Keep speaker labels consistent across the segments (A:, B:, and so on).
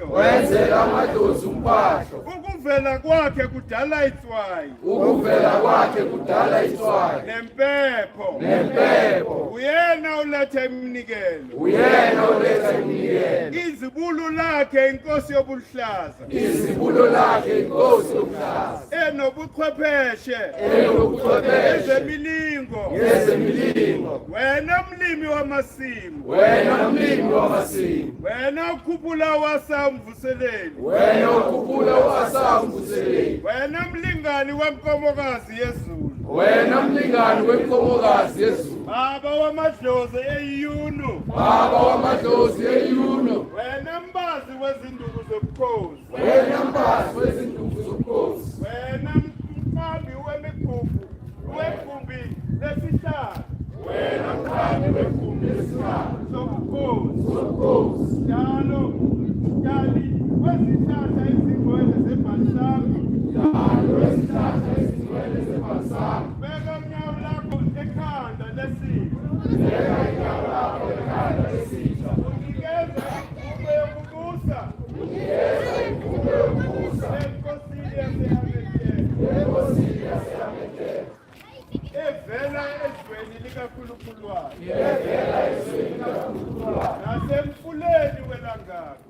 A: Wenzela amadlozi umphahlo ukuvela kwakhe kudala itswayi.
B: Ukuvela kwakhe kudala itswayi.
A: Nempepho. Uyena uletha iminikelo.
B: Uyena uletha iminikelo.
A: Izibulo lakhe inkosi yobuhlaza.
B: Izibulo lakhe inkosi yobuhlaza.
A: Enobuchwepheshe. Ezemilingo. Wena mlimi wamasimu. Wena ukhuphula wasamvuseleli. Wena mlingani wenkomokazi yezulu. Baba wamadlozi eyunu. Wena mbazi wezinduku zobukhosi. Wena mqambi wemigubhu wegumbi lesihlanu. Sobukhosi. Njalo mdali wezihlahla ezingcwele zebhalsamu. Beka unyawo lakho ekhanda lesitha. Unikeza ingubo yokubusa. Enkosini yaseHameteli. Evela ezweni likaNkulunkulu wakhe. Nasemfuleni welangabo.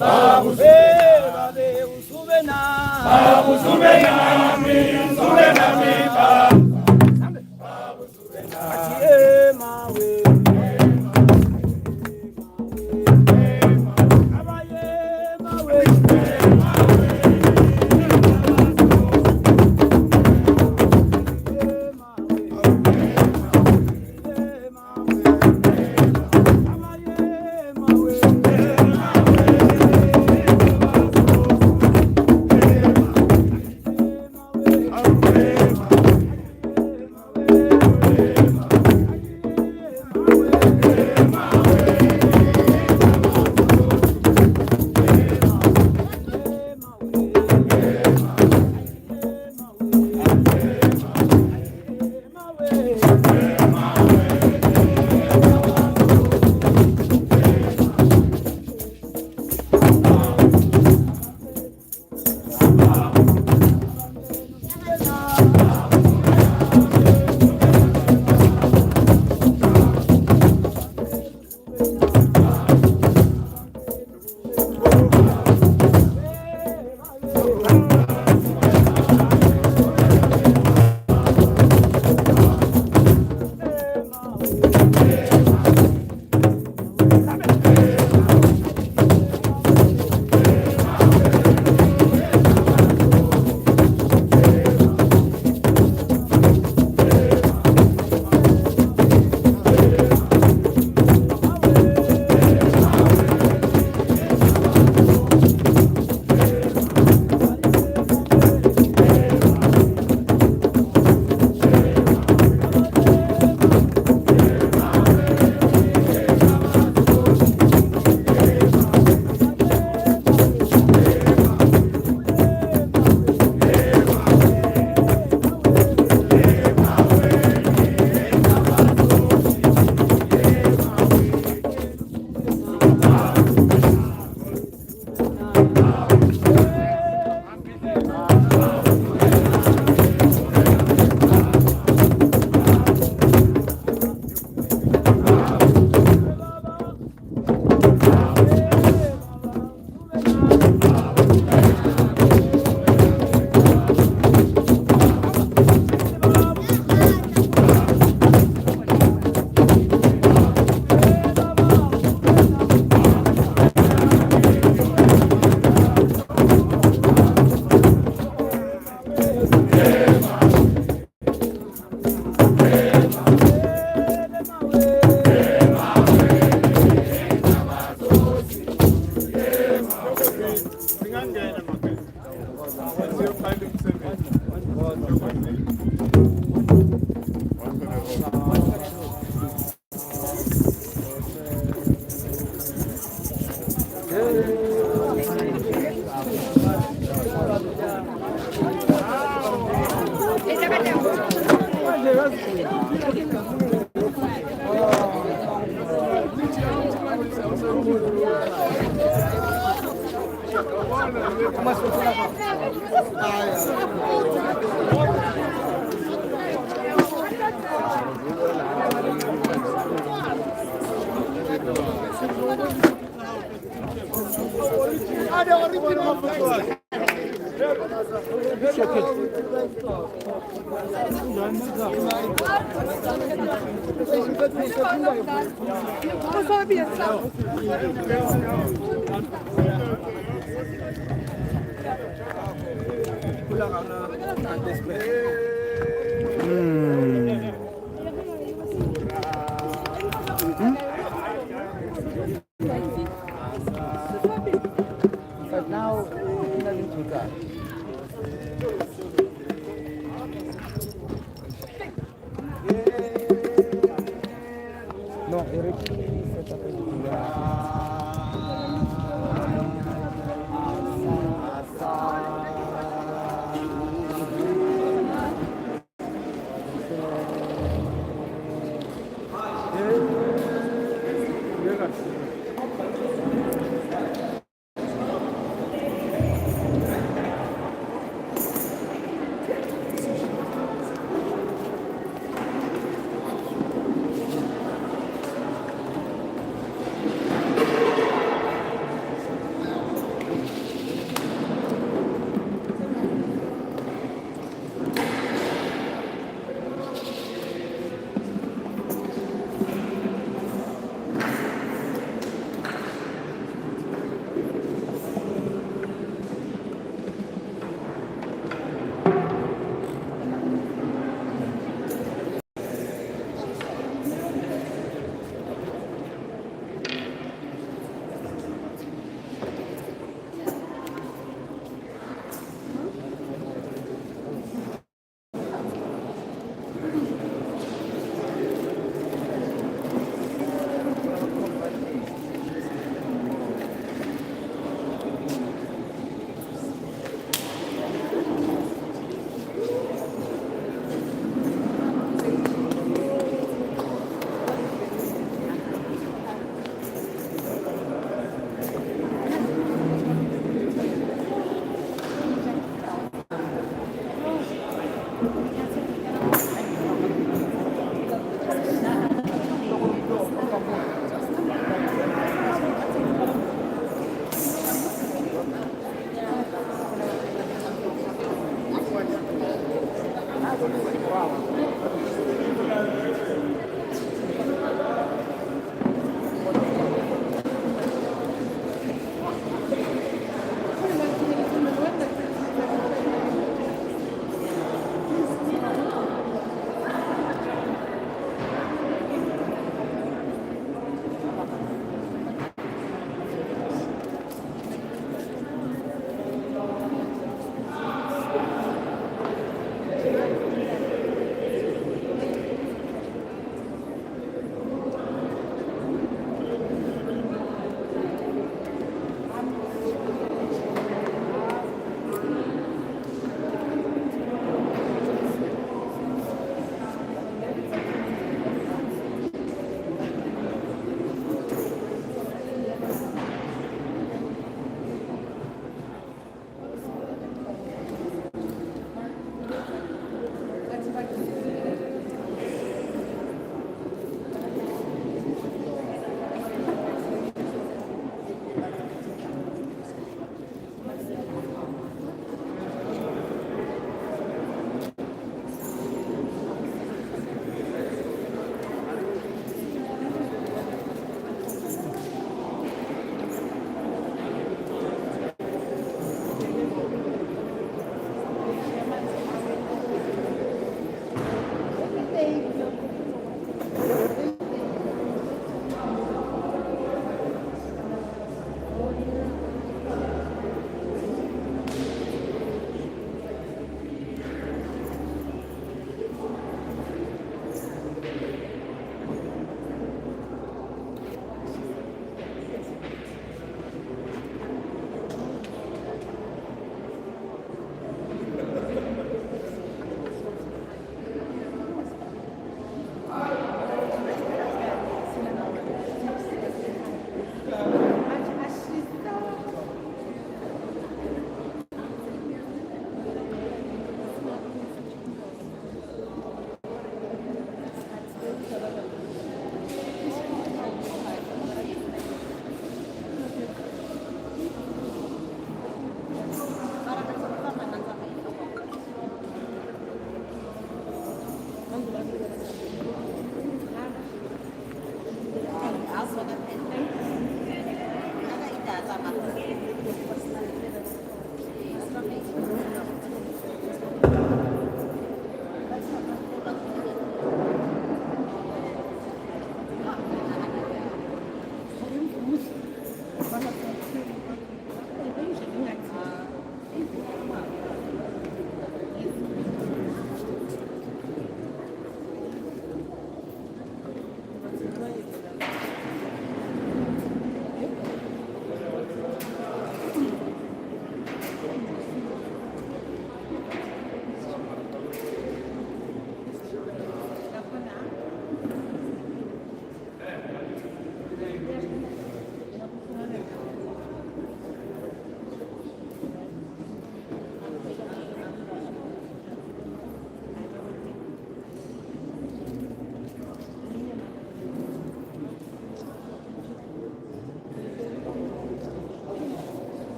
C: Babu babe usube nami babu usube mawe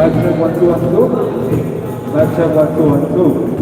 D: Mic check 1 2 1 2. Mic check 1 2 1 2.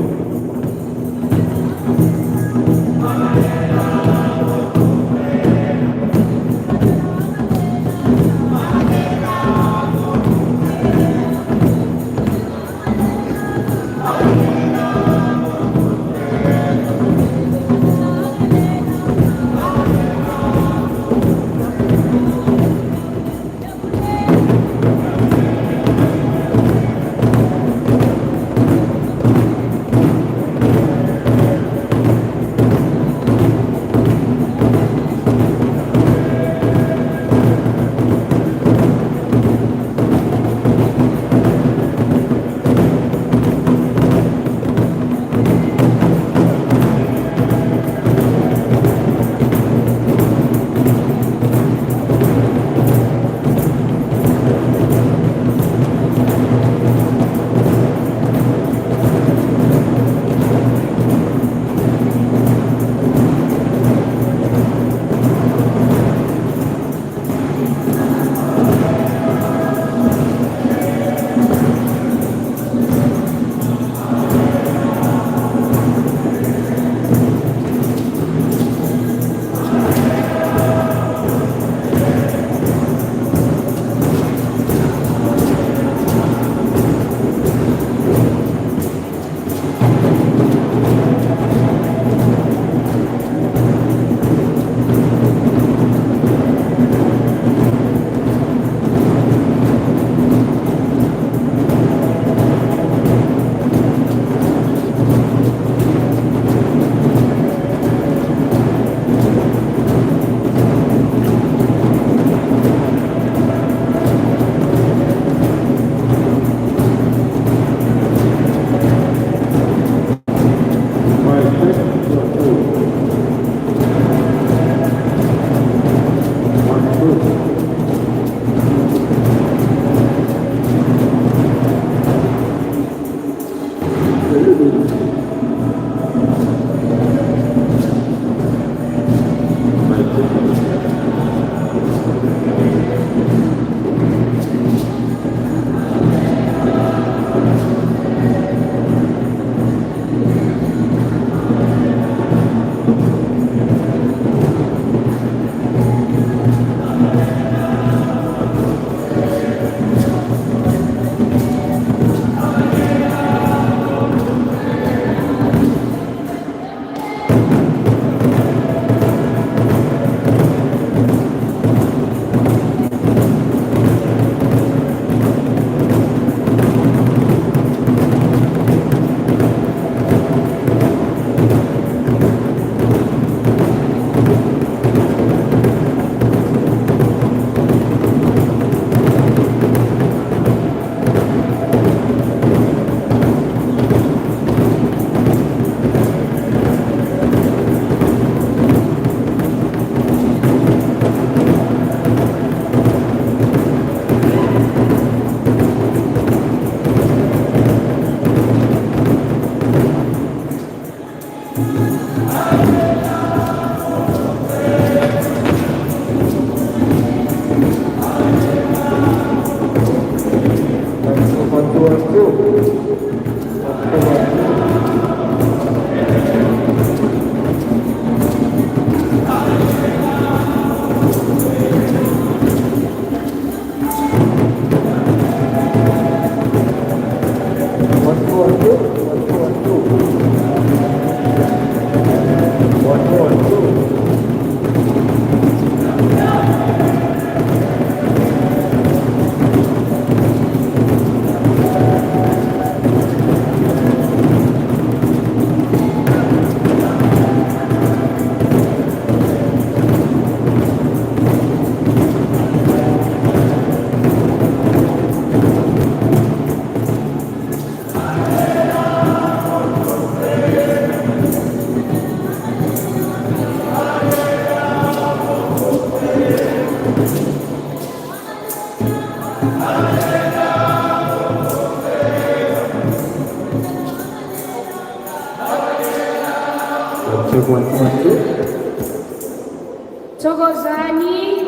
E: Thokozani.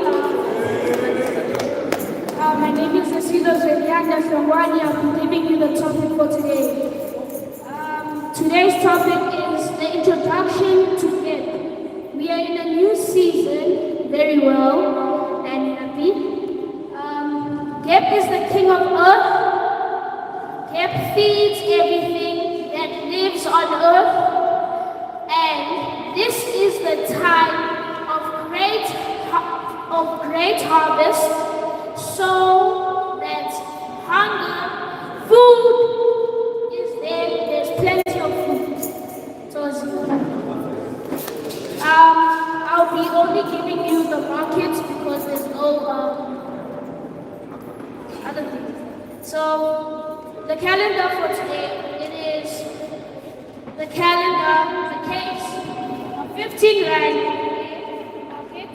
E: My name is Silos Elianda Shawani. I'll be giving you the topic for today. Today's topic is the introduction to Gap. We are in a new season, very well and happy. Gap is the king of earth. Gap feeds everything that lives on earth. And this is the time of great harvest, so that hunger, food is there. There's plenty of food. So I'll be only giving you the markets because there's no other things. So the calendar for today, it is the calendar, the case of 15 rand market.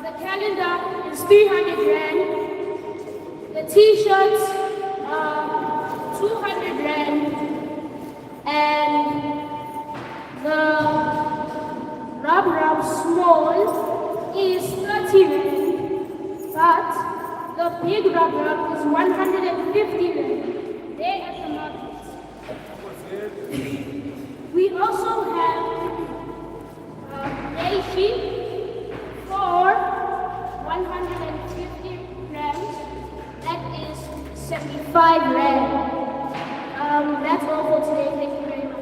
E: The calendar is 300 rand. The t-shirts, 200 rand. And the rub small is 30 rand. But the big rub is 150 rand. They're at the market. We also have reishi for 150 grams. That is 75 rand. That's all for today. Thank you very much.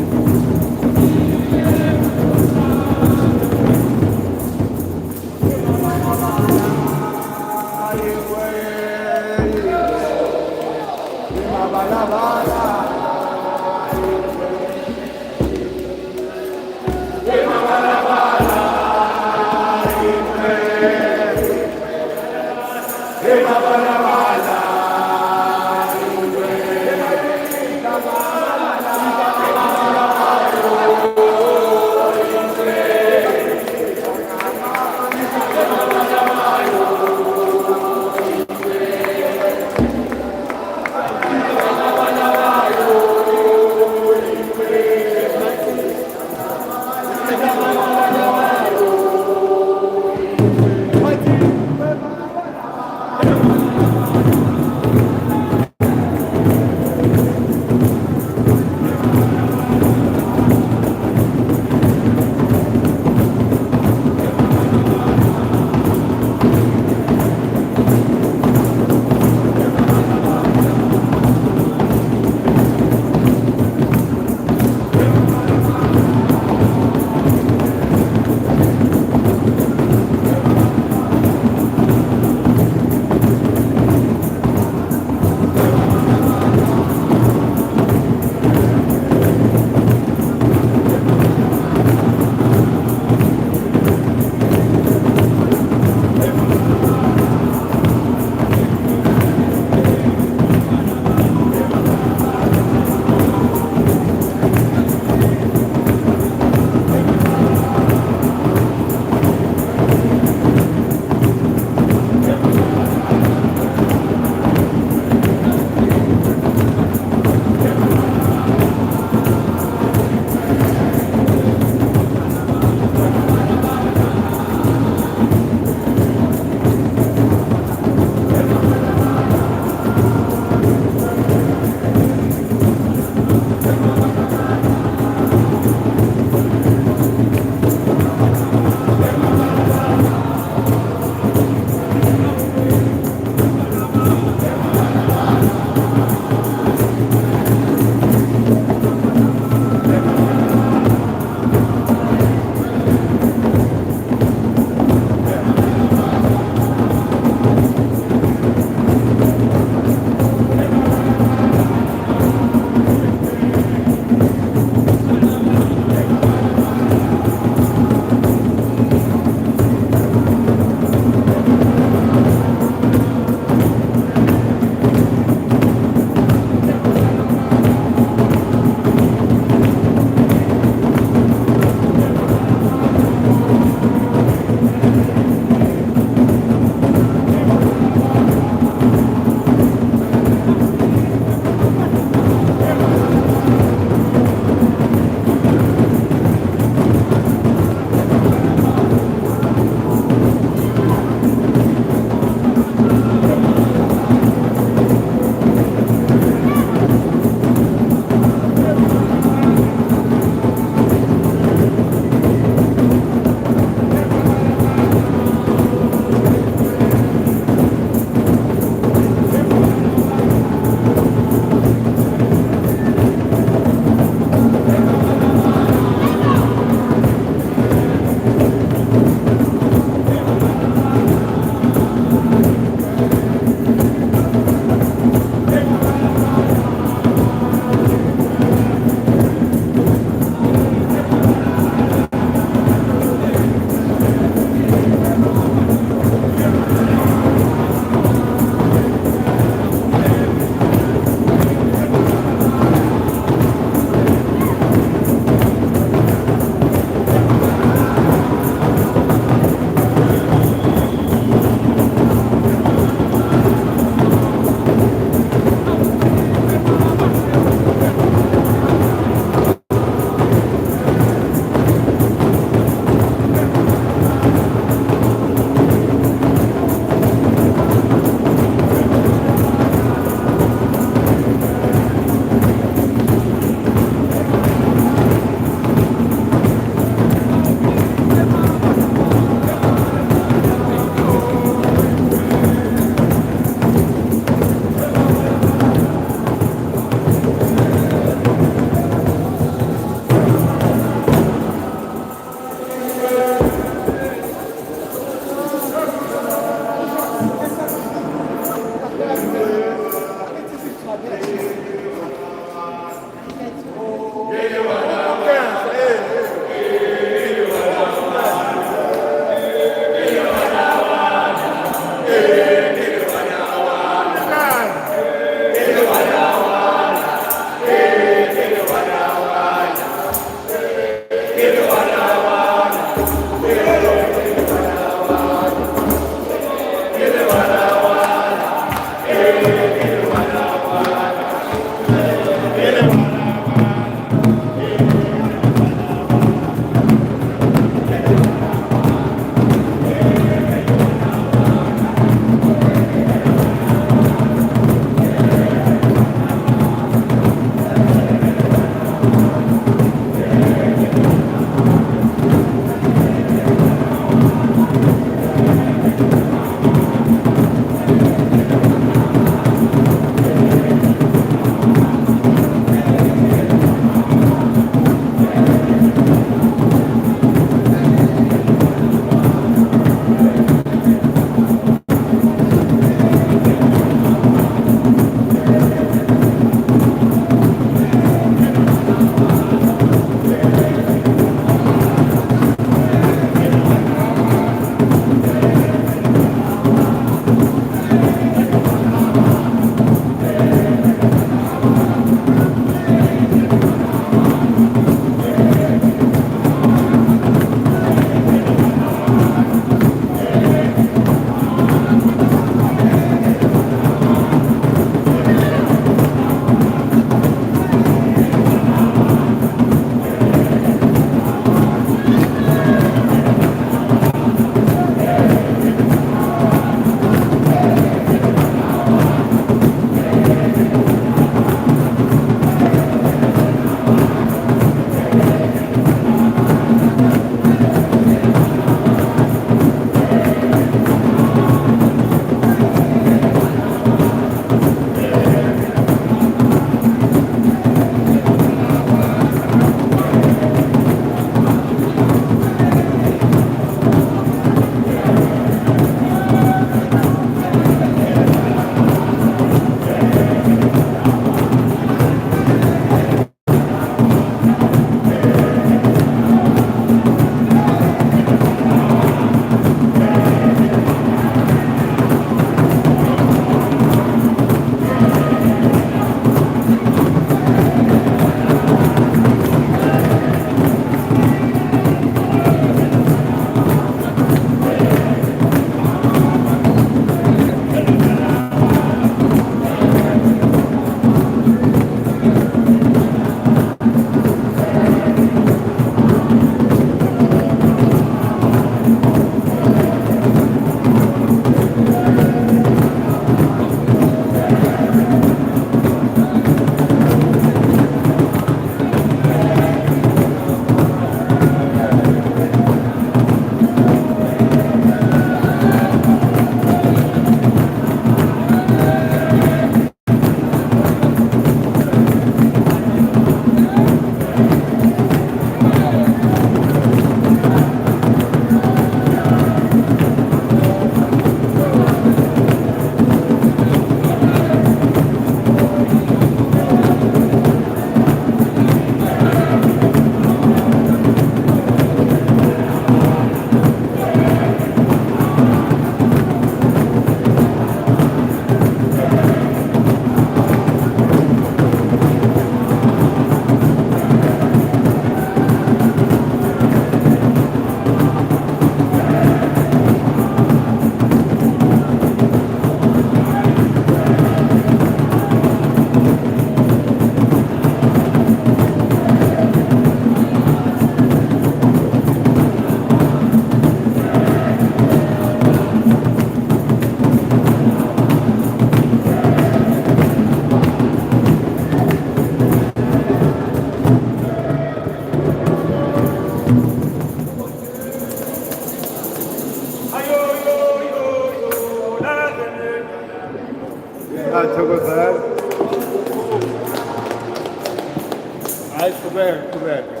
A: Hayi qhubeka.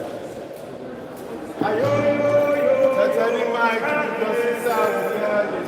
A: Thathani imayikhi ngosisazi yale.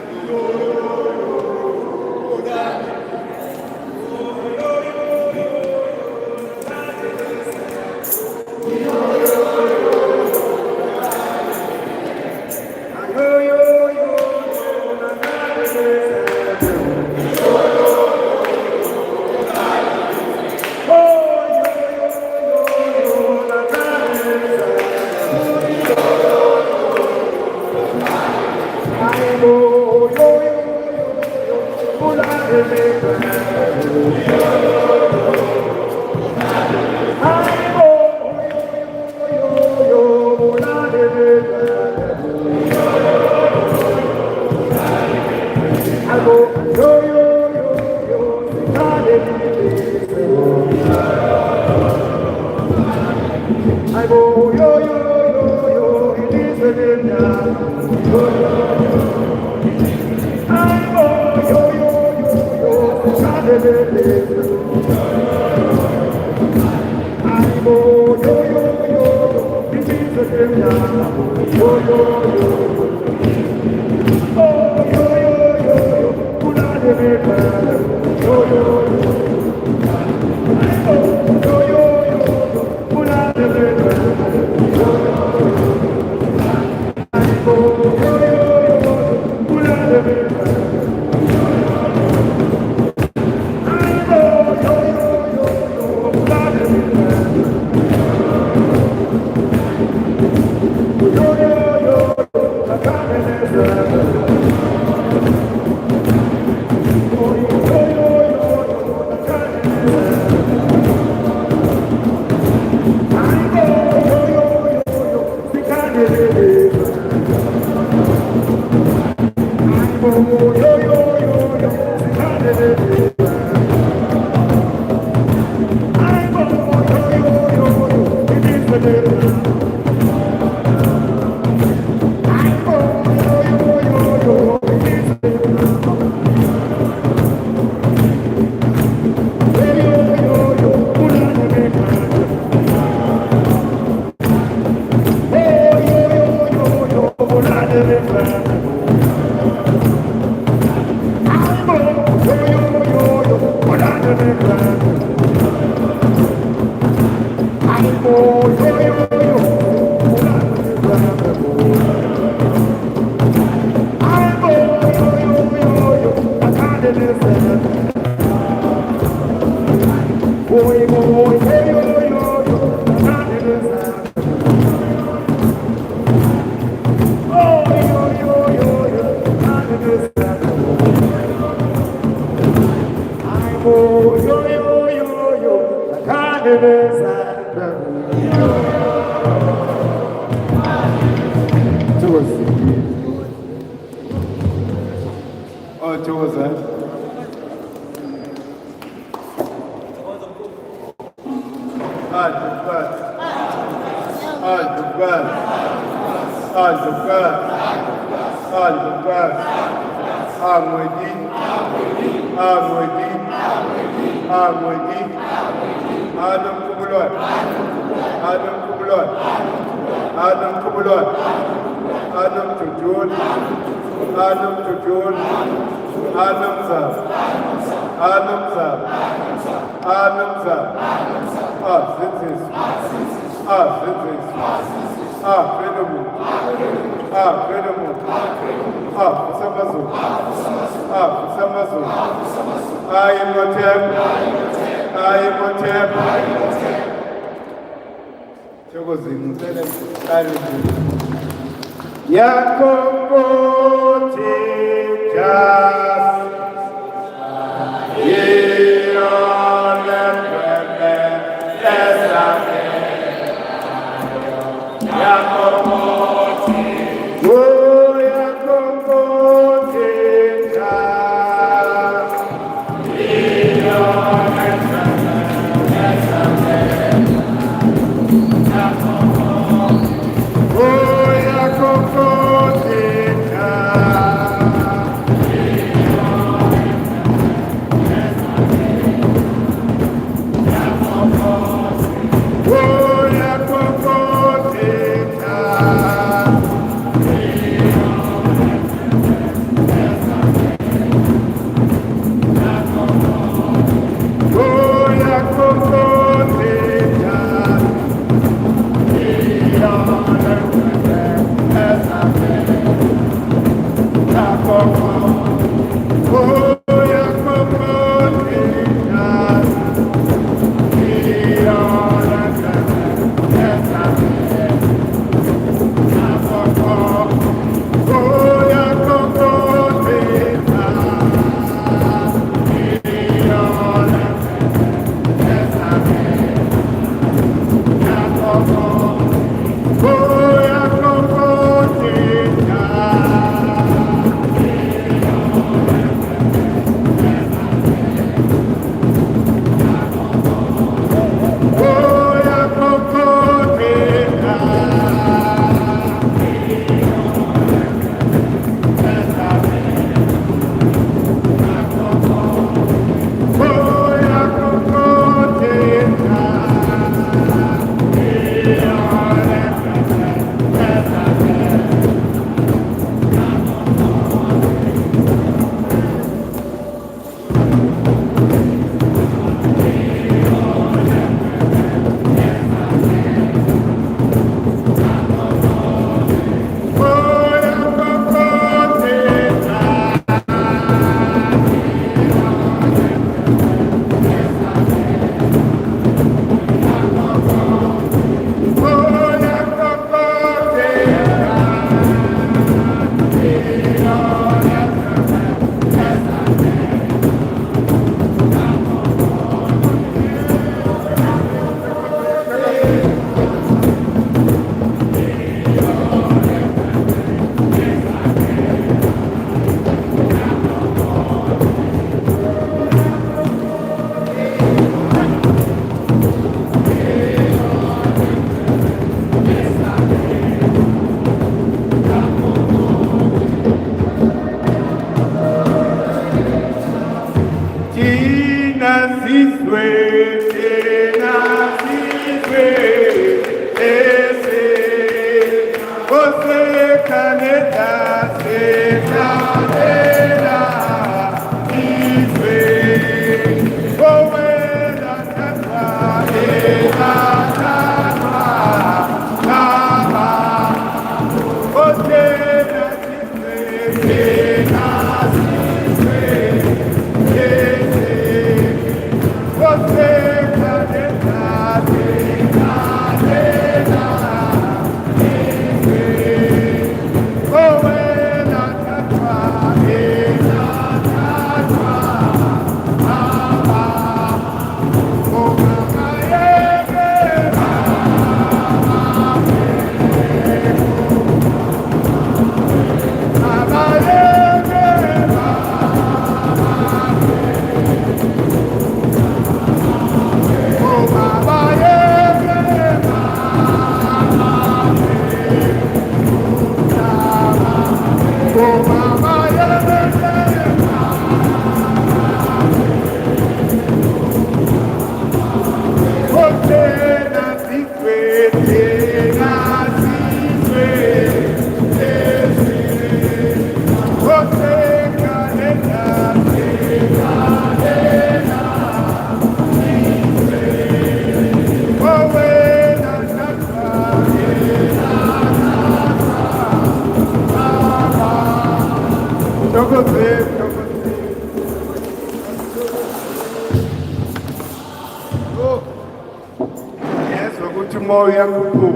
A: imoya yakhuphuka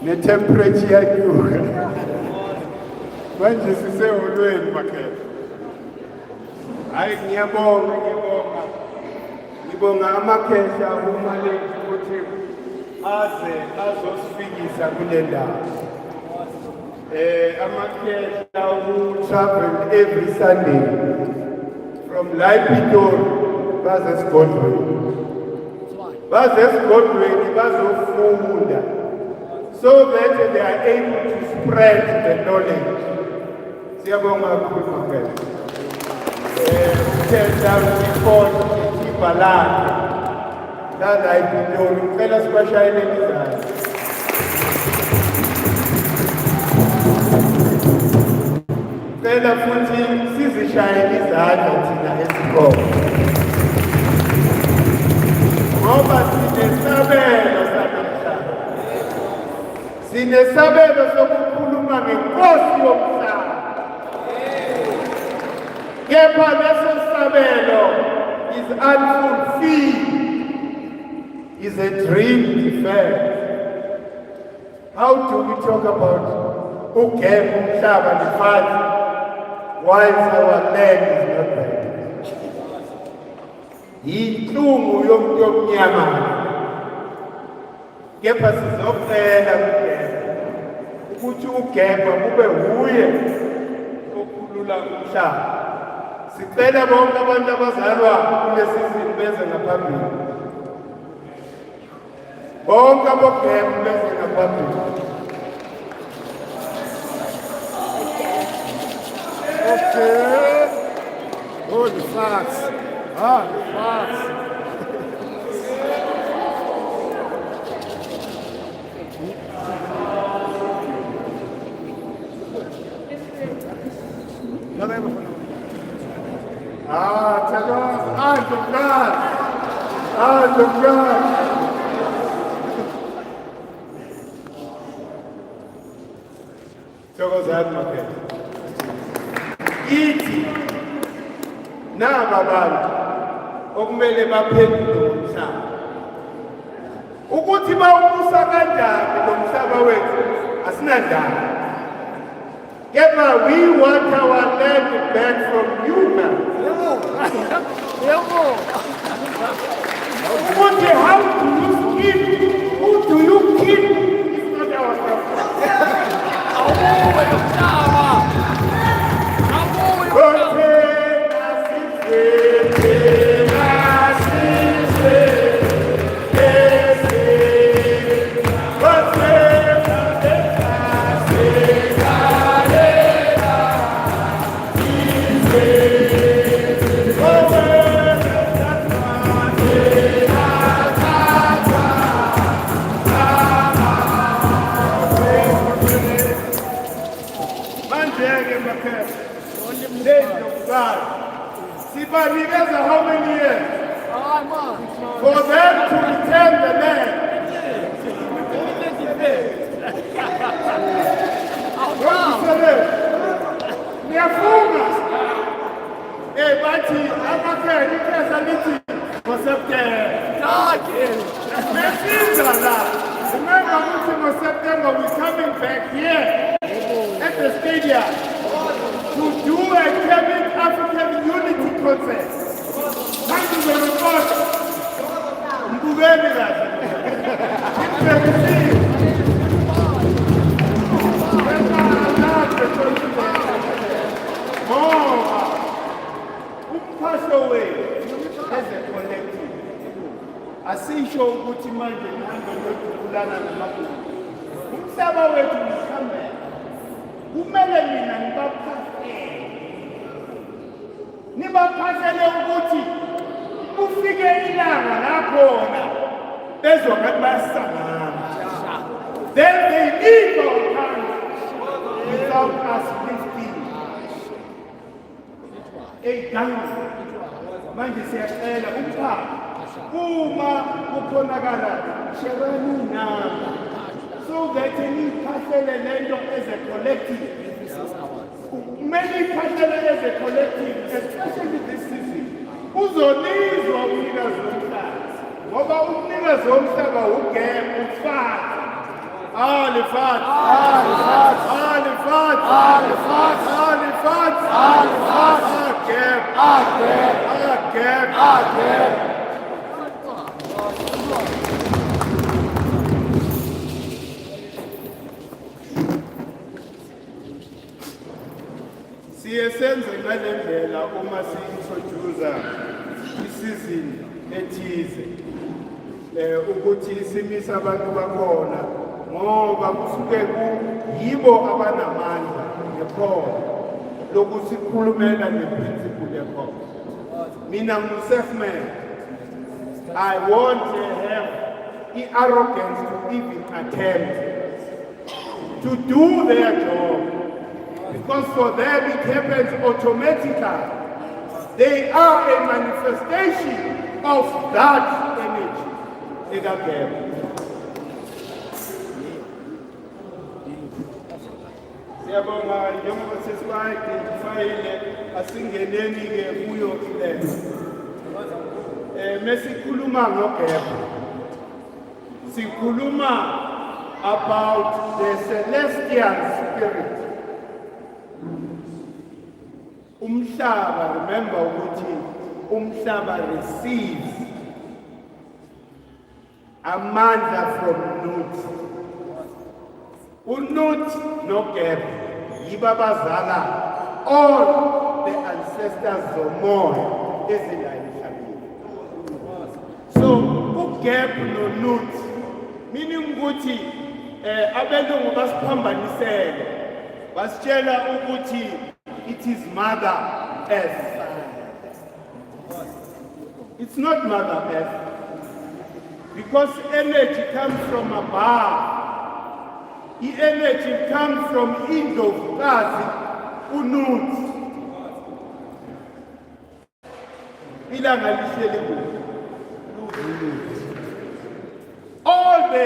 A: netemperature yanyuka manje siseholweni bakhetha. Hayi ngiyabonga ngibonga amakhehla umaleki ukuthi aze azosifikisa kule ndawo. Amakhehla travel every Sunday from Laipitori baze esigodlweni bazofunda so that they are able to spread the knowledge. Siyabonga kakhulu makhehla. Ukhehla uyikhona ithimba lakhe la Laipitori ngicela sibashayele izandla. Cela futhi sizishayele izandla thina esikolo ngoba sinesabelo sanamhlanje. Sinesabelo sokukhuluma ngenkosi yomhlaba. Kepha leso sabelo is unfulfilled, is a dream deferred. How do we talk about ugem umhlaba nefati whilst our land is not there? Yinhlungu yomuntu omnyama. Kepha sizocela ukuthi uGemba kube huye okhulula umhlaba. Sicela bonke abantu abazalwa kulesi sizini beze ngaphambili. Bonke aboGemba beze ngaphambili.
C: Okay. Oh, the facts. The facts.
A: Ithi naba bantu okumele baphendule ngomhlaba ukuthi bawubusa kanjani lomhlaba wethu asinandaba. Kepha we want our land back from you now. Ukuthi how do you keep, who do you keep? It's not our how many years? For them to return the land. Niyafunga. Bathi amakhaya ikhesa lithi ngoSeptember. Mesinza la. Remember ukuthi ngoSeptember we coming back here at the stadium to do a Kevin African Unity concert. Thank you very much. Mbugeni kahle. Pass away as a collective. Asisho ukuthi manje ngihambe ngiyokulana namakhulu. Umhlaba wethu ngihambe. Kumele mina nibaphasele ukuthi kufike ilanga lakhona bezongathi bayasangana. Then they leave our country without us lifting a gun. Manje siyacela umphakathi uma kukhonakala shereni nami so that niphahlele lento as a collective. Many passionate as a collective, especially this season, uzonizwa umnikazi womhlaba ngoba umnikazi womhlaba ugebe uFathi. Alifathi. Siye senze ngale ndlela uma si-introduce isizini ethize ukuthi simisa abantu bakhona ngoba kusuke yibo abanamandla nekhono lokuthi sikhulumela neprinciple lekhona. Mina ngu-self-man, I won't have the arrogance to even attempt to do their job, because for them it happens automatically. They are a manifestation of that energy. Siyabonga njengoba sesiba-identifyile asingeneni-ke kuyo ilento. Mesikhuluma ngogeba, sikhuluma about the celestial spirit. Umhlaba, remember ukuthi umhlaba receives amandla from Nut. Unut noGeb yibo abazala all the ancestors zomoya ezila emhlabeni. So uGeb noNut meaning ukuthi abelungu basiphambanisele basitshela ukuthi it is Mother Earth. It's not Mother Earth, because energy comes from above. The energy comes from Indlovukazi uNut. Ilanga lihleli kude. All the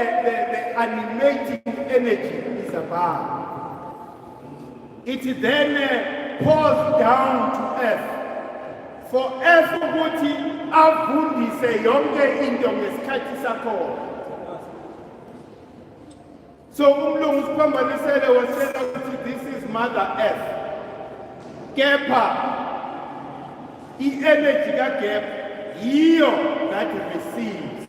A: animating energy is above. It then pours down to earth. For earth ukuthi avundise yonke into ngesikhathi sakhona. So umlungu siphambanisele wasela ukuthi this is Mother Earth. Kepha i-energy kaGeb yiyo that receives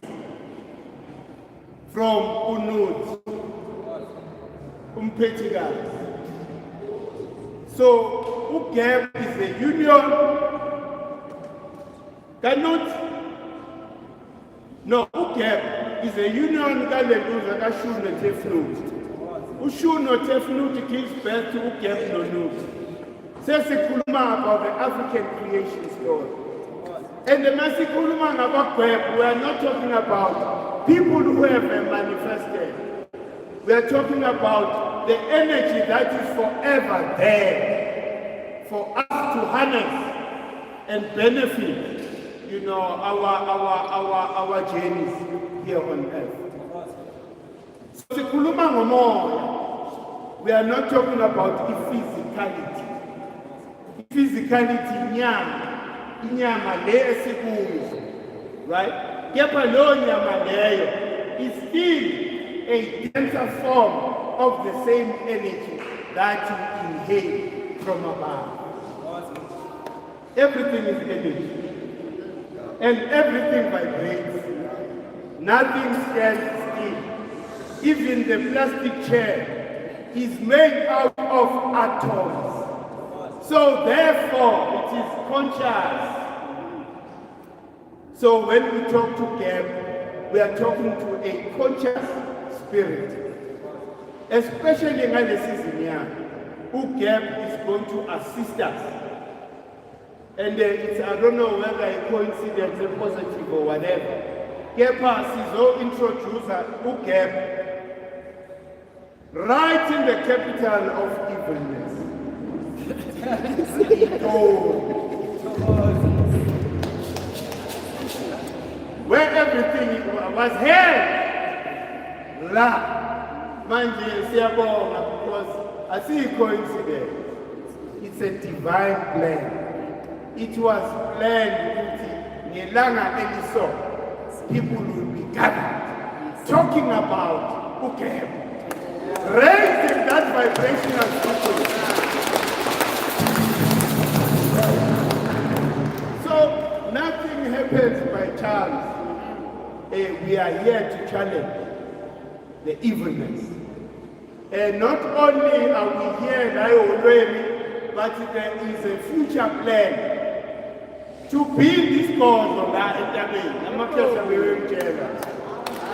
A: from uNut, umphethikazi. So uGeb is a union kaNut. No, uGeb is a union kaleluza kaShu noTefnut. uShu noTefnut gives birth to uGeb noNut. Sesikhuluma about the African creation story. And the masikhuluma ngabaGeb, we are not talking about people who have manifested. We are talking about the energy that is forever there for us to harness and benefit, you know, our journeys here on earth. So sikhuluma ngomoya, we are not talking about physicality. Physicality inyama le esikuyo, right? Kepha lo nyama leyo is still a denser form of the same energy that you inhale from above. Everything is energy. And everything vibrates. Nothing stands still. Even the plastic chair is made out of atoms. So therefore, it is conscious. So when we talk to Geb, we are talking to a conscious spirit. Especially in the season here, Geb is going to assist us. And it's, I don't know whether a coincidence, a positive or whatever. Gepas is all introduced Geb right in the capital of evilness. Where everything was held. La. Manje siyabonga, because I see a coincidence. It's a divine plan. It was planned ngelanga eliso people will be gathered, talking about Ukem, raising that vibrational frequency. So nothing happens by chance. We are here to challenge the evilness. Not only are we here already, but there is a future plan to build this cause on that intervene.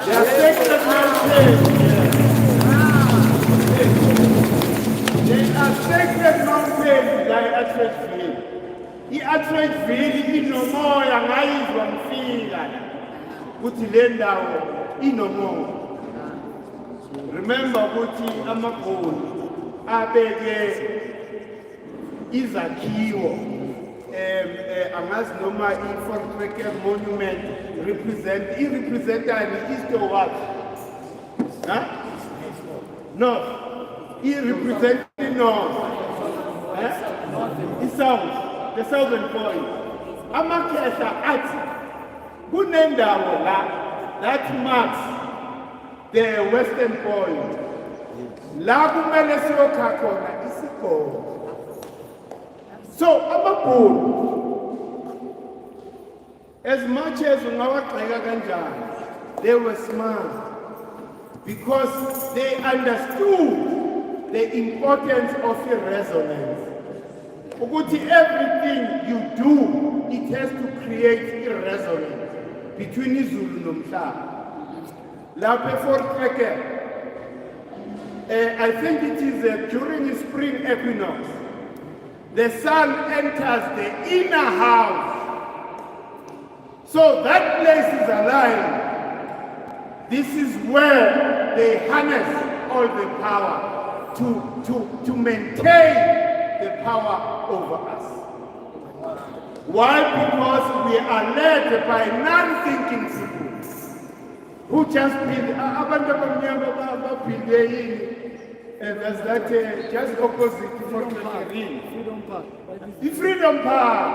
A: There are sacred mountains here. There are sacred mountains like Atredville. I-Atredville inomoya ngayizwa ngifika ukuthi le ndawo inomoya. Remember ukuthi amagoli abeke izakhiwo angazi noma i-Fortrekker monument representani east or what? Huh? North. I-representing north. I-south. The southern point. Amakhehla athi kunendawo la that marks the western point. La kumele siyokha khona isikole. So amabhulu, as much as ungawagxeka kanjani, they were smart because they understood the importance of a resonance. Ukuthi everything you do, it has to create a resonance between izulu nomhlaba. Lapho eFortrekker, I think it is during the spring equinox, the sun enters the inner house. So that place is alive. This is where they harness all the power to maintain the power over us. Why? Because we are led by non-thinking people who just build. And that's that just opposite for the Freedom Park. The Freedom Park.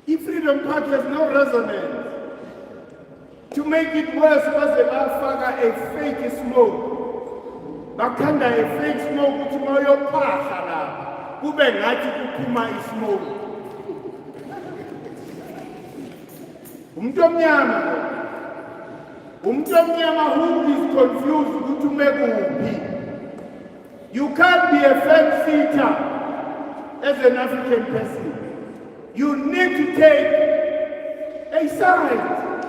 A: The Freedom Park has no resonance. To make it worse, was a fake smoke. Bakanda a fake smoke to your pasala. Kube ngathi kuphuma ismoke. Umuntu omnyama who is confused ukuthi umekuphi. You can't be a fence-sitter as an African person. You need to take a side.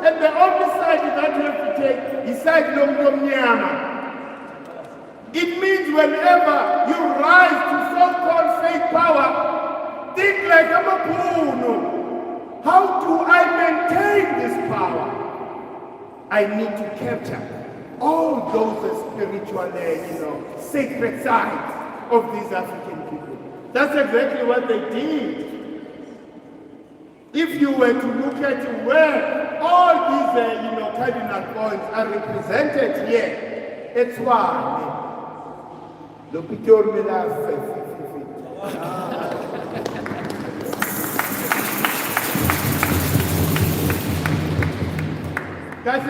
A: And the only side that you have to take is side omnyama. It means whenever you rise to so-called fake power, think like I'm a Puno. How do I maintain this power? I need to capture all those spiritual, sacred sides of these African people. That's exactly what they did. If you were to look at where all these, cardinal points are represented here, it's why. The picture me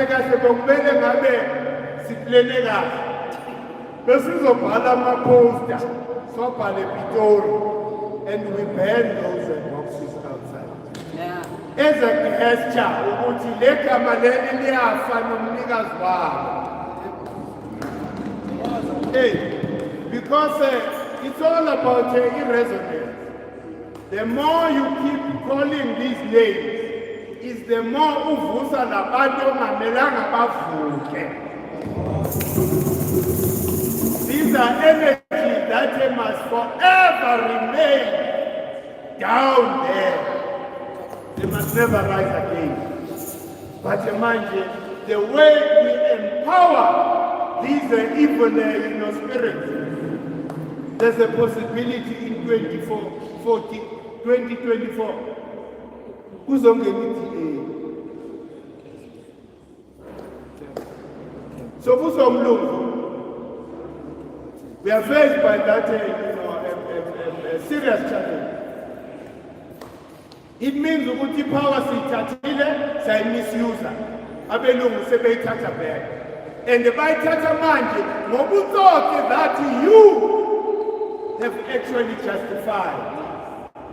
A: kahle kumele ngabe siplene kahle besizobhala ama-poster sobhale Pitori and we burn those boxes outside as a gesture ukuthi le gama leli liyafa nomnikazi walo. Because it's all about irresonance. The more you keep calling these names, is the more uvusa labantu ongamelanga bavuke. These are energies that must forever remain down there. They must never rise again. But manje, the way we empower these evil spirits, there's a possibility in 2024. So we are faced by that a serious challenge. It means ukuthi power siyithathile sayimisuser. Abelungu sebeyithatha back. And bayithatha manje ngobutsotsi that you have actually justified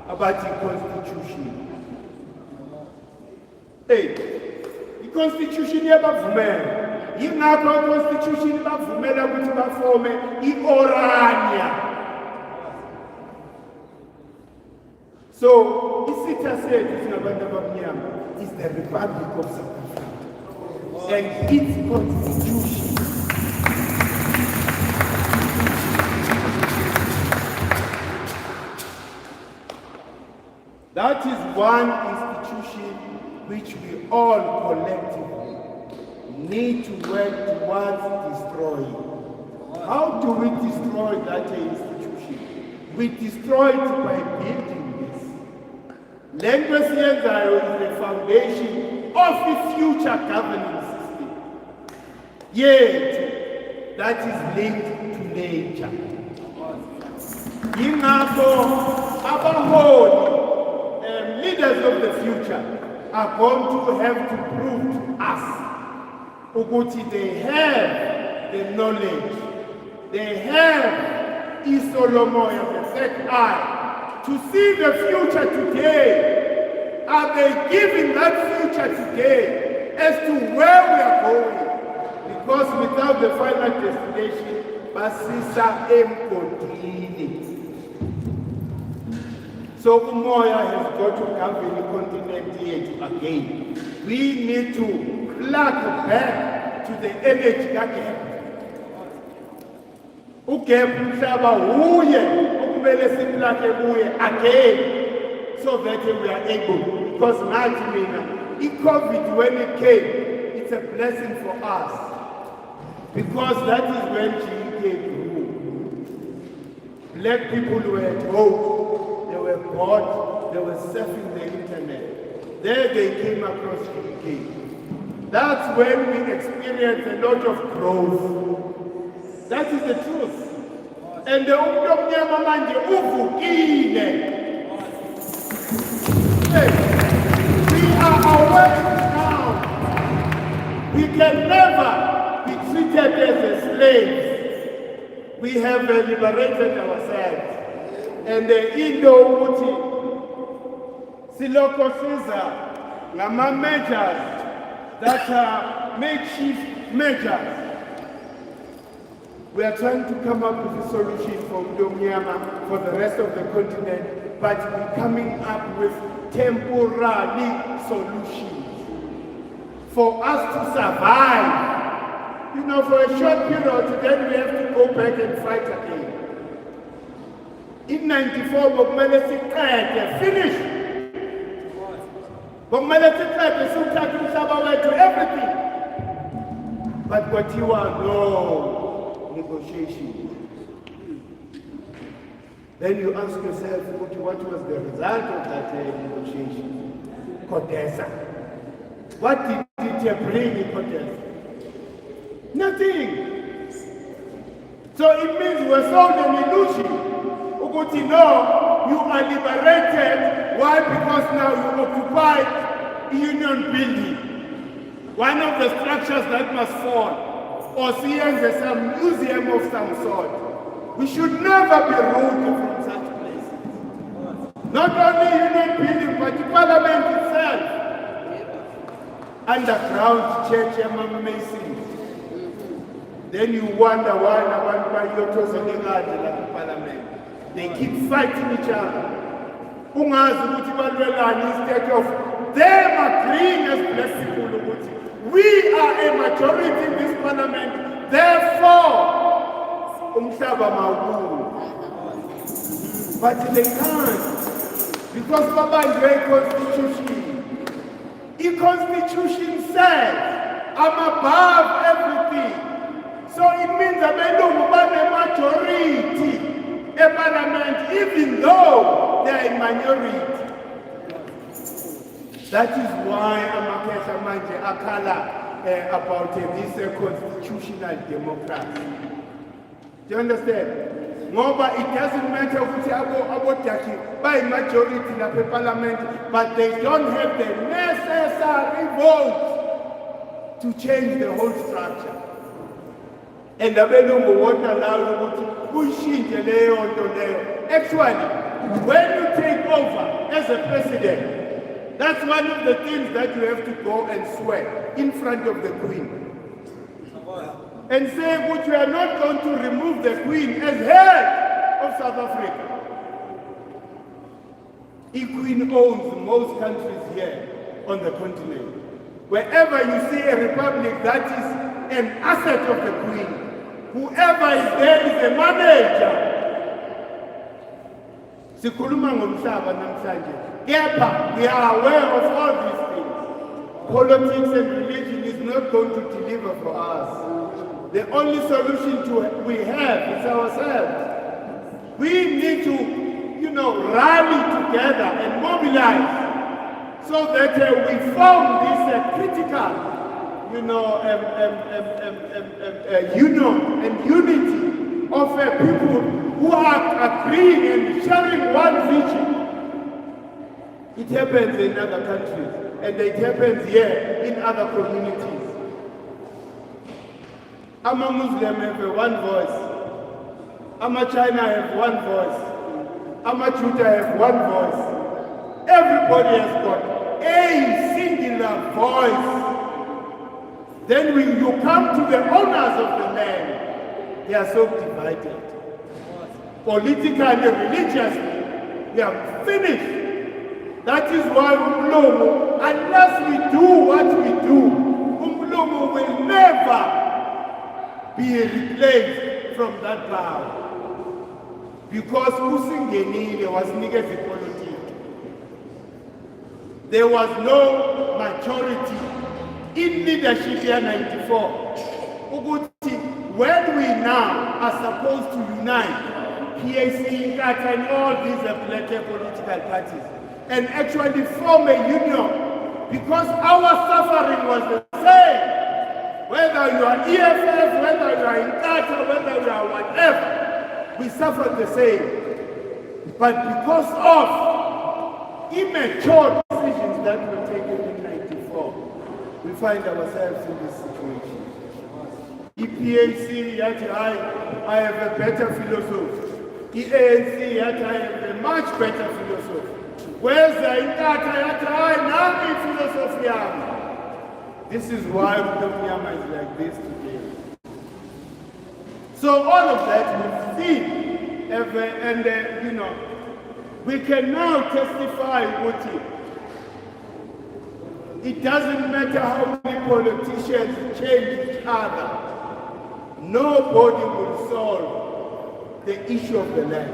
A: about the constitution. Hey, the constitution yabavumela. Yingakho i-constitution bavumela ukuthi bafome i-Orania. So, isitha sethu singabantu abamnyama is the Republic of South Africa. And its constitution that is one institution which we all collectively need to work towards destroying. How do we destroy that institution? We destroy it by building this. Language is the foundation of the future governance system. Yet, that is linked to nature. Yingakho abaholi leaders of the future are going to have to prove to us ukuthi they have the knowledge, they have Isolomoy of the third eye to see the future today. Are they giving that future today as to where we are going? Because without the final destination, basisa emgodini. So Umoya has got to govern the continent yet again. We need to plug back to the energy gap. Ugap mhlaba uye okumele siplake kuye again so that we are able, because COVID when it came, it's a blessing for us, because that is when GK grew. Black people were at home, they were bored, they were surfing the internet. There they came across GK. That's when we experienced a lot of growth. That is the truth. And the umnyama manje uvukile. We are awake now. We can never be treated as slaves. We have liberated ourselves. And the Indo Uti Siloko Caesar, Lama measures that are makeshift measures. We are trying to come up with a solution for Udomnyama, for the rest of the continent, but we're coming up with temporary solutions for us to survive. You know, for a short period, then we have to go back and fight again. In 94, Bogmele finished. Bogmele to everything. But what you are, no negotiation. Then you ask yourself, what was the result of that negotiation? Kodesa. What did it bring in Kodesa? Nothing. So it means we were sold an illusion. No, you are liberated. Why? Because now you occupy a union building. One of the structures that must fall. Or see as some museum of some sort. We should never be ruled from such places. Not only union building, but the parliament itself. Underground church among Masons. Then you wonder why the parliament. They keep fighting each other. Instead of them agreeing as blessed people. We are a majority in this parliament, therefore, but they can't, because Baba is very constitution. The constitution says, I'm above everything. So it means I'm a majority in parliament, even though they are a minority. That is why Amakesha Manje Akala about this constitutional democracy. Do you understand? ngoba it doesn't matter ukuthi abodaki by majority lapha parliament, but they don't have the necessary votes to change the whole structure. And abelungu won't allow you to kuyishintshe leyo nto leyo. Actually, when you take over as a president, that's one of the things that you have to go and swear in front of the Queen. And say, but you are not going to remove the Queen as head of South Africa. The Queen owns most countries here on the continent. Wherever you see a republic that is an asset of the Queen, whoever is there is a manager. Sikhuluma ngomhlaba namhlanje. Kepha we are aware of all these things. Politics and religion is not going to deliver for us. The only solution we have is ourselves. We need to, rally together and mobilize so that we form this critical, union and unity of people who are agreeing and sharing one vision. It happens in other countries, and it happens here in other communities. Ama Muslim have one voice. Ama China have one voice. Ama Judah have one voice. Everybody has got a singular voice. Then when you come to the owners of the land, they are so divided. Politically and religiously, we are finished. That is why Umlomo, unless we do what we do, Umlomo will never be replaced from that power. Because Usingenile was negative politics. There was no majority in leadership year 94. When we now are supposed to unite, PAC, Kata, and all these political parties, and actually form a union, because our suffering was the same. Whether you are EFF, whether you are in Kata, whether you are whatever, we suffered the same. But because of immature decisions that were taken in 94, we find ourselves in this situation. EPAC, yet I have a better philosophy. EANC, yet I have a much better philosophy. Where's the Inkata, yet I now in philosophy? This is why Utomiyama is like this today. So all of that we see, and we can now testify what it doesn't matter how many politicians change each other. Nobody will solve the issue of the land.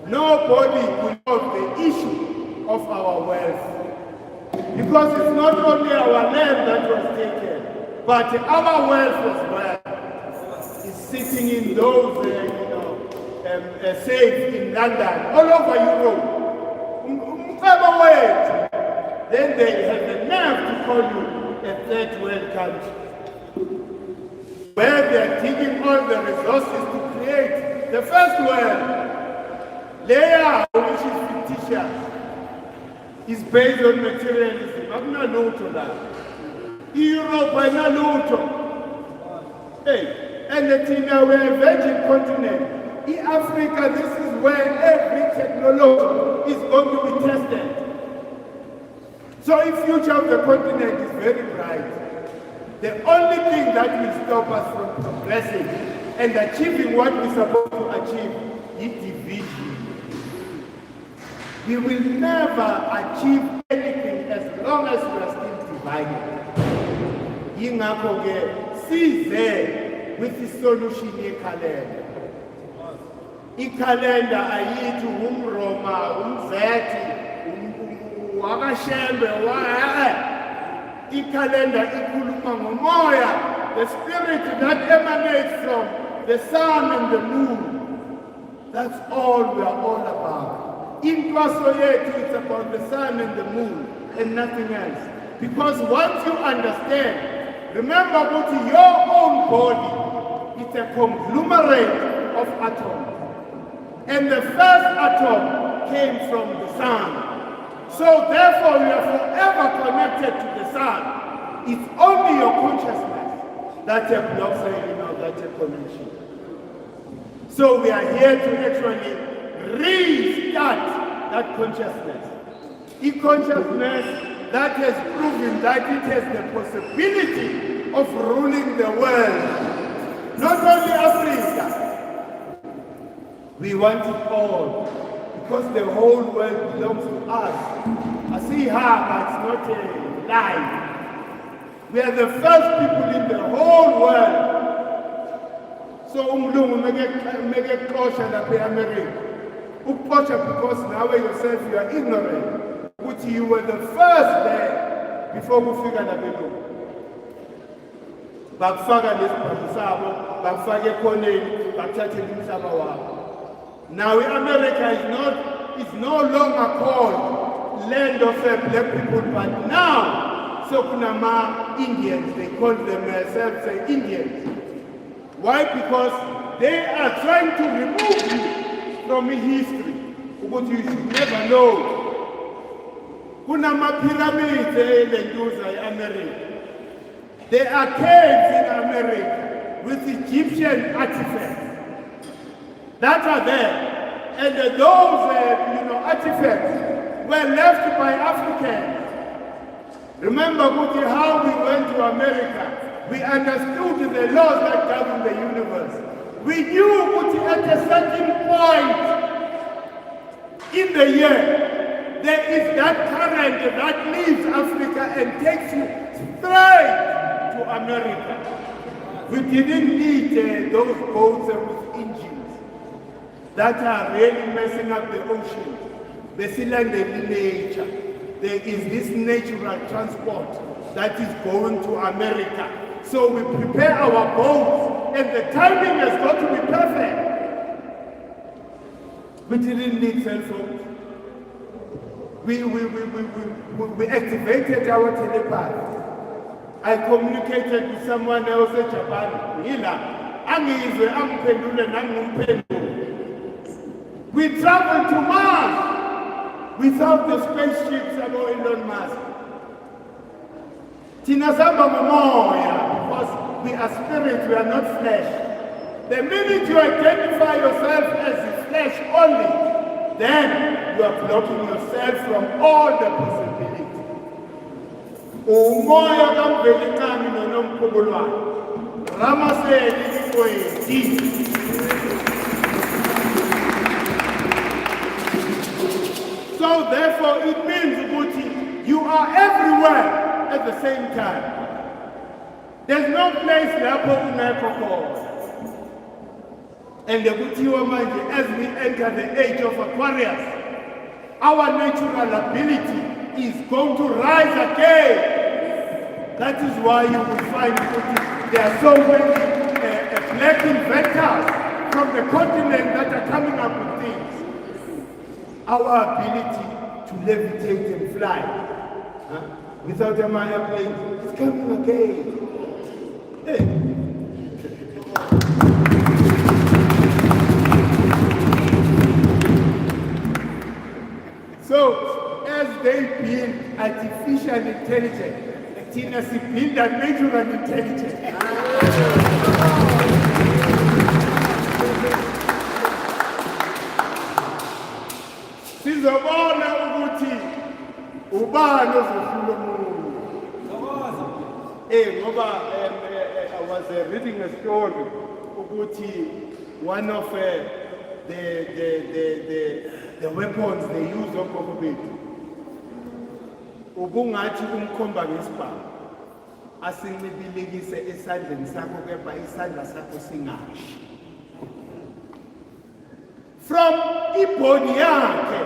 A: Nobody will solve the issue of our wealth. Because it's not only our land that was taken, but our wealth as well is sitting in those, safes in London, all over Europe. Then they have the nerve to call you a third world country, where they are taking all the resources to create the first world. Layer, which is fictitious, is based on materialism. I'm not known to that. Europe, I'm not known to. Hey, and we're a virgin continent. In Africa, this is where every technology is going to be tested. So the future of the continent is very bright. The only thing that will stop us from progressing and achieving what we're supposed to achieve is division. We will never achieve anything as long as we are still divided. Yingakho-ke size with the solution yekalenda. Ikalenda ayithi umRoma, umZethi, wakashembe ikalenda ikhuluma ngomoya, the spirit that emanates from the sun and the moon. That's all we are all about. In Kwasoyetu, it's about the sun and the moon and nothing else. Because once you understand, remember what your own body is a conglomerate of atoms. And the first atom came from the sun. So therefore we are forever connected to the sun. It's only your consciousness that blocks that connection. So we are here to actually restart that consciousness. E-consciousness that has proven that it has the possibility of ruling the world. Not only Africa. We want it all. Because the whole world belongs to us. I see her, but it's not a lie. We are the first people in the whole world. So umlungu make a caution up in America. Because now yourself you are ignorant. But you were the first there before we figured out the law. Bakufaka lesibhamu sabo, bakufaka ekhoneni, bakuthathe umhlaba wabo. Now America is no longer called land of black people, but now so kunama Indians, they call themselves Indians. Why? Because they are trying to remove you from history. But you should never know. Kunama pyramids in America. There are caves in America with Egyptian artifacts that are there, and those artifacts were left by Africans. Remember, Guti, how we went to America. We understood the laws that govern the universe. We knew, Guti, at a certain point in the year, there is that current that leaves Africa and takes you straight to America. We didn't need those boats with engines that are really messing up the ocean. Basically, in nature, there is this natural transport that is going to America. So we prepare our boats, and the timing has got to be perfect. We didn't need cell phones. We activated our telepath. I communicated with someone else in Japan. We traveled to Mars without the spaceships of Elon Musk. Tinazamba Momoya, because we are spirit, we are not flesh. The minute you identify yourself as flesh only, then you are blocking yourself from all the possibilities. Umoya kamvelikani nonomkhubulwane. Ramaseli ikwedi. So therefore it means, Guti, you are everywhere at the same time. There's no place like and the Gutiwa mind, as we enter the age of Aquarius, our natural ability is going to rise again. That is why you will find there are so many black inventors from the continent that are coming up with things. Our ability to levitate and fly without a Maya plane is coming again. Hey. So, as they build artificial intelligence, the Tinas build that natural intelligence. Sizobona ukuthi ubani ozohlula umuntu. Ngoba I was reading a story ukuthi one of the weapons they use on Kokobit. Ubungathi umkhomba ngesibhamu. Asincibilikise esandleni sakho kepha isandla sakho singashi. From ibody yakhe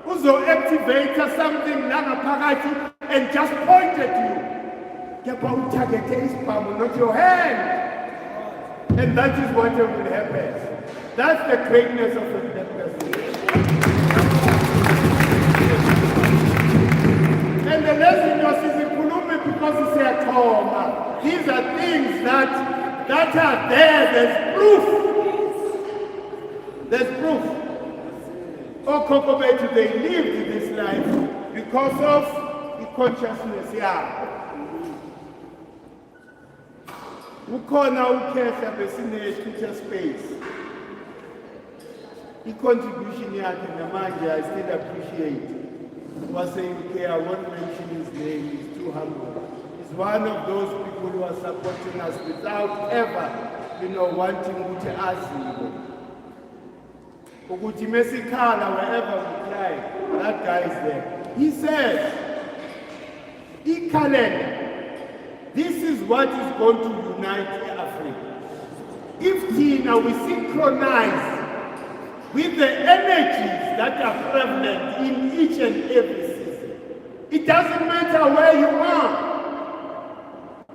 A: uzo-activate something langaphakathi and just point at you. Kepha utargete isibhamu, not your hand. And that is what will happen. That's the greatness of a black person. And the lesson was because it's a trauma. These are things that are there, there's proof. There's proof. Okhokho bethu, they lived this life because of the consciousness yabo. Ukhona ukhehla besine-Twitter space. I-contribution yakhe namanje I still appreciate. Was saying, okay, I won't mention his name, he's too humble. He's one of those people who are supporting us without ever, wanting to ask him. Ukuthi mesikhala wherever we cry, that guy is there. He says, calendar, this is what is going to unite Africa. If we synchronize with the energies that are prevalent in each and every season, it doesn't matter where you are.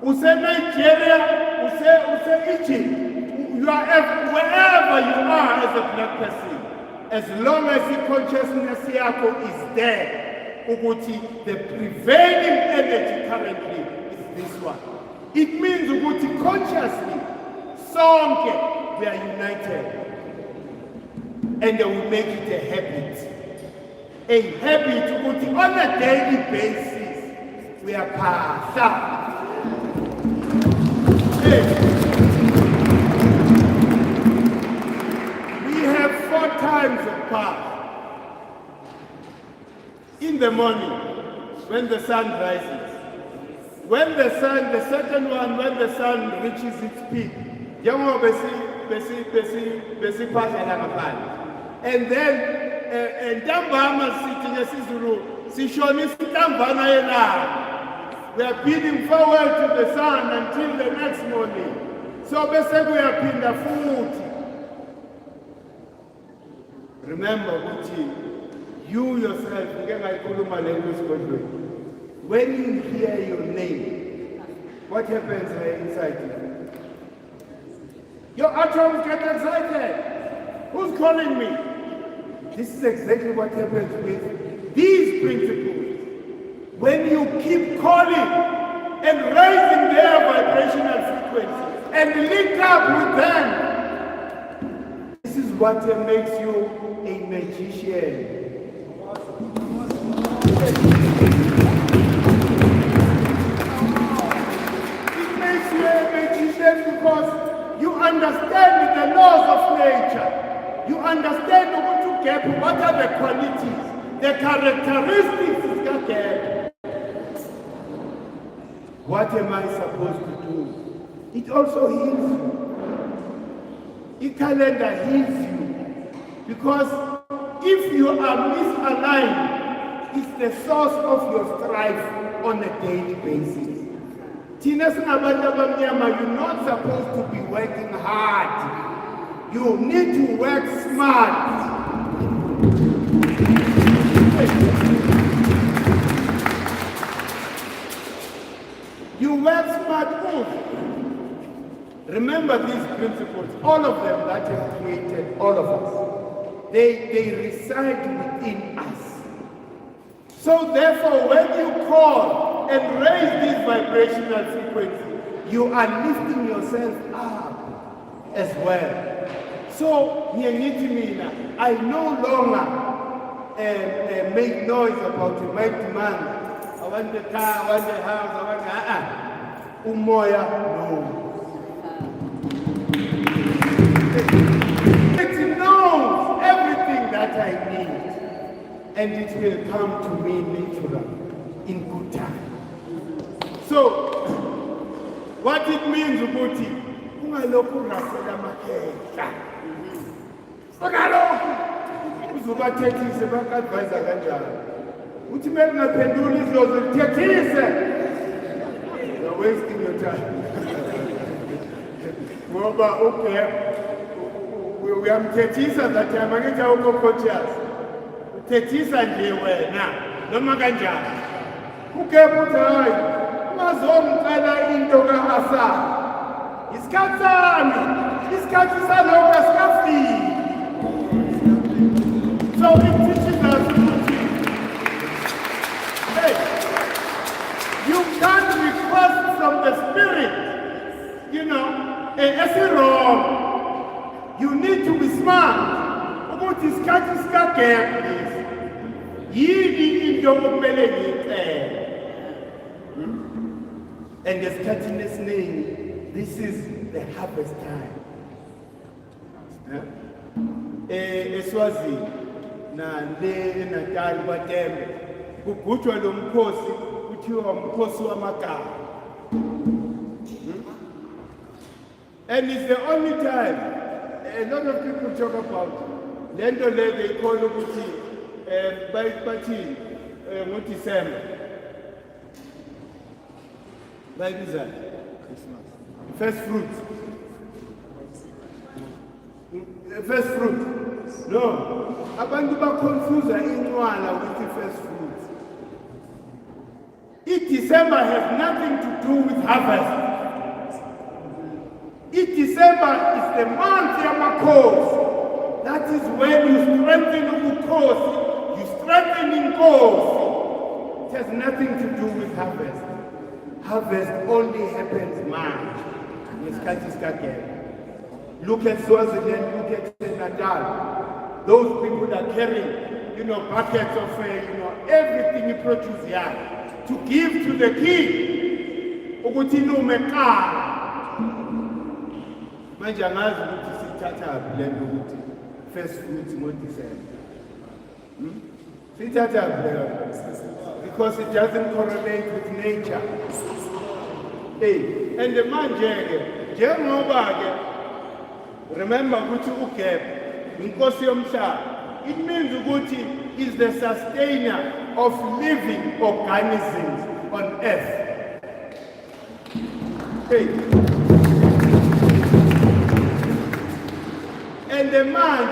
A: Use Nigeria, use Egypt, you are wherever you are as a black person, as long as the consciousness yako is there, the prevailing energy currently is this one. It means consciously, sonke, we are united. And they will make it a habit. A habit on a daily basis, we are passed up. We have 4 times of path. In the morning, when the sun rises. When the second one, when the sun reaches its peak. And then, we are bidding forward to the sun until the next morning. So we are pinda food. Remember, you yourself, when you hear your name, what happens inside you? Your atoms get excited. Who's calling me? This is exactly what happens with these principles. When you keep calling and raising their vibrational frequency and link up with them, this is what makes you a magician. It makes you a magician because you understand the laws of nature. You understand what are the qualities, the characteristics of God. What am I supposed to do? It also heals you. The calendar heals you. Because if you are misaligned, it's the source of your strife on a daily basis. You're not supposed to be working hard. You need to work smart. You work smart move. Remember these principles, all of them that have created all of us. They reside within us. So therefore, when you call and raise this vibrational frequency, you are lifting yourself up as well. So, I no longer make noise about my demand. I want the car, I want the house, I want the Umoya, no. It knows everything that I need. And it will come to me naturally, in good time. So, what it means, Ubuti, ungaloku rasela makehla. Ungaloku! Uzubathethise baka-advise kanjani. Uthi bekungaphenduli idlozi lithethise. You're wasting your time. Ngoba uyamthethisa that time angithi awukho conscious. Uthethisa nje wena noma kanjani. Ukepha uthi hayi ungazongicela into ka-Asa. Isikhathi sami, isikhathi salokhu asikafiki. So it teaches us, hey, you can't request from the spirit, it's wrong. You need to be smart. ukuthi isikhathi sikagap lesi yini into okumele ngiyicele. And esikhathini esiningi, this is the harvest time. Eswazini na le eNatal kwaTembe kugujwa lo mkhosi kuthiwa umkhosi wamagama. And it's the only time a lot of people talk about lento le they call ukuthi bathi ngoDecember. Bayibiza Christmas. First fruit. First fruit. No. Abantu baconfuse inwala with the first fruit. December has nothing to do with harvest. December is the month Yamakos. That is when you strengthen Ukos. You strengthen in cause. It has nothing to do with harvest. Harvest only happens March. Look at Swaziland, look at Natal. Those people that are carrying, buckets of, everything you produce here to give to the king. First fruits because it doesn't correlate with nature. Hey, and the man remember it means Uguti is the sustainer of living organisms on earth. Hey. And the man,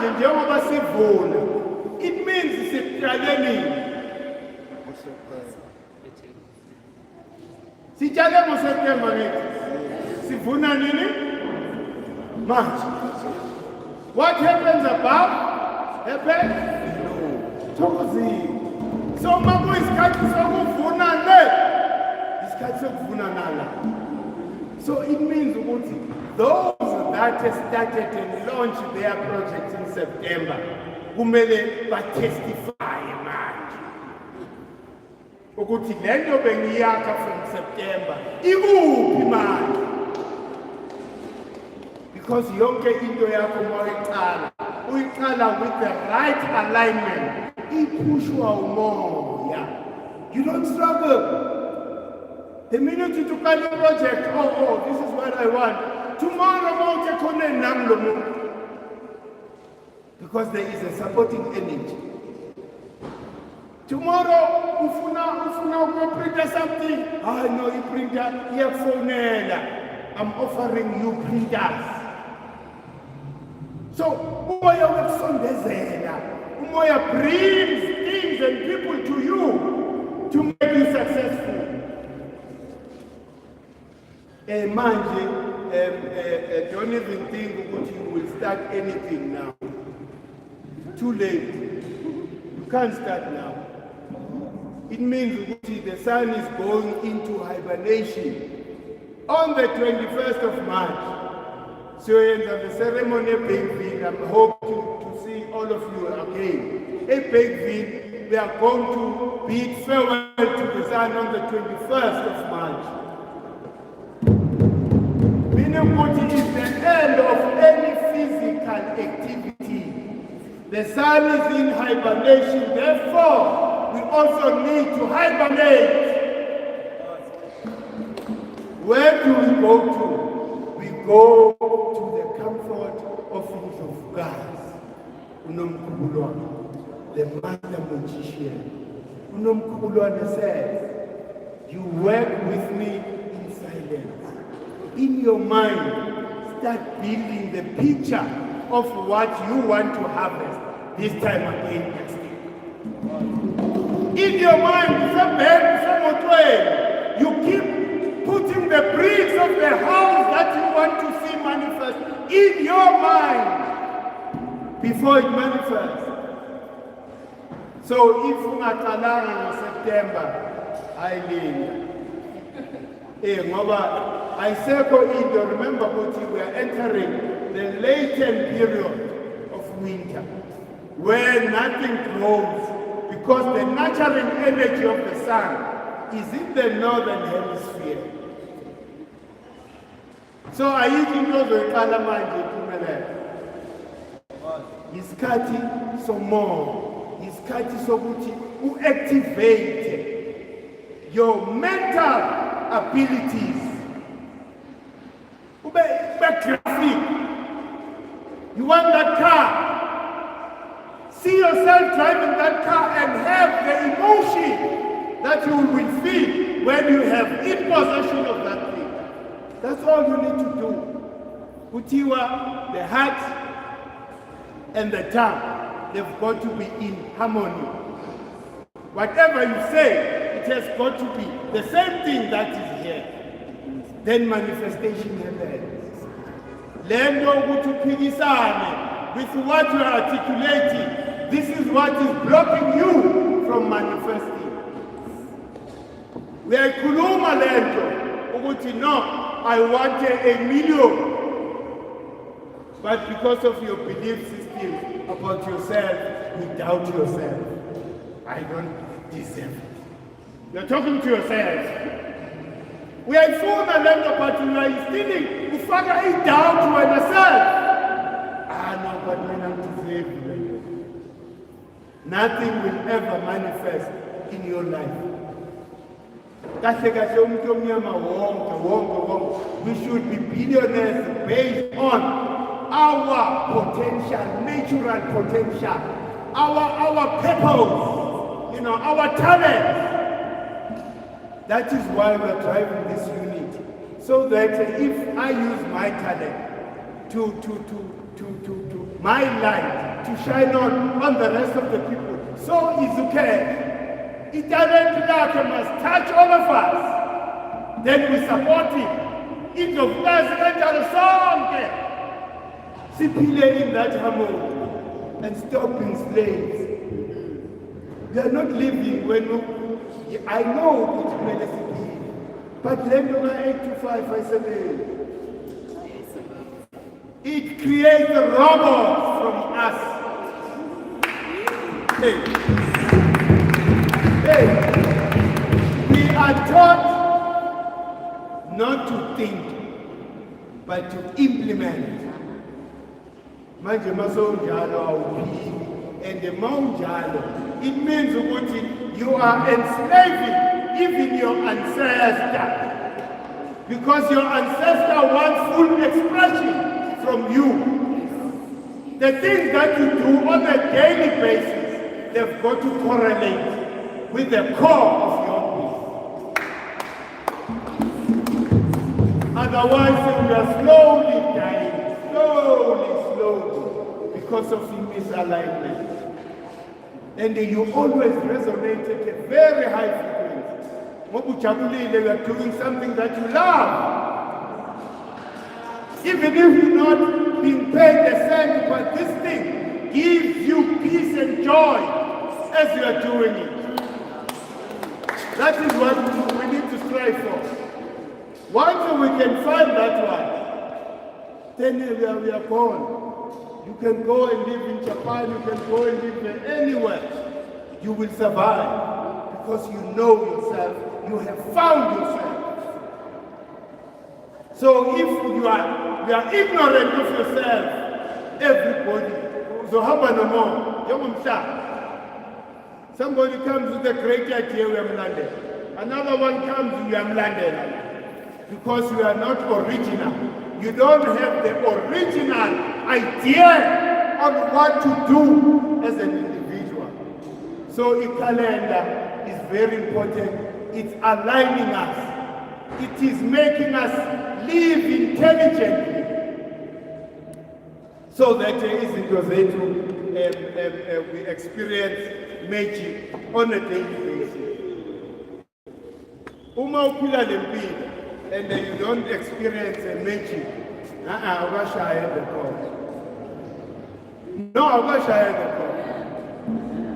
A: it means it's a tragedy. Sijale mo September sivuna nini? March. What happens above? Happens Tokozi. So maku isikhathi sokuvuna le. Isikhathi sokuvuna nala. So it means ukuthi those that started and launched their projects in September kumele ba-testify manje ukuthi lento bengiyakha from September ikuphi manje, because yonke into yakho uyiqala with the right alignment, iphushwa umoya. You don't struggle. The minute you took on the project, oh, this is what I want. Tomorrow, because there is a supporting energy. Tomorrow, ufuna printer something. I know you printer, I'm offering you printers. So, Umoya brings things and people to you to make you successful. Manje, don't even think that you will start anything now. Too late. You can't start now. It means that the sun is going into hibernation on the 21st of March. So in the ceremony of Big I'm hoping to see all of you again. At Big we are going to bid farewell to the sun on the 21st of March. It is the end of any physical activity. The sun is in hibernation, therefore we also need to hibernate. Where do we go to? We go to the comfort of God. The master magician. Says, you work with me in silence. In your mind, start building the picture of what you want to harvest this time again next year. In your mind, you keep putting the bricks of the house that you want to see manifest in your mind before it manifests. So if you are in September, I leave. I say, remember, we are entering the latent period of winter. where nothing grows, because the nurturing energy of the sun is in the northern hemisphere. So ayikho into ozoyiqala manje iphumelele. Isikhathi somoya, isikhathi sokuthi uactivate your mental abilities. Ube graphic. You want that car? See yourself driving that car and have the emotion that you will feel when you have in possession of that thing. That's all you need to do. Kutiwa, the heart and the tongue, they've got to be in harmony. Whatever you say, it has got to be the same thing that is here. Then manifestation happens. Learn with what you are articulating. This is what is blocking you from manifesting. We are kuluma lento. Ukuthi no, I want a million. But because of your belief system about yourself, you doubt yourself. I don't deserve it. You're talking to yourself. We are full of land, but you are stealing. You find a doubt to yourself. No, but when I'm deserving. Nothing will ever manifest in your life. We should be billionaires based on our potential, natural potential, our purpose, our talent. That is why we're driving this unit, so that if I use my talent to my light to shine on the rest of the people, so it's okay. Italian Pilate must touch all of us. Then we support him. Each of us enter a song. Sipile in that harmony and stop being slaves. We are not living when I know it's medicine, but let me go 8 to 5, I said, it creates robots from us. We are taught not to think, but to implement. Manje masonjalo awuphiki, and the maunjalo, it means ukuthi you are enslaving even your ancestor, because your ancestor wants full expression from you. The things that you do on a daily basis, they've got to correlate with the core of your being. Otherwise, you are slowly dying, slowly, because of misalignment. And you always resonate at a very high frequency. You are doing something that you love. Even if you're not being paid a cent, but this thing gives you peace and joy as you are doing it. That is what we need to strive for. Once we can find that one, then we are gone. You can go and live in Japan, you can go and live anywhere. You will survive because you know yourself, you have found yourself. So if you are ignorant of yourself, everybody, somebody comes with a great idea, we are landed. Another one comes, we are landed. Because you are not original. You don't have the original idea on what to do as an individual. So a calendar is very important. It's aligning us. It is making us live intelligently. So that we experience magic on a daily basis. Uma uphila lempilo and you don't experience a magic. Awashaya the call. No, awashaya the call.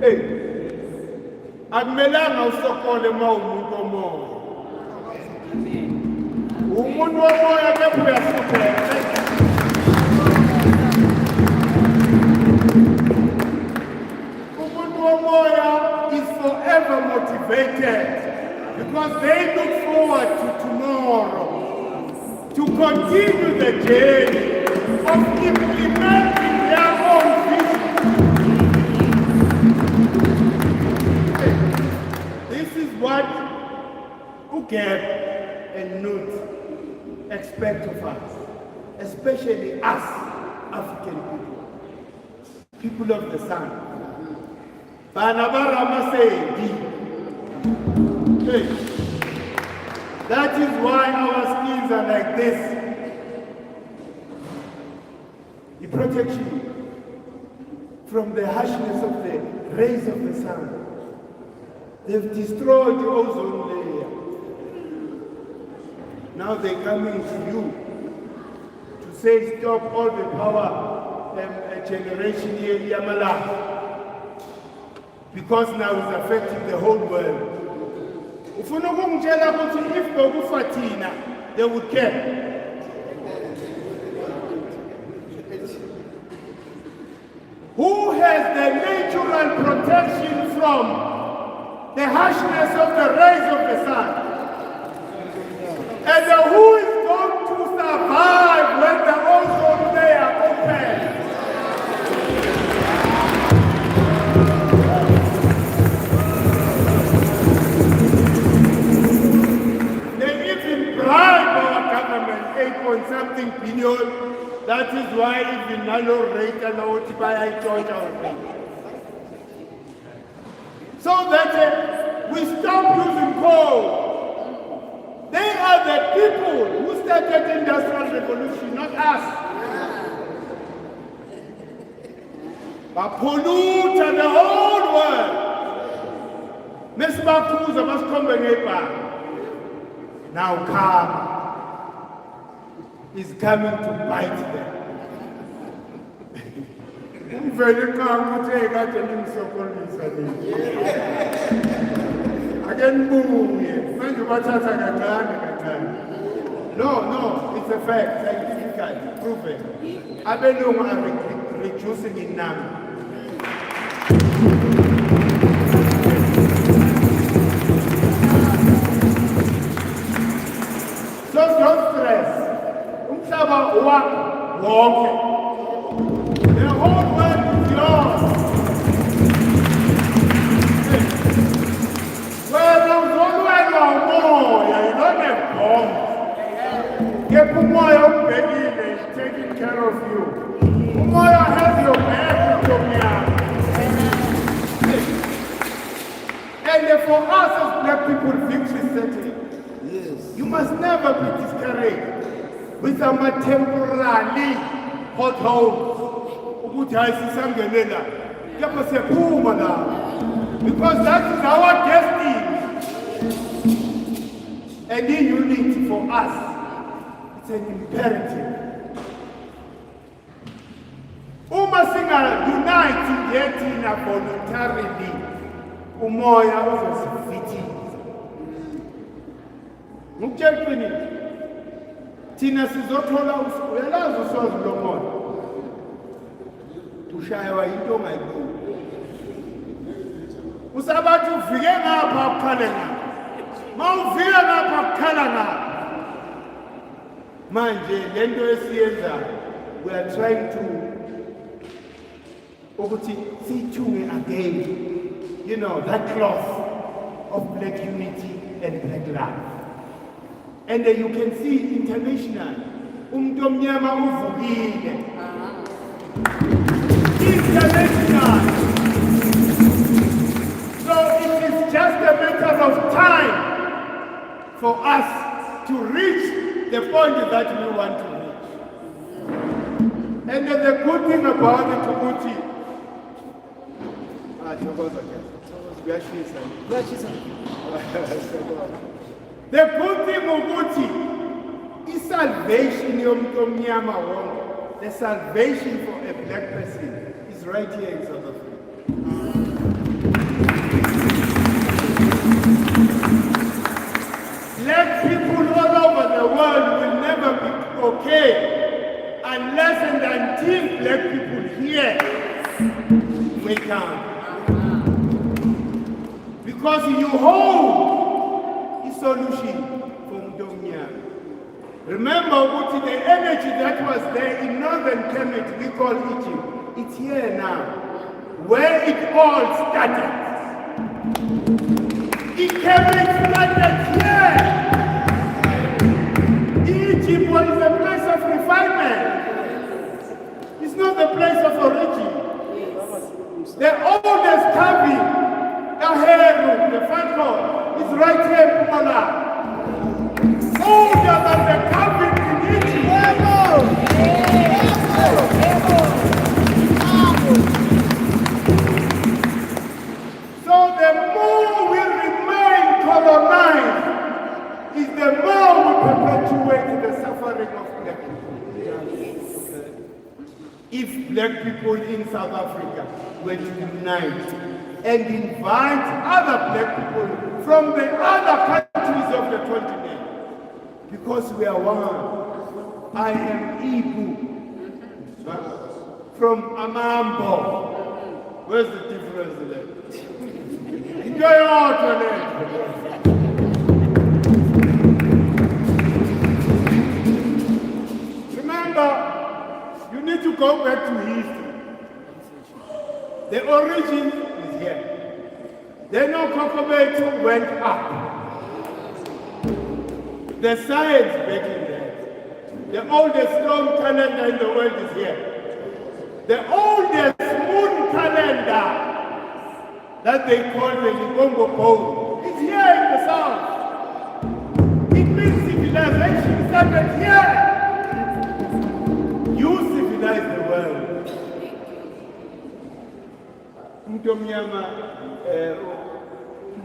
A: Hey, akumelanga usokole umuntu omoya. Umuntu omoya ke uyasukela. journey of implementing their own vision. This is what Ugeb and Nut expect of us, especially us, African people of the sun. Hey. That is why our skins are like this. It protects you from the harshness of the rays of the sun. They've destroyed the ozone layer. Now they're coming to you to say stop all the power generation here in Yamala, because now it's affecting the whole world. If they would care. Who has the natural protection from the harshness of the rays of the sun? And who is going to survive when the ozone layer opens? Bribe our government 8-point-something billion. That is why even Nalo rate and Otibai joined our bank. So that we stop using coal. They are the people who started the industrial revolution, not us. But pollute the whole world. Miss Bakuza must come back. Now karma is coming to bite them. Very calm to take out and so again, boom. No, it's a fact, scientifically proven. Abelum are reducing in number. So don't stress. Umhlaba wonke. The whole world is yours. Well, there's always more. You don't have bombs. Get Umoya baby is taking care of you. Umoya has your back with your man. And for us as black people, victory is certain. You must never be discouraged with some temporary potholes. Because that is our destiny. And in unity for us, it's an imperative. Uma singa unite yetina voluntarily, umoya uzosifithiza. Ngukutshela thina sizothola uyalazi usozi lomoya ushaywa into ongayiboni usabathi uvike ngapha ukhale ngapha mawuvika ngapha ukhala ngapha manje lento esiyenzayo we are trying to ukuthi siyithunge again, you know, that cloth of black unity and black love. And you can see international. Umnyama uvukile. International. So it is just a matter of time for us to reach the point that we want to reach. And the good thing about it, Tuguti, the good thing Uguti is salvation, the salvation for a black person is right here in South Africa. Black people all over the world will never be okay unless and until black people here wake up. Because you hold the solution from Domia. Remember, the energy that was there in northern Kemet, we call Egypt. It's here now, where it all started. It Kemet started here. Egypt was the place of refinement. It's not the place of origin. The oldest carving, the Heru, the Pharaoh, is right here in Pumola. Older than the carving in Egypt. So the more we remain colonized, is the more we perpetuate the suffering of black people. If black people in South Africa were to unite and invite other black people from the other countries of the continent, because we are one. I am Ibu from Amambo. Where's the difference there? Enjoy your alternate. Remember, you need to go back to history. The origin is here. Then Kokobetu went up. The science back in there. The oldest stone calendar in the world is here. The oldest moon calendar that they call the Libongo pole is here in the south. It means civilization started here. You civilize the world. Mtu mnyama,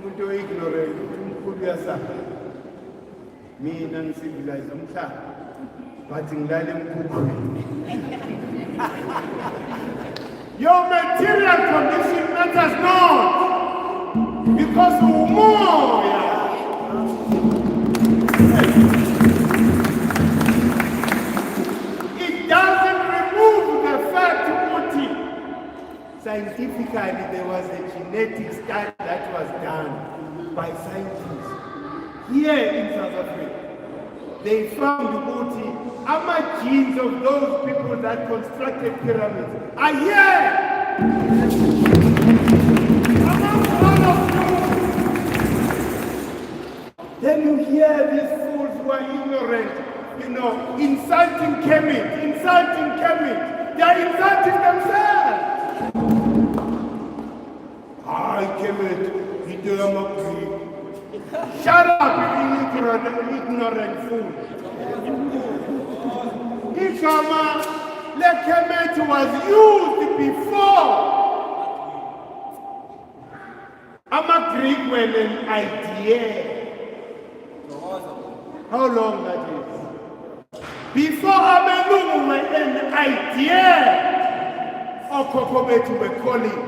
A: mtu ignorant, mtu yasaka. Mina civilize umhlaba. But ngilale mkhukhu. Your material condition matters not. Because umoya. It doesn't remove the fact that scientifically there was a genetic study that was done by scientists here in South Africa. They found how much genes of those people that constructed pyramids are here. Among all of you. Then you hear these fools who are ignorant, insulting Kemet. They are insulting themselves. I Kemet, shut up, you ignorant fool. Ikama, the Kemet was used before. I'm a Greek when an idea. How long that is? Before Amelungu were an idea. Okokobetu were calling.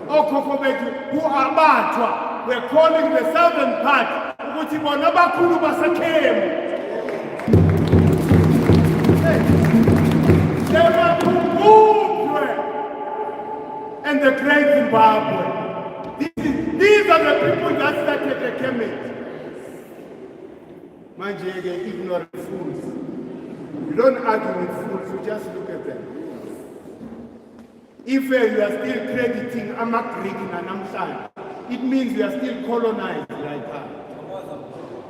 A: Okokobetu, who are Batwa, were calling the southern part. Utibonabakulu Basakem. And the great Zimbabwe. These are the people that started the Kemet. Manjege, ignorant fools. You don't argue with fools, you just look at them. If you are still crediting Amakrik and Amshan, it means you are still colonized like that.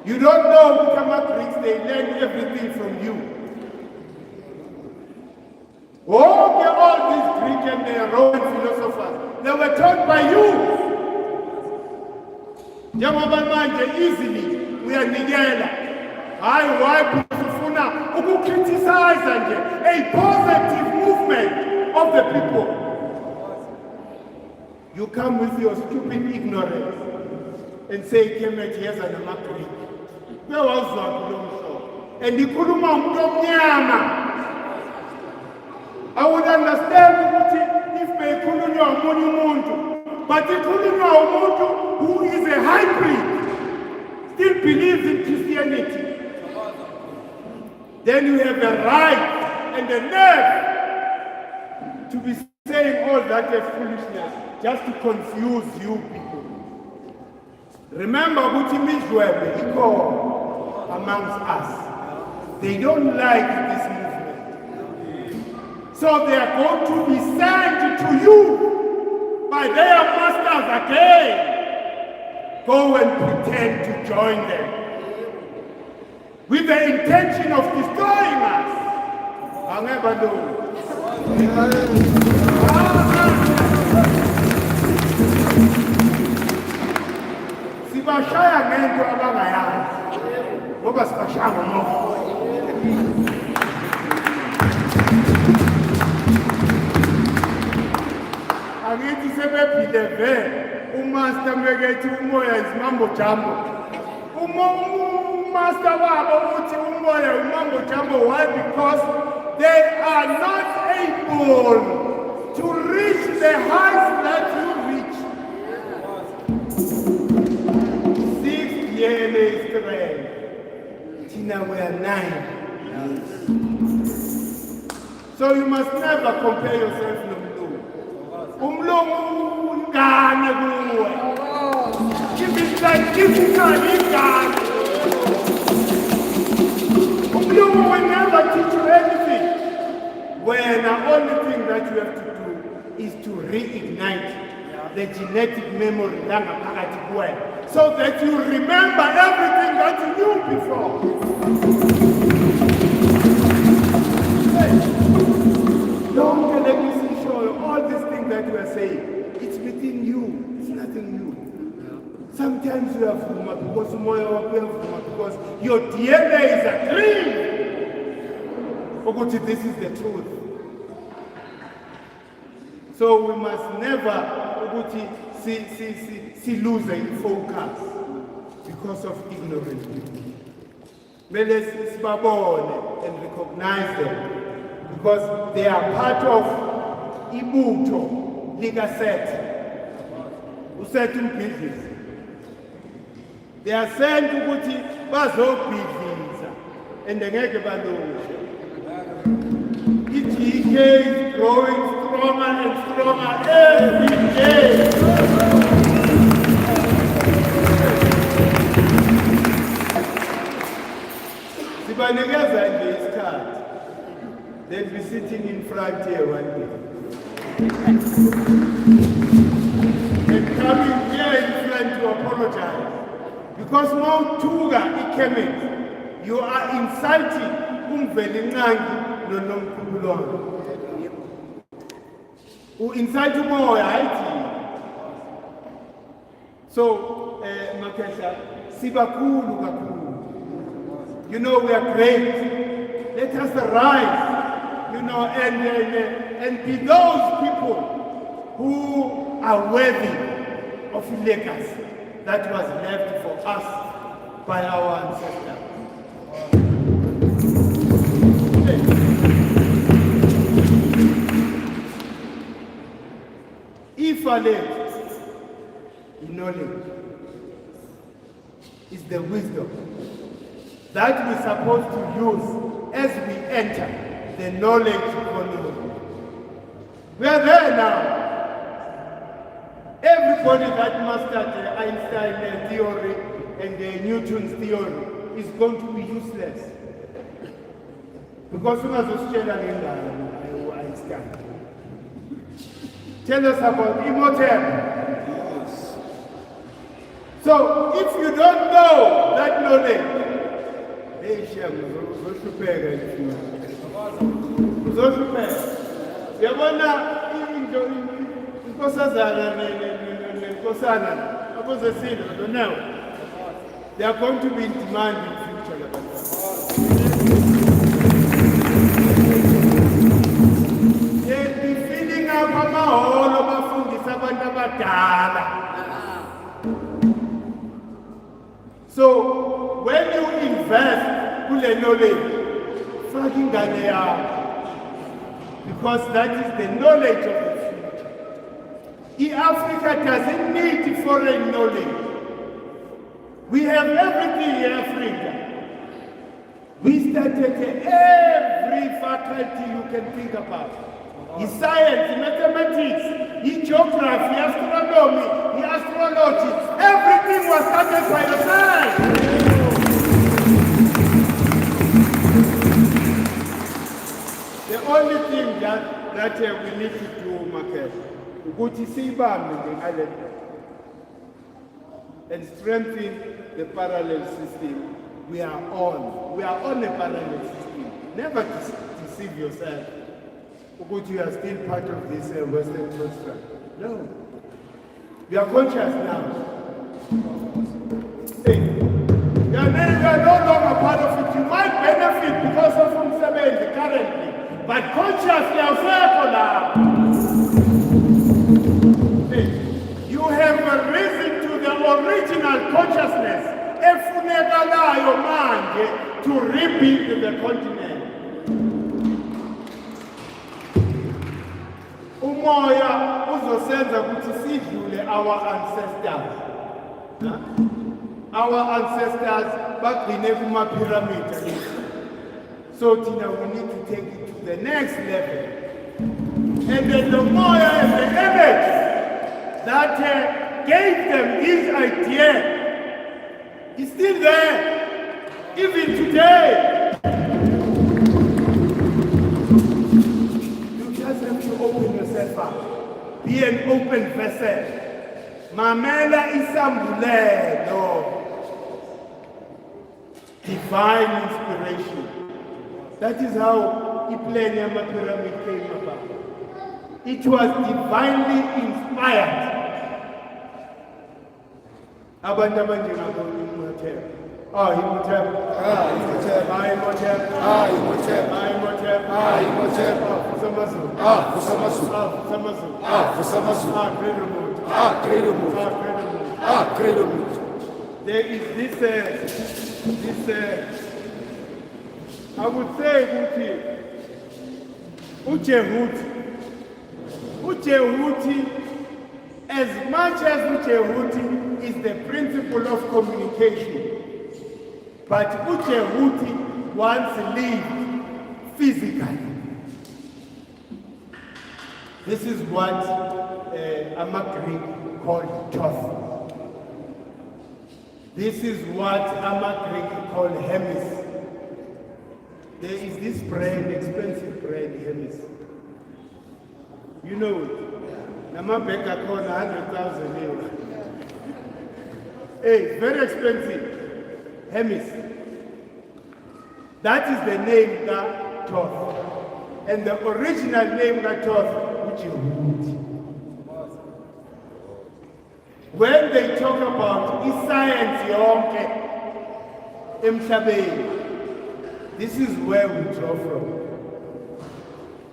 A: You don't know which Amakriks, they learn everything from you. All these Greek and the Roman philosophers, they were taught by you. Easily, we are Nigella. Why criticize a positive movement of the people. You come with your stupid ignorance and say, Kemet, here's an Amakrik. Where was that? And the Kuruma. I would understand if they couldn't know Muntu, but they couldn't know Muntu who is a hybrid, still believes in Christianity. Then you have the right and the nerve to be saying all that is foolishness just to confuse you people. Remember what it means to equal amongst us. They don't like this movement. So they are going to be sent to you by their masters again. Go and pretend to join them with the intention of destroying us. I'll never know. Sibashaya ngento abangayazi ngoba sibashaya ngomoya. Angithi sebebhileve umaster mbekethi umoya izimambo jambo. Master wabo uthi umoya umambo jambo. Why? Because they are not able to reach the heights that you reach. 6 years strength. Tina, we are 9. So you must never compare yourself to Umlungu. Umlungu ungane kuwe. Give it ingane. Umlungu will never teach you anything. When the only thing that you have to do is to reignite the genetic memory so that you remember everything that you knew before. Don't let me see show all these things that you are saying. It's within you. It's nothing new. Sometimes you have because your DNA is agreeing. This is the truth. So we must never lose a focus because of ignorant people. Let's and recognize them because they are part of Ibuto, Ligaset, Usetum business. They are sent to Guti Bazo and the Negabado. ETK is growing stronger and stronger every day. Sibanegeza in this card, they'll be sitting in front here one day. And coming here in front to apologize. Because no tuga ikeme, you are inciting umvelingangi no nomkhululwana. Incite umoya. So Makesha, sibakulu kakulu. You know we are great. Let us rise, and be those people who are worthy of legacy that was left for us by our ancestors. If I live, knowledge is the wisdom that we're supposed to use as we enter the knowledge economy. We are there now. Everybody that mastered the Einstein theory and the Newton's theory is going to be useless. Because Einstein. Tell us about immortality. So if you don't know that knowledge, they are going to be in demand in future. They'll be filling up amaholo bafundisa abantu abadala. So when you invest kule knowledge, faka ingane yakho, because that is the knowledge of the future. Africa doesn't need foreign knowledge. We have everything in Africa. We started every faculty you can think about. Science, mathematics, geography, astronomy, astrology. Everything was started by the science. The only thing that we need to do, Market, ukuthi siyibambe nge-island and strengthen the parallel system. We are on a parallel system. Never deceive yourself. Ukuthi you are still part of this Western construct. No. We are conscious now. Hey, you are no longer part of it. You might benefit because of umsebenzi currently, but consciously awusekho la. Hey, you have risen to the original consciousness efunekalayo manje to rebuild the continent. Umoya uzosenza ukuthi sidlule our ancestors. Our ancestors bagcine kuma-pyramid. So Tina, we need to take it to the next level. And then the Moya and the image that gave them this idea is still there, even today. You just have to open yourself up. Be an open vessel. Mamela isambulelo. Divine inspiration. That is how Iplenium pyramid came about. It was divinely inspired. Abantu abanjengabo Imhotep. Imhotep. Imhotep. Imhotep. Imhotep. Imhotep. Imhotep. Kusamazu. Kusamazu. Kusamazu. Kusamazu. Credo. There is this I would say Uchehuti, as much as Uchehuti is the principle of communication, but Uchehuti once lived physically. This is what Greek called Thoth. This is what Greek called Hemis. There is this brand, expensive brand, Hemis. You know it. Namabeka called 100,000 euros. Hey, very expensive. Hemis. That is the name that Thoth. And the original name that Thoth, which is Wood. When they talk about science, this is where we draw from.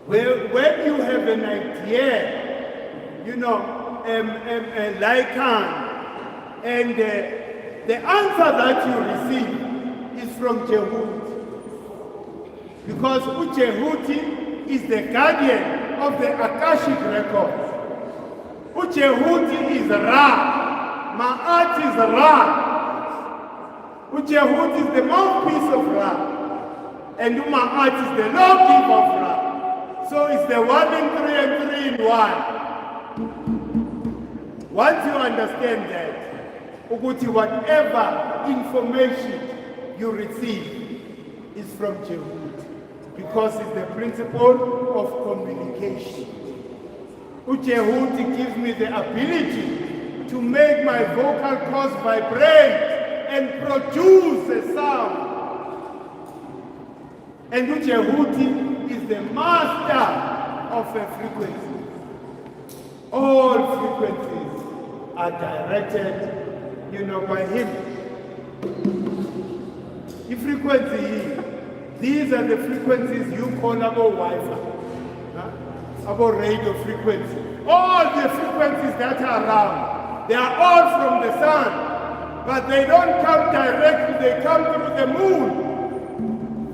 A: When you have an idea, Lycan, and the answer that you receive is from Jehud. Because Uchehuti is the guardian of the Akashic records. Uchehuti is Ra. Ma'at is Ra. Uchehuti is the mouthpiece of Ra. And Ma'at is the lawgiver of Ra. So it's the 1 in 3 and 3 in 1. Once you understand that, Uguti, whatever information you receive is from Jehud, because it's the principle of communication. Uchehuti gives me the ability to make my vocal cords vibrate and produce a sound. And Uchehuti is the master of a frequency. All frequencies are directed, by him. The frequency, these are the frequencies you call about Wi-Fi, about radio frequency. All the frequencies that are around, they are all from the sun, but they don't come directly, they come through the moon.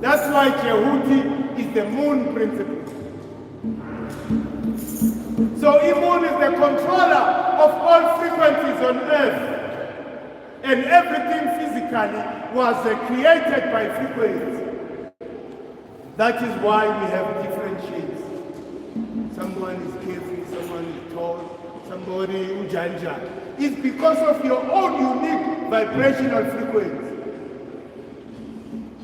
A: That's why Jehuti is the moon principle. So Imun is the controller of all frequencies on earth. And everything physically was created by frequencies. That is why we have different shapes. Someone is carefree, someone is tall, somebody ujanja. It's because of your own unique vibrational frequency.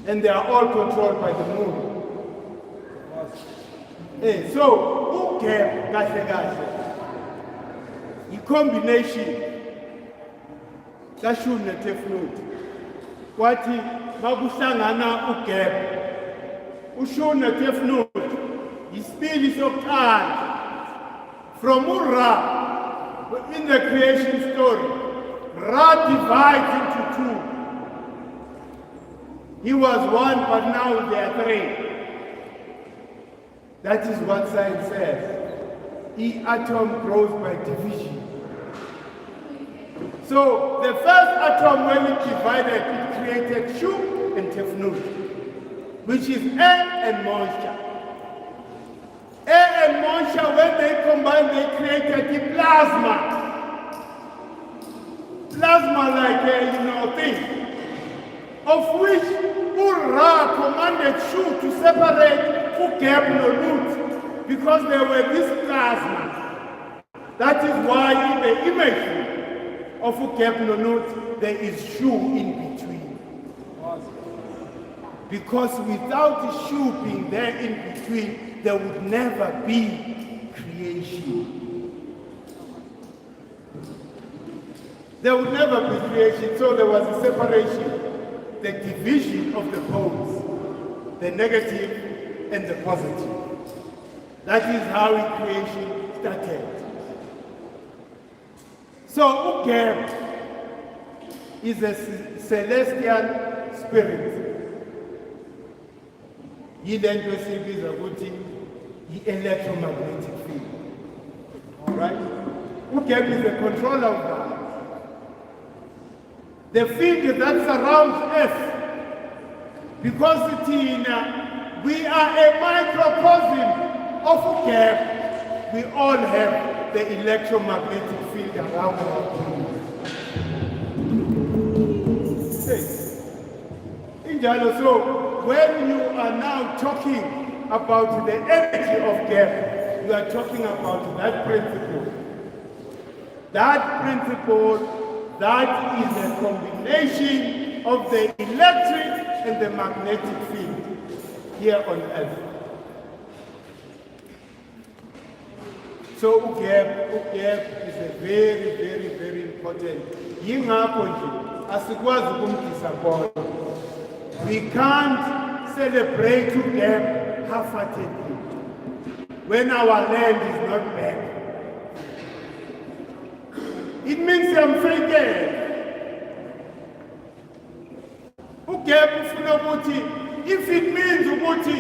A: And they are all controlled by the moon. So, ugap kahle kahle i-combination kashuni netefnut. Kwathi makuhlangana ugap ushuni netefnut isibili sokuqala from Ra in the creation story. Ra divides into two. He was one, but now there are three. That is what science says. The atom grows by division. So the first atom, when it divided, it created Shu and Tefnut, which is air and moisture. Air and moisture, when they combine, they created the plasma. Plasma like a thing, of which Ra commanded Shu to separate ugap no Lut, because there were this plasma. That is why in the image of ugap no Lut, there is Shu in between. Because without the Shu being there in between, there would never be creation. There would never be creation, so there was a separation, the division of the poles, the negative and the positive. That is how creation started. So ugap is a celestial spirit. Yilento esibiza ukuthi electromagnetic field. All right? Ugap is the controller of that. The field that surrounds Earth, because we are a microcosm of ugap, we all have the electromagnetic field around our planet. So when you are now talking about the energy of ugap, you are talking about that principle. That principle, that is a combination of the electric and the magnetic field here on Earth. So ugap is a very, very, very important. Yingakho nje asikwazi ukumdisappoint. We can't celebrate ugap half-heartedly when our land is not back. It means I'm faking. Ugap ufuna ukuthi, if it means ukuthi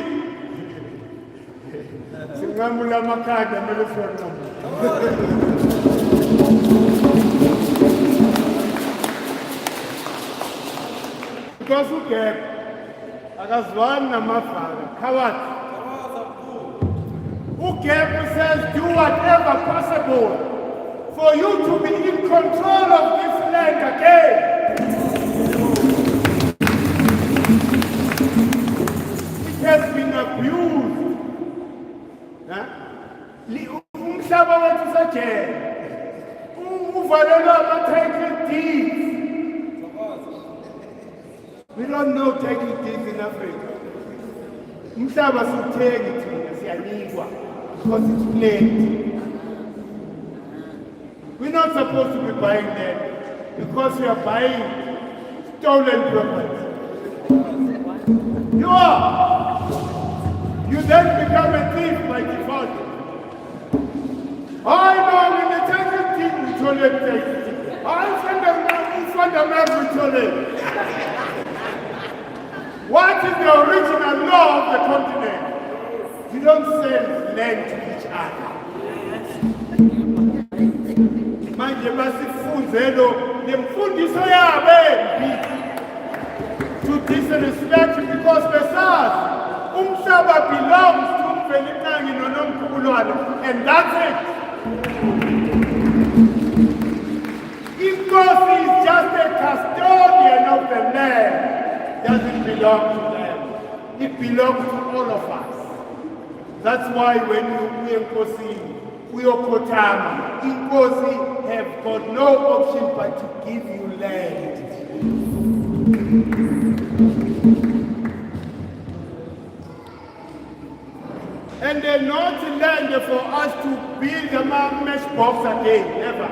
A: singamula amakhanda mele sona. Because ugap akazwani namafaka coward. Ugap says do whatever possible for you to be in control of this land again. It has been abused. Umhlaba wethu sajele. Uvalelwe ama-title deeds. We don't know title deeds in Africa. Umhlaba siwuthengi thina siyanikwa because it's claimed. We're not supposed to be buying them because we are buying stolen property. You are. You then become a thief by default. I know in the title deed we told them title deed. I found a man we told them. What is the original law of the continent? You don't sell land to each other. Manje basifunzelo nemfundiso yabe to disrespect because besazi umhlaba belongs to umvelinqangi nonomkhulwane, and that's it. Inkosi is just a custodian of the land. Doesn't belong to them. It belongs to all of us. That's why when we Inkosi, we Okotama, Inkosi have got no option but to give you land. And they're not land for us to build a mesh box again, never.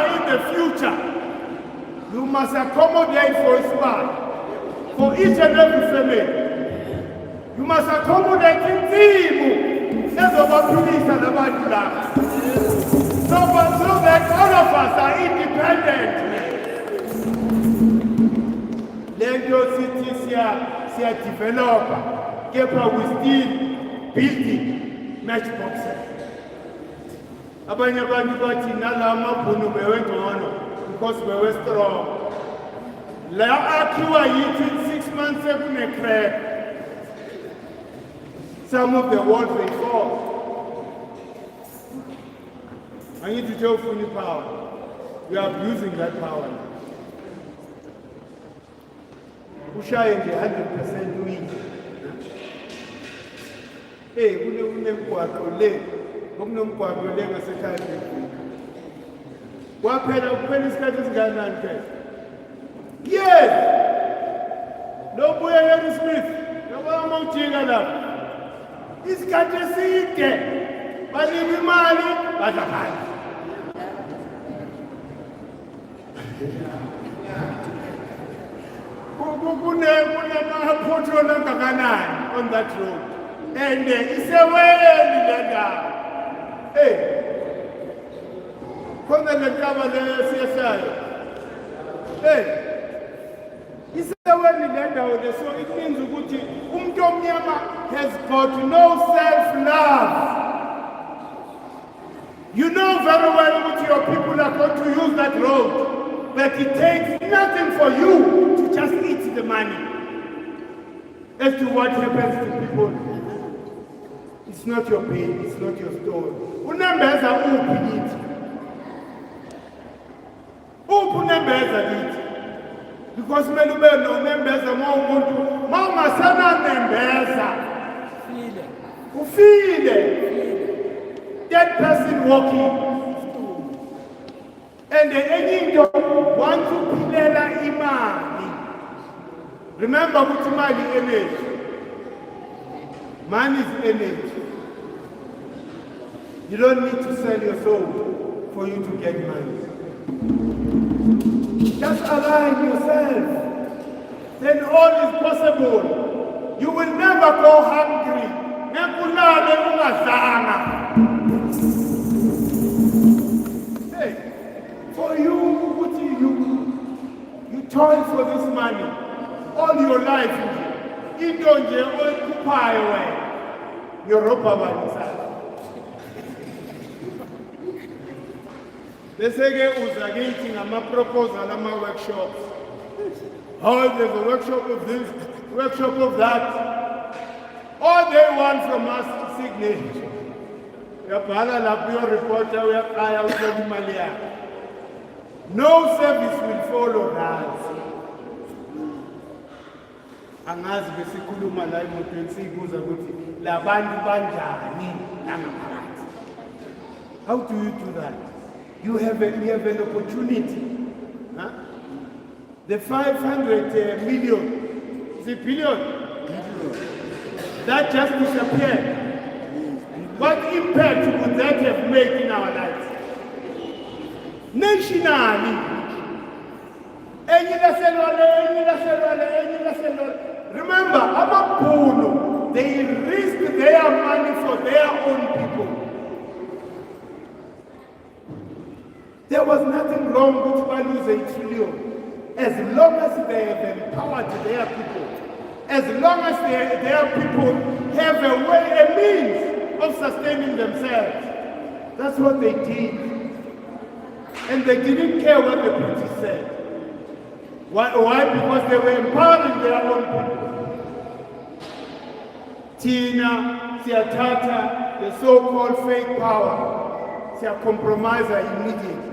A: In the future, you must accommodate for a smart, for each and every family. You must accommodate in team. That's about police and about black. So that all of us are independent. Let your cities here develop. We still building matchboxes. Abanye abantu bathi nalamabhunu bewengcono because bewe strong. La akhiwa yithi 6 months ekune crack. Some of the walls they fall. I need to tell Funi power. We are abusing that power. Ushaye nje 100% win. Hey, kunemkwaqo le. Okunomkwaqo le ngasekhaya. Kwaphela kuphela isikhathi esinganani phela. Yes. Lo buye Henry Smith, yabona mawujika lapha. Isikhathi eside. Banika imali, badla phansi. Kunama-pothole angakanani on that road. And iseweni le ndawo. Hey, khona le ntaba leyo siyesayo. Hey, iseweni le ndawo le, so it means ukuthi umuntu omnyama has got no self-love. You know very well that your people are going to use that road, but it takes nothing for you to just eat the money. As to what happens to people, it's not your pain, it's not your story. Unembeza uphi kithi? Uphi unembeza kithi? Because kumele ube nonembeza umuntu, ungasana nembeza. Ufile. That person walking. And the ending want to pilela imani. Remember what money is energy. Man is energy. You don't need to sell your soul for you to get money. Just align yourself. Then all is possible. You will never go hungry. Nekulale ungazanga. Hey, for you toil for this money all your life. Into nje oyikhuphayo wena. Yorobha banisana. Bese ke uza kithi ngama-proposal ama-workshops. Oh, there's a workshop of this, workshop of that. All they want from us is signature. Uyabhala lapho uyorepota uyaqaya uthola imali yakho. No service will follow that. Angazi besikhuluma la emotweni siyibuza ukuthi labantu banjani nangaphakathi. How do you do that? You have an opportunity. Huh? The 500 million, is it billion? That just disappeared. What impact would that have made in our lives? Nationally. Remember, Amapulu, they risked their money for their own people. There was nothing wrong with losing $1 trillion. As long as they have empowered their people, as long as their people have a means of sustaining themselves. That's what they did. And they didn't care what the British said. Why? Because they were empowering their own people. Tina, Siatata, the so-called fake power, Sia compromiser immediately.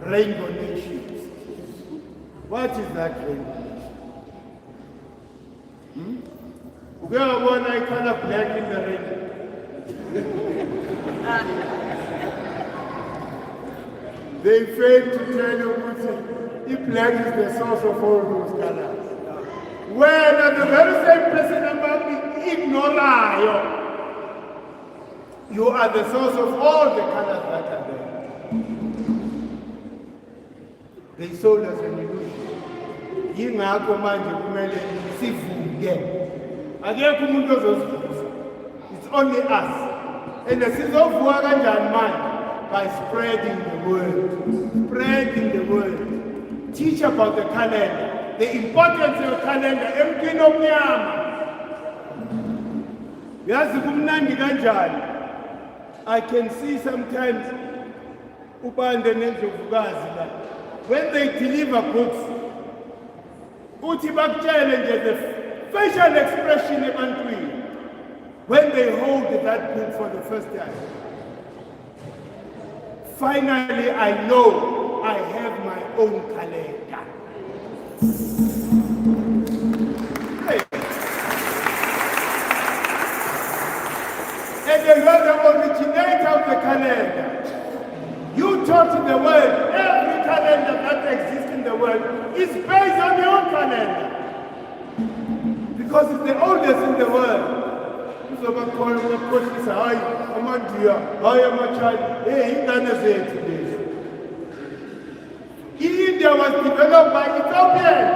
A: Rainbow nations. What is that rainbow nation? We are one eye color black in the rainbow. They failed to tell you if black is the source of all those colors. when the very same person about ignore you, you are the source of all the colors that are there. They sold us an illusion. Yingakho manje kumele sivuke. Akekho umuntu ozozivusa. It's only us. And sizovuka kanjani manje? By spreading the word. Spreading the word. Teach about the calendar. The importance of calendar. Emntwini omnyama. Yazi kumnandi kanjani. I can see sometimes ubande nezovukazi la. When they deliver books, uthi bakutshele nje the facial expression ebantwini when they hold that book for the first time. Finally, I know I have my own calendar. Hey. And you are the originator of the calendar. You taught the world, every calendar that exists in the world is based on your calendar. Because it's the oldest in the world. So I'm calling the question, hi, I'm a dear, hi, I'm a child. Hey, he doesn't say it today. India was developed by Ethiopians.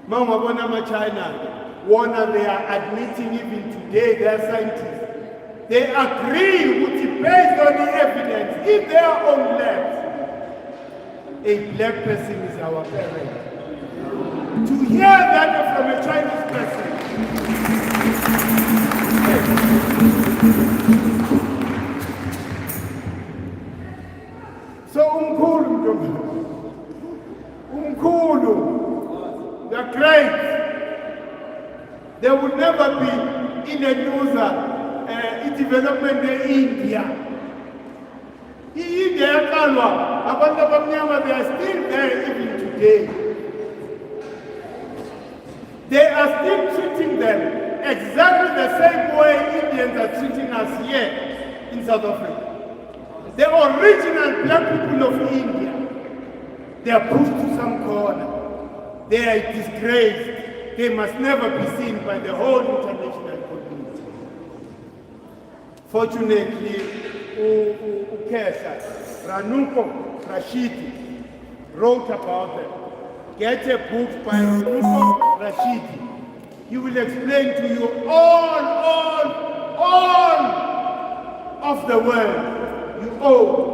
A: Mama, when I'm a China, they are admitting even today, they are scientists. They agree with it based on the evidence in their own labs. A black person is our parent. To hear that from a Chinese person. So Umkulu, they're great. There will never be in a loser development in India. India, they are still there even today. They are still treating them exactly the same way Indians are treating us here in South Africa. The original black people of India, they are pushed to some corner. They are disgraced. They must never be seen by the whole international community. Fortunately, Ukesha, Ranuko Rashidi wrote about them. Get a book by Ranuko Rashidi. He will explain to you all of the world you owe.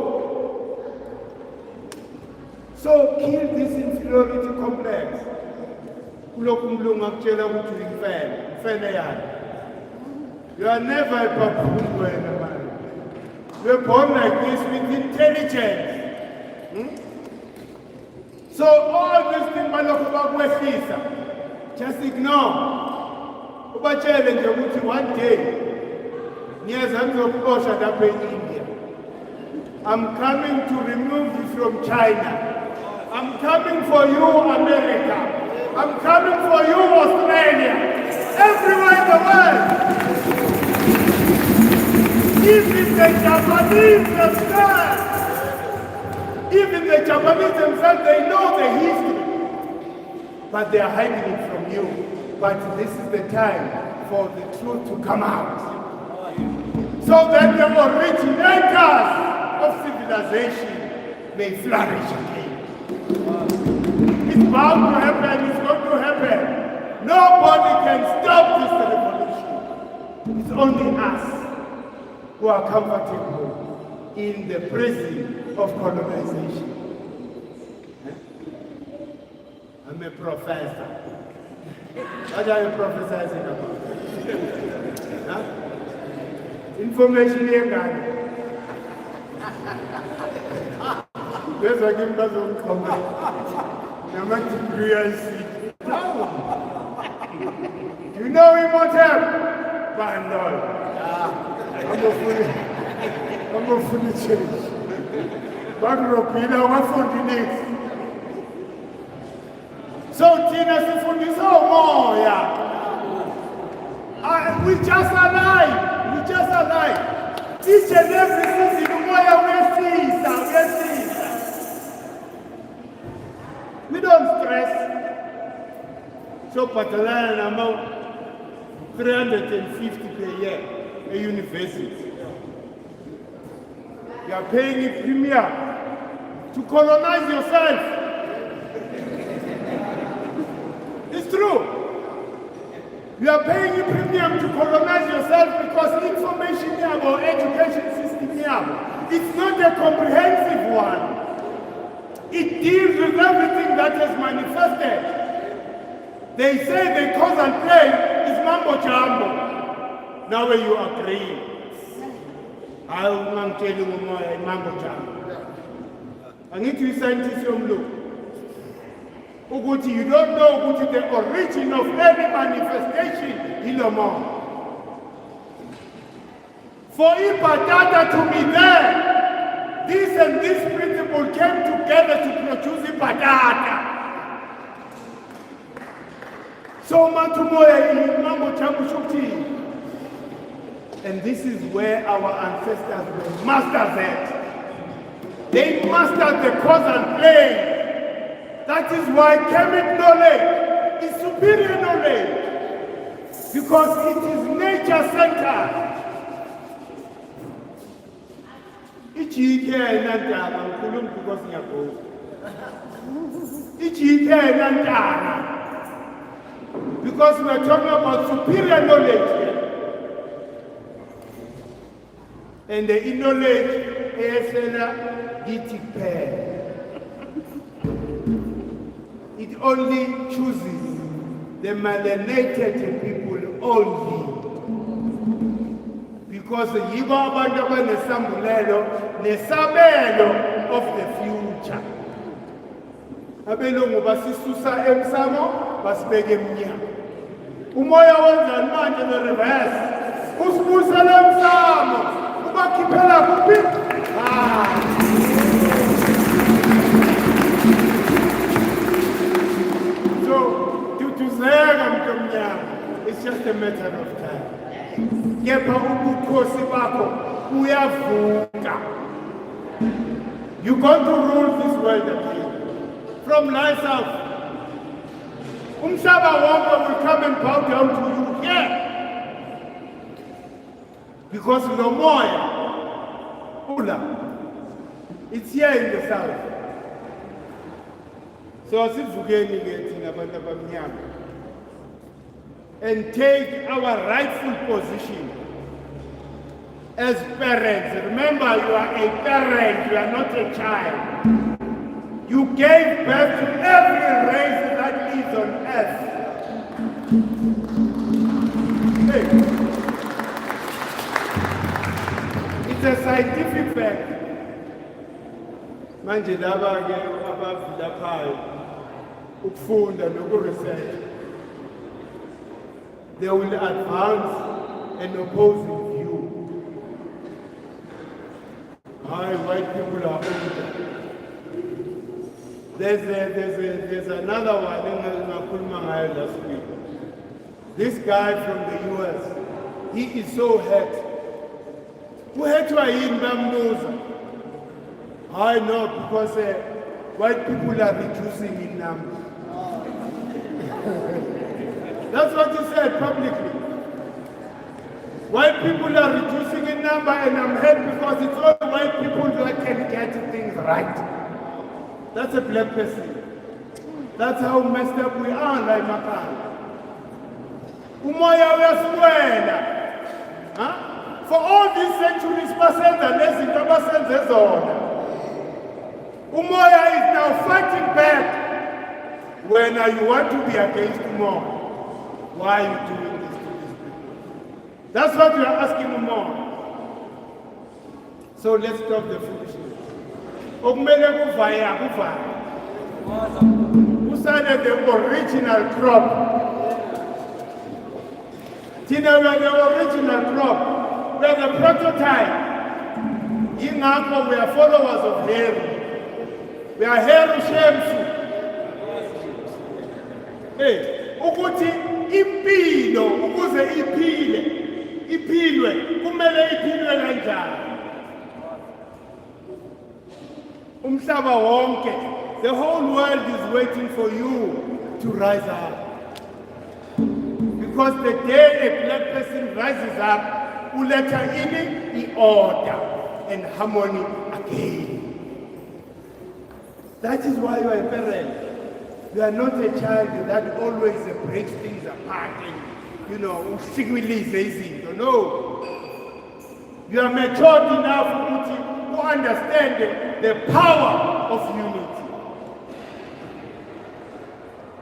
A: So kill this inferiority complex. You are never a baboon. You are born like this with intelligence. So all these things just ignore. One day, I'm coming to remove you from China. I'm coming for you, America. I'm coming for you, Australia. Everywhere in the world. Even the Japanese themselves. Even the Japanese themselves, they know the history. But they are hiding it from you. But this is the time for the truth to come out. So that the originators of civilization may flourish again. It's bound to happen, it's going to happen. Nobody can stop this revolution. It's only us who are comfortable in the prison of colonization. I'm a professor. What are you prophesizing about? Huh? Information here, guys. There's a game doesn't come out. No matter degree I see. You know him what happened? Bandol. I'm a fully changed. Bagropina, what for the next? So Tina Sifundisa more, yeah. We just alive. Each and every season, we see. We don't stress. So Patalana amount 350 per year a university. You are paying a premium to colonize yourself. It's true. You are paying a premium to colonize yourself because information here about education system here, it's not a comprehensive one. It deals with everything that is manifested. They say the cause and play is mambo jumbo. Now when you agree, I'll tell you more mambo jumbo. I need to scientist look. Uguti, you don't know Uguti, the origin of every manifestation in the monde. For Ipatata to be there, this and this principle came together to produce Ipatata. So Matumoya Mambo Chambu Shukti. And this is where our ancestors were masters at. They mastered the cause and play. That is why Kemet knowledge is superior knowledge. Because it is nature-centered. Because we are talking about superior knowledge here. And the knowledge is it only chooses the melanated people only. Because yibo abantu abanesambulelo nesabelo of the future. Abelungu basisusa emsamo basibeke emnyama. Umoya wenza manje the reverse. Usibusela emsamo ubakhiphela kuphi? So tutuzeka mntomnyama. It's just a matter of time. Kepha ubukhosi bakho uyavuka. You're going to rule this world again. From life out. Umhlaba wonke will come and bow down to you here. Because no more. It's here in the south. So sivukeni ke thina abantu abamnyama. And take our rightful position as parents. Remember, you are a parent, you are not a child. You gave birth to every race that is on earth. Hey. It's a scientific fact. Manje laba ke abavulaphayo ukufunda nokuresearch. They will advance an opposing view. White people are older. There's another one in last week. This guy from the US, he is so hurt. Who had to in Bambuza? I know because white people are reducing in number. That's what he said publicly. White people are reducing in number, and I'm hurt because it's all white people that can get things right. That's a black person. That's how messed up we are, like Makan. Umoya uyaswela. For all these centuries, Umoya is now fighting back. When you want to be against more, why are you doing this to these people? That's what we are asking more. So let's stop the foolishness. Who started the original crop? Tina, we are the original crop. We are the prototype. In Akko, we are followers of Heru. We are Heru Shemsu. Hey, ukuthi impilo ukuze iphilwe kumele iphilwe kanjani? Umhlaba wonke the whole world is waiting for you to rise up. Because the day a black person rises up, will let her in order and harmony again. That is why you are a parent. You are not a child that always breaks things apart and, no. You are matured enough to understand the power of unity.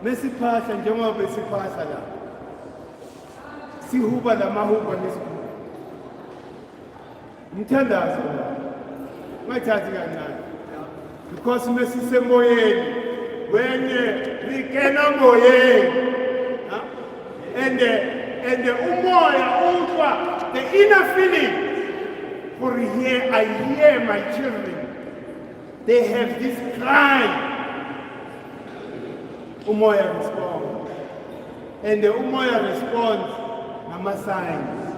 A: Mesiphatha njengoba besiphatha la. Sihuba lamahuba nesikhulu. Mthandazo la. Mathathi kancane. Because mesisemoyeni when we cannot go and the umoya ulwa, the inner feeling for here I hear my children, they have this cry. Umoya responds, and the umoya responds nama signs.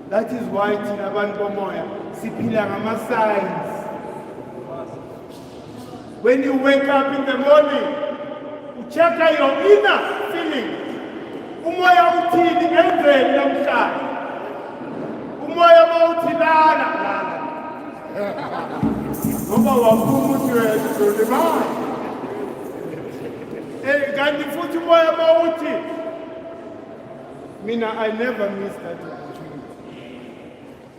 A: That is why thina abantu bomoya siphila ngama signs. When you wake up in the morning, you check out your inner feeling. Umoya uthini endleni namhlanje. Umoya mawuthi lala. Ngoba waphuma uthi wena kanti futhi umoya mawuthi mina I never miss that opportunity.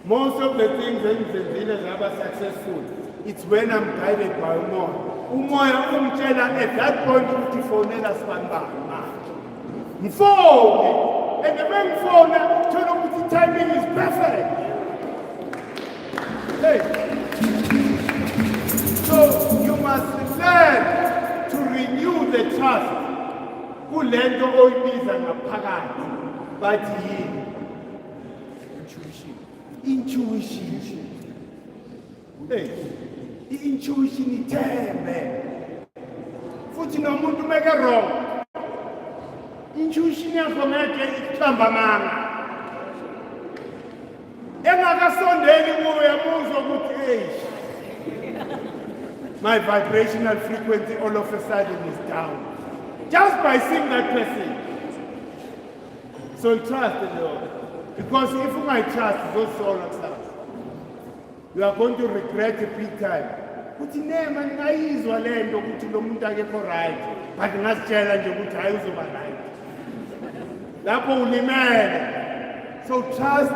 A: Most of the things that are successful, it's when I'm guided by umoya. Umoya umtshela at that point ukuthi fonela sibanibani manje. Mfone, and when mfona thola ukuthi timing is perfect. Hey. So you must learn to renew the trust. Kulento oyibiza ngaphakathi bathi yini? Intuition. Hey. I-intuition ithembe futhi nomuntu make wrong, intuition yakho ngeke ikuhlamba manga engakasondeli kuwe yamuzwa ukuthi my vibrational frequency all of a sudden is down just by seeing that person. So trust the Lord, because if you might trust those soul accepts, you are going to regret it big time. Uthi nema ngayizwa lento ukuthi lo muntu akekho right, but ngasitshela nje ukuthi hayi uzoba right. Lapho ulimele. So trust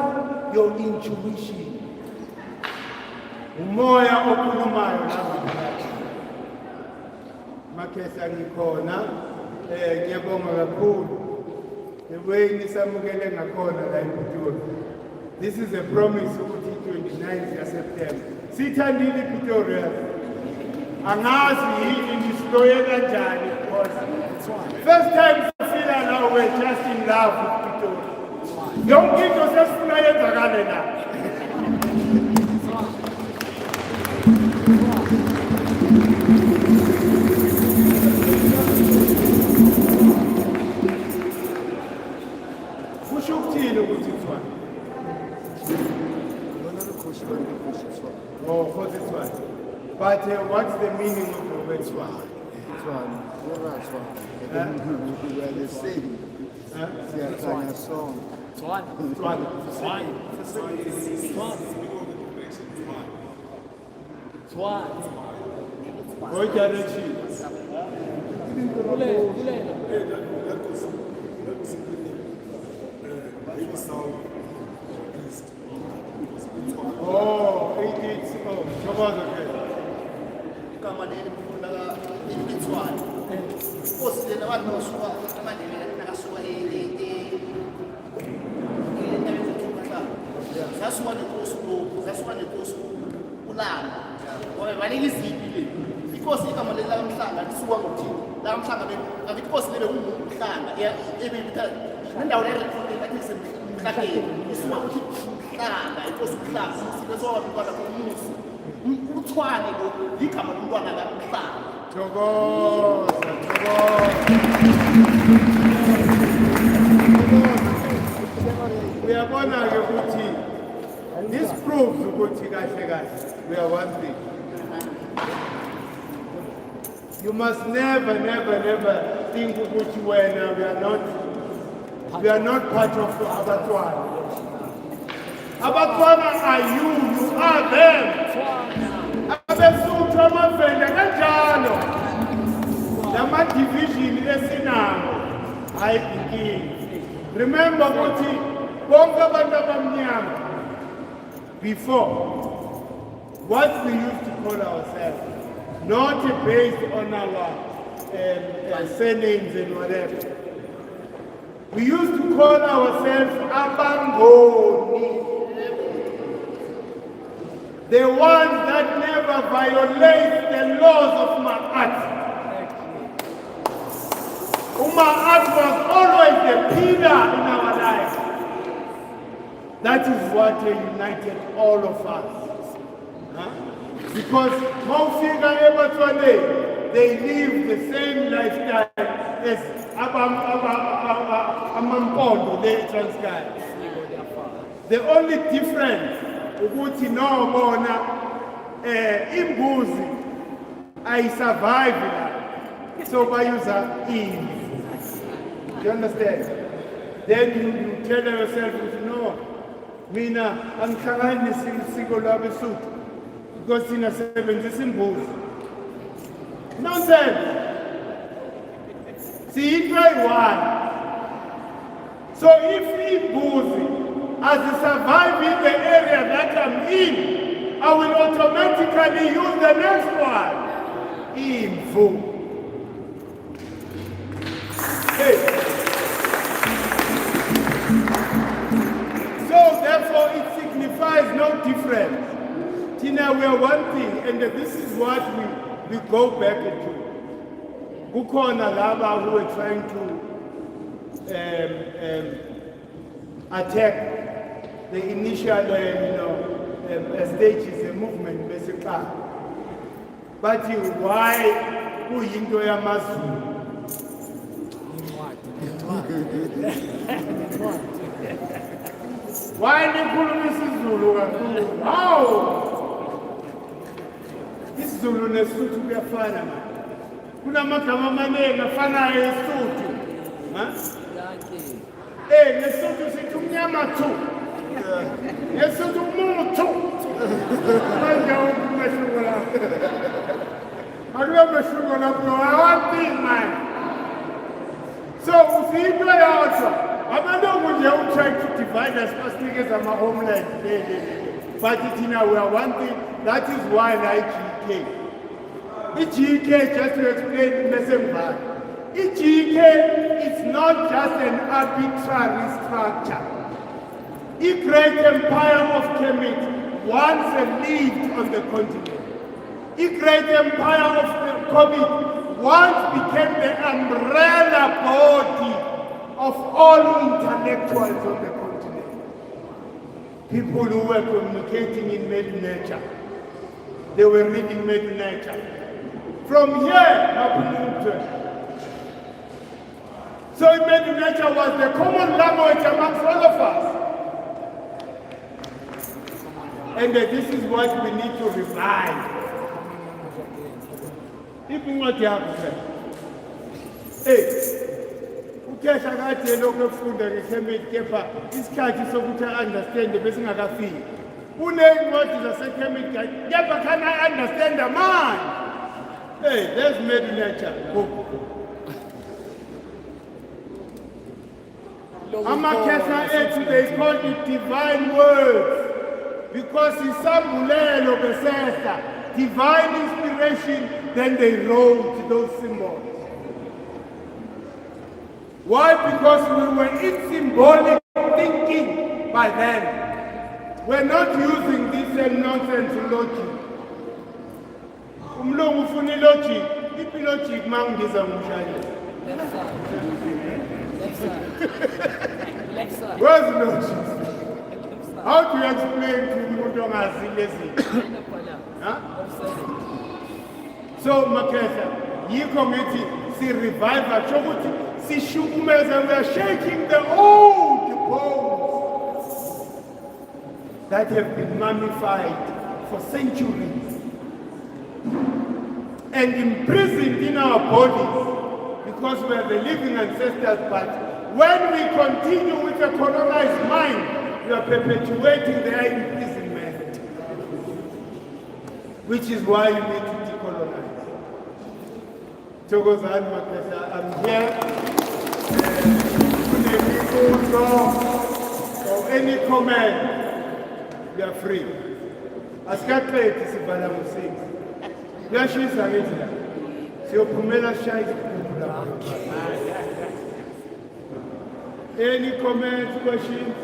A: your intuition. Umoya okhulumayo lapha. Makhesa ngikhona, ngiyabonga kakhulu. The way nisamukele ngakhona la ePitori. This is a promise ukuthi 29th September. Sithandile Pretoria. Angazi yini nisloye kanjani because first time sifika now we're just in love with Pretoria. Yonke into sesifuna yenzakale la. Kusho ukuthini ukuthi Tswana? Oh, for this one. But what's the meaning of the word Tswana?
C: We are the same. Tswana song.
A: Oh, it's come on, okay.
F: Kama nini kufunda imithwalo. Kosi lena abantu basuka amandebele nakasuka zasuka nenkosi ulanga. Ngoba baningi izipi le. Inkosi igama leli lamhlanga lisuka ngokuthini? La mhlanga be inkosi lebe umhlanga ebibitha nendawo le ethi semhlakeni isuka ukuthi umhlanga inkosi umhlanga sibesoka bikwana komusi. Uthwane lo igama lomntwana lamhlanga.
A: Thokoza. Uyabona ke ukuthi this proves ukuthi kahle we are one thing. You must never think which way now we are not part of Abatwana. Abatwana are you are them. Abesuthu amavenda kanjalo. Lama division esinawo ayibikini. Remember ukuthi bonke abantu abamnyama before what we used to call ourselves, not based on our surnames and whatever. We used to call ourselves Abangoni, the ones that never violate the laws of Ma'at. Ma'at was always the pillar in our life. That is what united all of us. Because Mawfika Ebatwane, they live the same lifestyle as Amampondo, the Transkai. The only difference, ukuthi no bona imbuzi I survive so bayuza in. Do you understand? Then you tell yourself, no, mina angihlangani nesiko lwabesuthu. Because in a sebenzisa imbuzi. Nonsense. See, try one. So if imbuzi as I survive in the area that I'm in, I will automatically use the next one. Imvu. Hey. So therefore it signifies no difference. Tina, we are one thing, and this is what we go back into. Kukhona laba who are trying to attack the initial, stages, the movement, basically. But why kuyinto yamaZulu? Why nikhuluma isiZulu kakhulu? How? isiZulu nesuthu kuyafana manje. Kunamagama amaningi afanayo eSuthu. Nesuthu sithi umnyama thu. Nesuthu umuthu. Manje umehluko lapho. Akulo mehluko lapho. One thing man. So usipho yodwa. Abantu nje try to divide us as our homeland. But Tina, we are one thing. That is why I like GK. GK, just to explain the same part. GK is not just an arbitrary structure. The great empire of Kemet once lived on the continent. The great empire of Kemet once became the umbrella body of all intellectuals on the continent. People who were communicating in Made Nature. They were reading Made Nature. From here, so Made Nature was the common language amongst all of us. And this is what we need to revive. Even what you have to say. Hey, ukesha kade lokufunda ngeChemet kepha isikhathi sokuthi understand bese ngakafiki. Unencwadi zaseChemet kepha can I understand the man? Hey, there's Made Nature book. Amakhetha ethu they call it divine words because isambulelo besehla divine inspiration, then they wrote those symbols. Why? Because we were in symbolic thinking by then. We're not using this nonsense logic. Umlungu ufuna logic, iphi logic mangiza umshayeli. Where's the logic? How do you explain to umuntu ongazi lezi? So Makhetha, yikho ngithi si revival chokuthi sishukumeza, we are shaking the old bones that have been mummified for centuries. and imprisoned in our bodies because we are the living ancestors, but when we continue with a colonized mind, we are perpetuating their imprisonment, which is why you need to decolonize. Thokozani Makhesha, I'm here. Or any comment, you are free. Asikaqedi sibhala ngo-6. Kuyashisa ngithi la. Siyophumela sishaya isikhumbulo. Any comments, questions?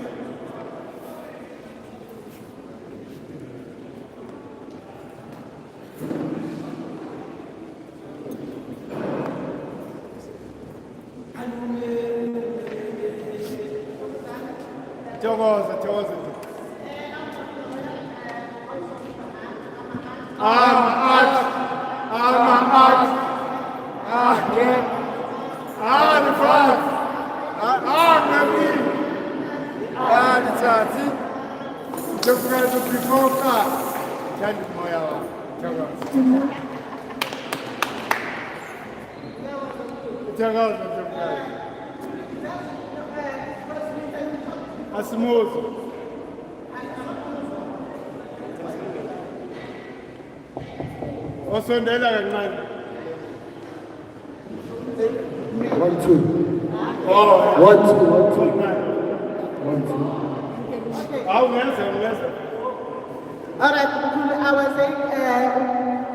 A: Thokoza. Asimozo. Osondela kancane.
C: 1, 2.
A: Oh,
C: 1, 2. 1, 2.
A: Awungenza.
G: All right, I was saying,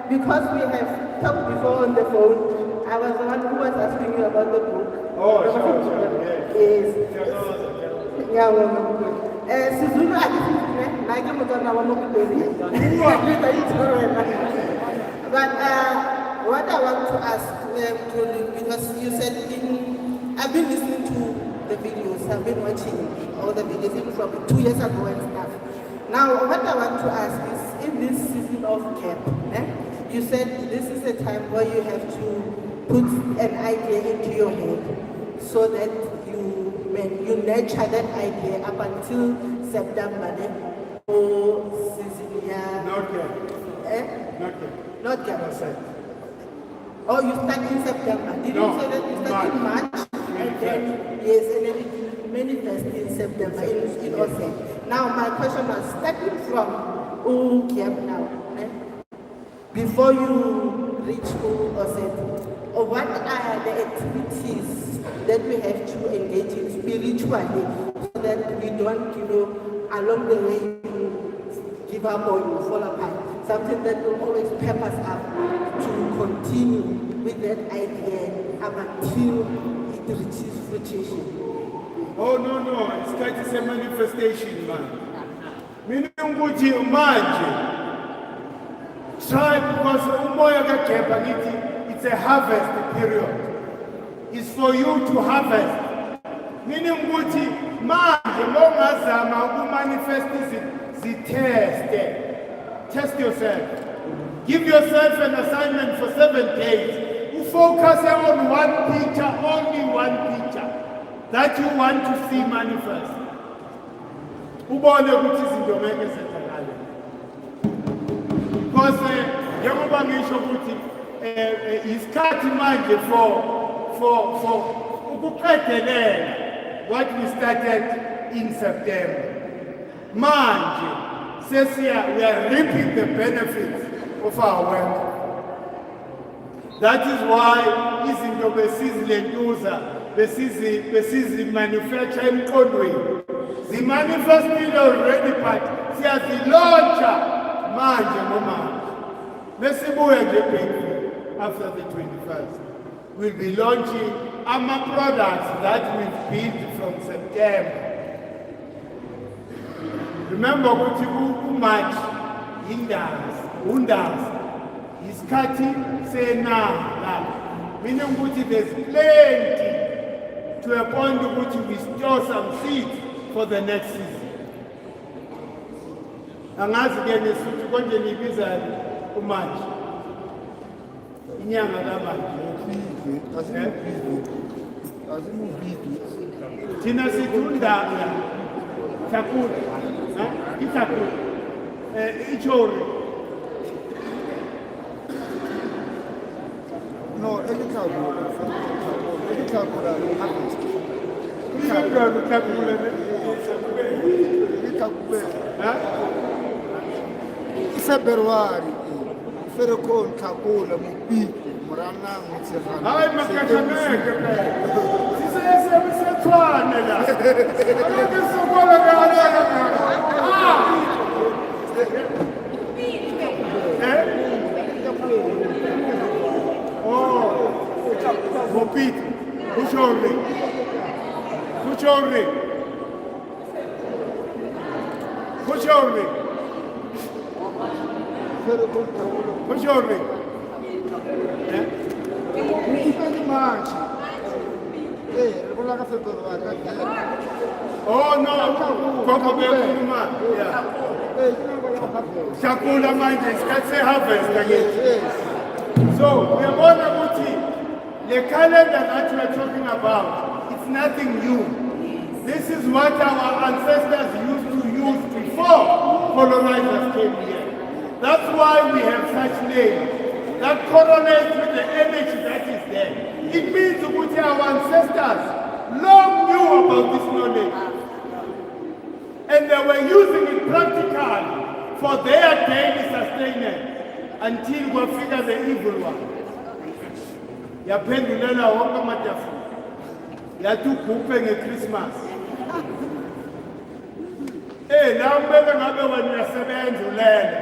G: because we have talked before on the phone, I was the one who was asking you about the book.
A: Oh, sure,
G: Yes. Yeah, Sizulu akifike like mntwana wami ukubeli. But what I want to ask because you said I've been listening to the videos, I've been watching all the videos even from 2 years ago and stuff. Now what I want to ask is in this season of camp, you said this is a time where you have to put an idea into your head so that you nurture that idea up until September, or season, yeah.
A: Not yet.
G: Not yet. Oh, you start in September. Did you say that you start in March? And then, yes, and then it manifests in September, in Osset. Now, my question was, starting from camp now, before you reach Osset, what are the activities that we have to engage in spiritually so that we don't, along the way give up or you fall apart? Something that will always pep us up to continue with that idea up until it reaches fruition.
A: Oh, no. It's quite a manifestation, man. Meaning ukuthi manje. Try because umoya kaKhepha ngithi it's a harvest period. It's for you to harvest. Meaning ukuthi manje mongazama ukumanifest test yourself. Give yourself an assignment for 7 days. You focus on one picture, only one picture that you want to see manifest. Ubone ukuthi izinto ngeke zenzakalele. Because njengoba ngisho ukuthi isikhathi manje for ukuqedelela what we started in September. Manje we are reaping the benefits of our work. That is why izinto besizilentuza besizimanufacture emqondweni. Zimanifestile already but siyazilauncha manje nomanje. Mesibuye nje after the 21st. We'll be launching our products that we've built from September. Remember ukuthi uMarch undazi isikhathi senala. Meaning ukuthi there's plenty to a point ukuthi we store some seeds for the next season. Angazi ke nesithu konje nibiza uMarch. Inyanga kaMarch. Thina sithunda Takut, Itakut, Ichori.
C: No, elikhabula. Elikhabula harvest. February. Ferikon Kabula Mupiki, Moranang,
A: Hi, Makakameka. Oh, Mupit, Puchori. Puchori. Puchori. Puchori.
C: March. February.
A: Oh no, yeah. Shakula Minders, that's a harvest again. So, we are going to the calendar that we are talking about, it's nothing new. This is what our ancestors used to use before colonizers came here. That's why we have such names that correlate with the energy that is there. It means that our ancestors long knew about this knowledge. And they were using it practically for their daily sustenance until we figure the evil one. Yapendulela wonke amatafula. Yatugubhe ngeChristmas. Now kumele ngabe wena uyasebenza ulele.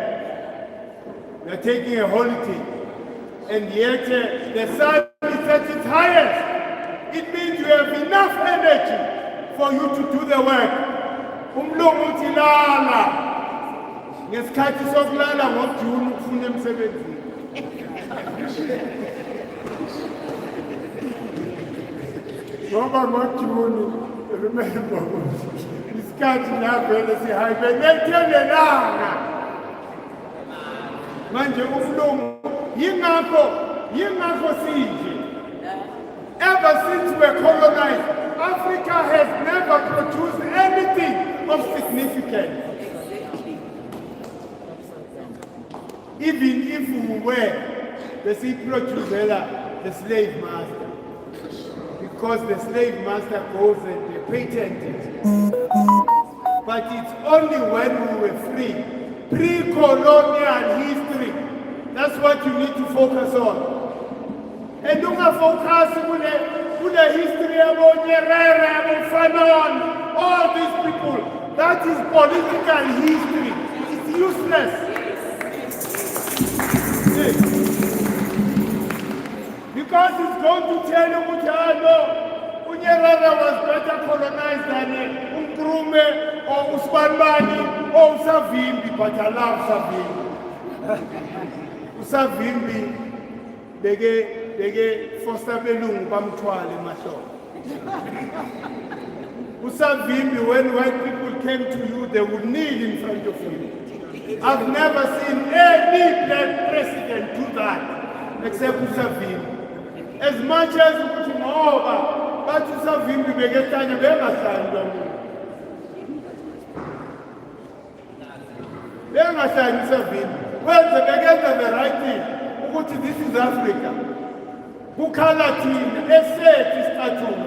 A: You're taking a holiday. And yet the sun is at its highest. It means you have enough energy for you to do the work. Umlungu uthi lala. Ngesikhathi sokulala ngoJuni ukufuna emsebenzini. Ngoba ngoJuni remember isikhathi lapho sihibernate manje umlungu yingakho sinje. Ever since we're colonized, Africa has never produced anything of significance. Even if we were the producer, the slave master. Because the slave master goes and they patent it. But it's only when we were free. Pre-colonial history. That's what you need to focus on. And don't focus on the history about Nyerere, about Fanon, all these people. That is political history. It's useless. Because it's going to tell you what Nyerere was better colonized than Umkrume or Usmanbani or Usavimbi, but I love Savimbi. Usavimbi, bege foster belungu bamthwala emahlombe. Usavimbi, when white people came to you, they would kneel in front of you. I've never seen any black president do that, except Usavimbi. As much as Umoba, but Usavimbi begetanya bengahlali Usavimbi. Well, they began the right thing. This is Africa. Bukalatin, Esset is Tatum.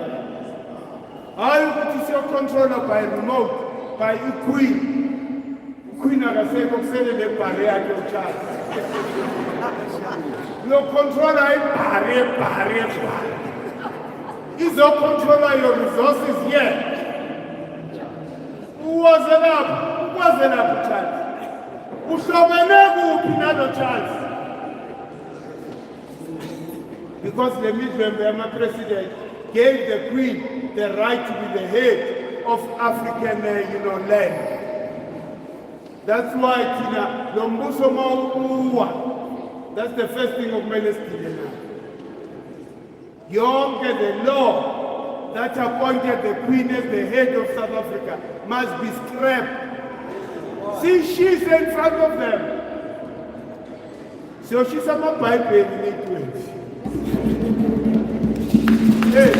A: I put your controller by remote, by Queen. Queen Agaseko said the barrier to Charles. Your controller is barrier. Is your controller your resources here? Who wasn't up, Charles? Who saw Pinado Charles? Because the Burma president gave the Queen the right to be the head of African land. That's why Tina Lombuso Mauwa. That's the first thing of Melestina. Yonke, the law that appointed the Queen as the head of South Africa must be scrapped. See, she's in front of them. So she's a Bible in 820. Hey.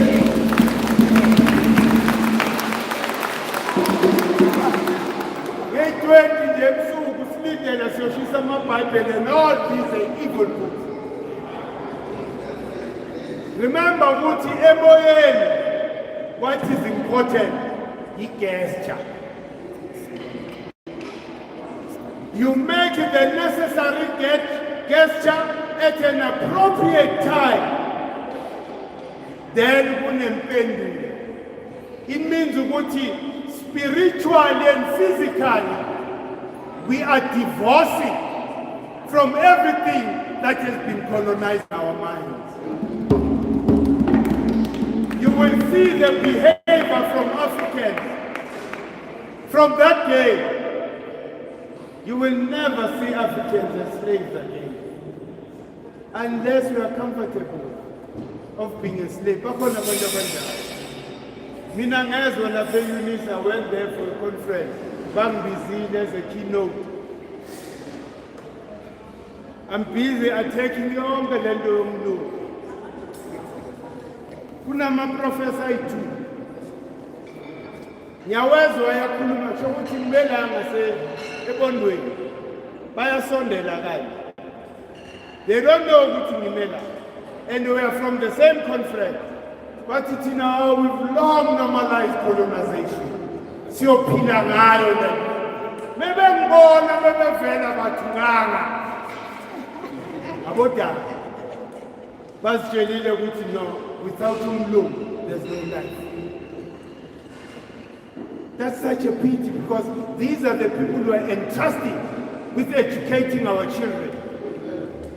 A: So she's a Bible and all these are evil books. Remember ukuthi emoyeni what is important gesture. You make the necessary gesture at an appropriate time. Then unempendulo. It means ukuthi spiritually and physically we are divorcing from everything that has been colonized our minds. You will see the behavior from Africans. From that day, you will never see Africans as slaves again. Unless you are comfortable of being a slave. Mina ngezwe lapha eUnisa, I went there for a conference. Bangibizile as a keynote. I'm busy attacking yonke lento yomlungu. Kunama-professor ayi-2. Ngiyawezwa wayakhuluma kusho ukuthi ngibelanga ebondweni. Bayasondela kanye. They don't know ukuthi ngimela. And we are from the same conference. But it's now we've long normalized colonization. Siyophila ngayo le. Mebe ngibona bebevela bathunganga. Abodala. Basitshelile ukuthi no, without umlungu, there's no life. That's such a pity because these are the people who are entrusted with educating our children.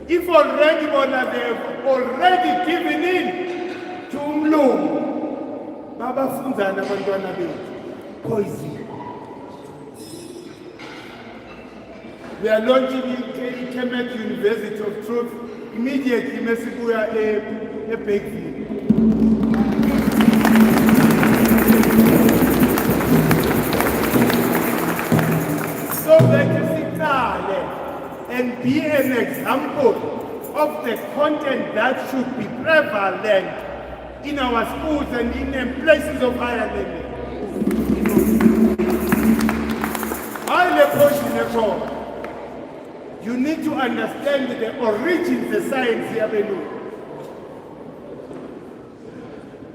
A: If already they have already given in to umlungu, babafunzana abantwana bethu poison. We are launching Kemet University of Truth immediately. Mesibuya a Bakeville. So that you sit there and be an example of the content that should be prevalent in our schools and in places of higher learning. You need to understand the origins, the science here.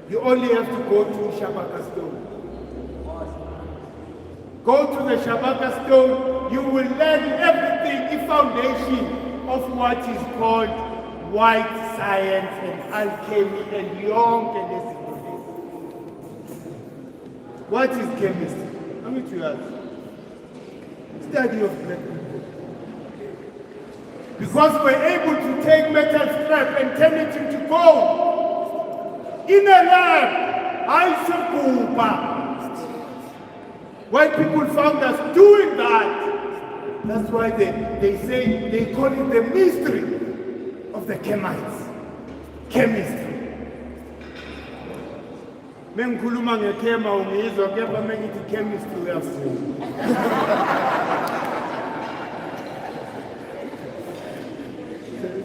A: You only have to go to Shabaka Stone. Go to the Shabaka Stone, you will learn everything, the foundation of what is called white science and alchemy and young chemistry. What is chemistry? How many you ask? Study of black people. Because we're able to take metal scrap and turn it into gold. In a lab, White people found us doing that. That's why they say, they call it the mystery of the Kemites. Chemistry. Mengikhuluma ngekema ungizwa kepha mengithi chemistry uyafunda.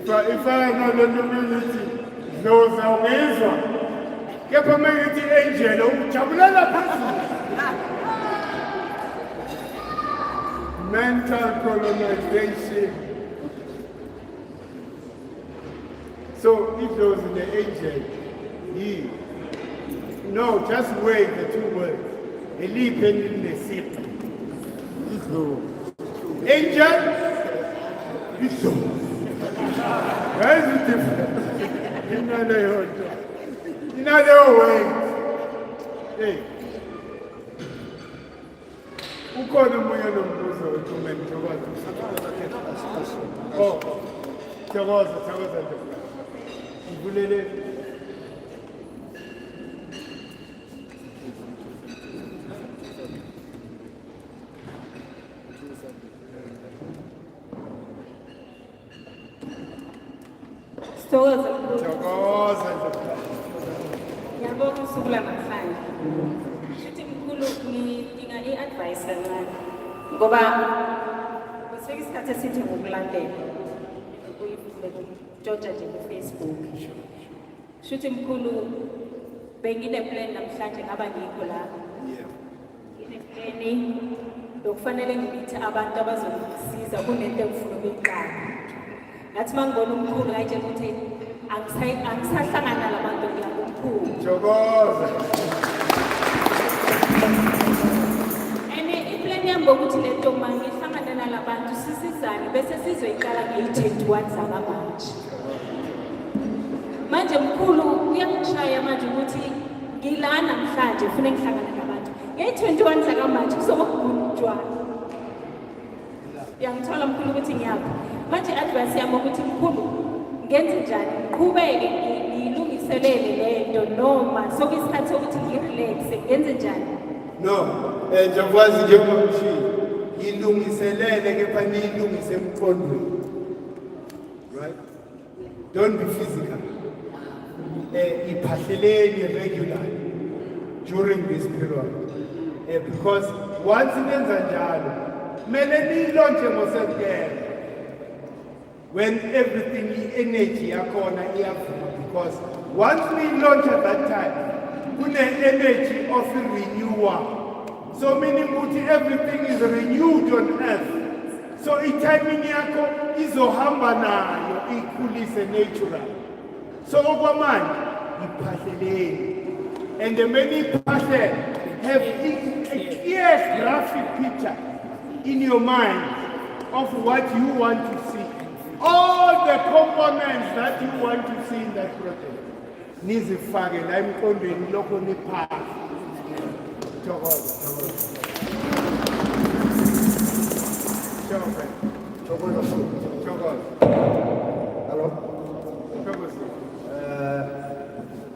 A: If I know the community, those are ungizwa kepha mengithi angel ujabulela phezulu. Mental colonization. So if those in the angel, no, just wait the two words. Believe in the city. Angel, where is it different? In other words, hey. Ukhona umoya nombuzo wecomment thokoza. Oh, thokoza. Ngivulele. Thokoza.
H: Ngiyabonga usuku lanamhlanje. Futhi mkhulu ngidinga i-advice kancane ngoba kuseke isikhathi esithi ngokulandela ukujoja nje ku-Facebook. Futhi mkhulu bengine-plan namhlanje ngaba ngikho la. Ngine-plan yokufanele ngimithe abantu abazongisiza kunento engifuna ukuyiqala. Ngathi mangibona umkhulu ngayitshela ukuthi angisahlangana labantu ngiyakumkhulu.
A: Thokoza.
H: Iplani yami ngokuthi le nto ma ngihlangane nalabantu sisizane bese sizoyiqala ngeyi-21 zakamanje. Manje mkhulu uyangishaya manje ukuthi ngila namhlanje ufune ngihlangane nabantu. Ngeyi-21 zakamanje kuzoba kukhulu utshwala. Uyangithola mkhulu ukuthi ngiyapha. Manje advice yami ukuthi mkhulu ngenze njani ngiqhubeke ngilungiselele le nto noma sokuyisikhathi sokuthi ngirelaxe ngenze njani?
A: No, njengoba njengomshini ilungiselele kepha niyilungise emqondweni. Right? Don't be physical. Iphahleleni regularly during this period. Because once nenza njalo, kumele niyilonje ngoseptemba. When everything energy yakhona iyavuma, because once we launch at that time, kune energy of renewal. So meaning ukuthi everything is renewed on earth. So i-timing yakho izohamba nayo ikhulise natural. So okwamanje iphahleleni. And the many phahle have a clear graphic picture in your mind of what you want to see. All the components that you want to see in that project. Nizifake la emqondweni lokho niphaka. Thokoza.
C: Hello?
A: Thokoza.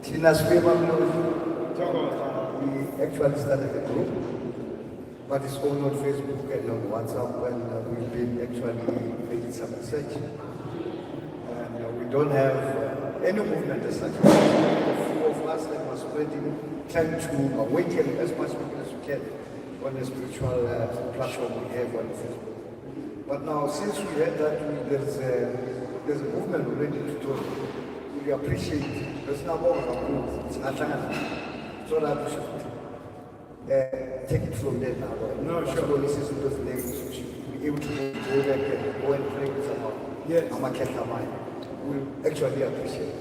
C: Tina we actually started a group, but it's all on Facebook and on WhatsApp, and we've been actually making some research. And we don't have any movement as such. A few of us that were spreading, trying to awaken as much people as we can on the spiritual platform we have on Facebook. But now, since we heard that there's a movement already to talk, we appreciate it. There's no more it's not so that we should take it from there now.
A: No, sure.
C: So this is those ladies we should be able to go back and go and pray with someone.
A: Yes.
C: We actually appreciate it.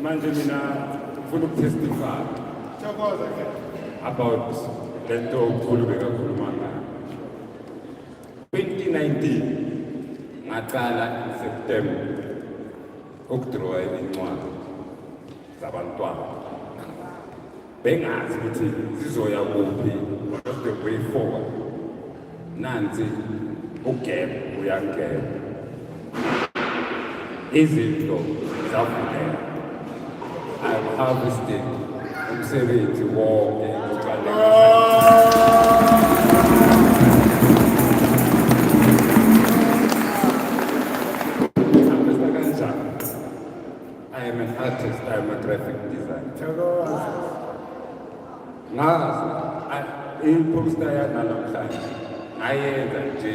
I: Manje mina ngifuna ukutestify about lento ukhulu bekakhuluma ngayo. 2019 ngaqala September ukudraw incwadi zabantwana. Bengazi ukuthi sizoya kuphi, what's the way forward. Nansi ugap uyangena. Izinto zavuleka. I'm harvesting umsebenzi wonke I am an artist, I am a graphic designer. Poster yanamhlanje ngayenza nje.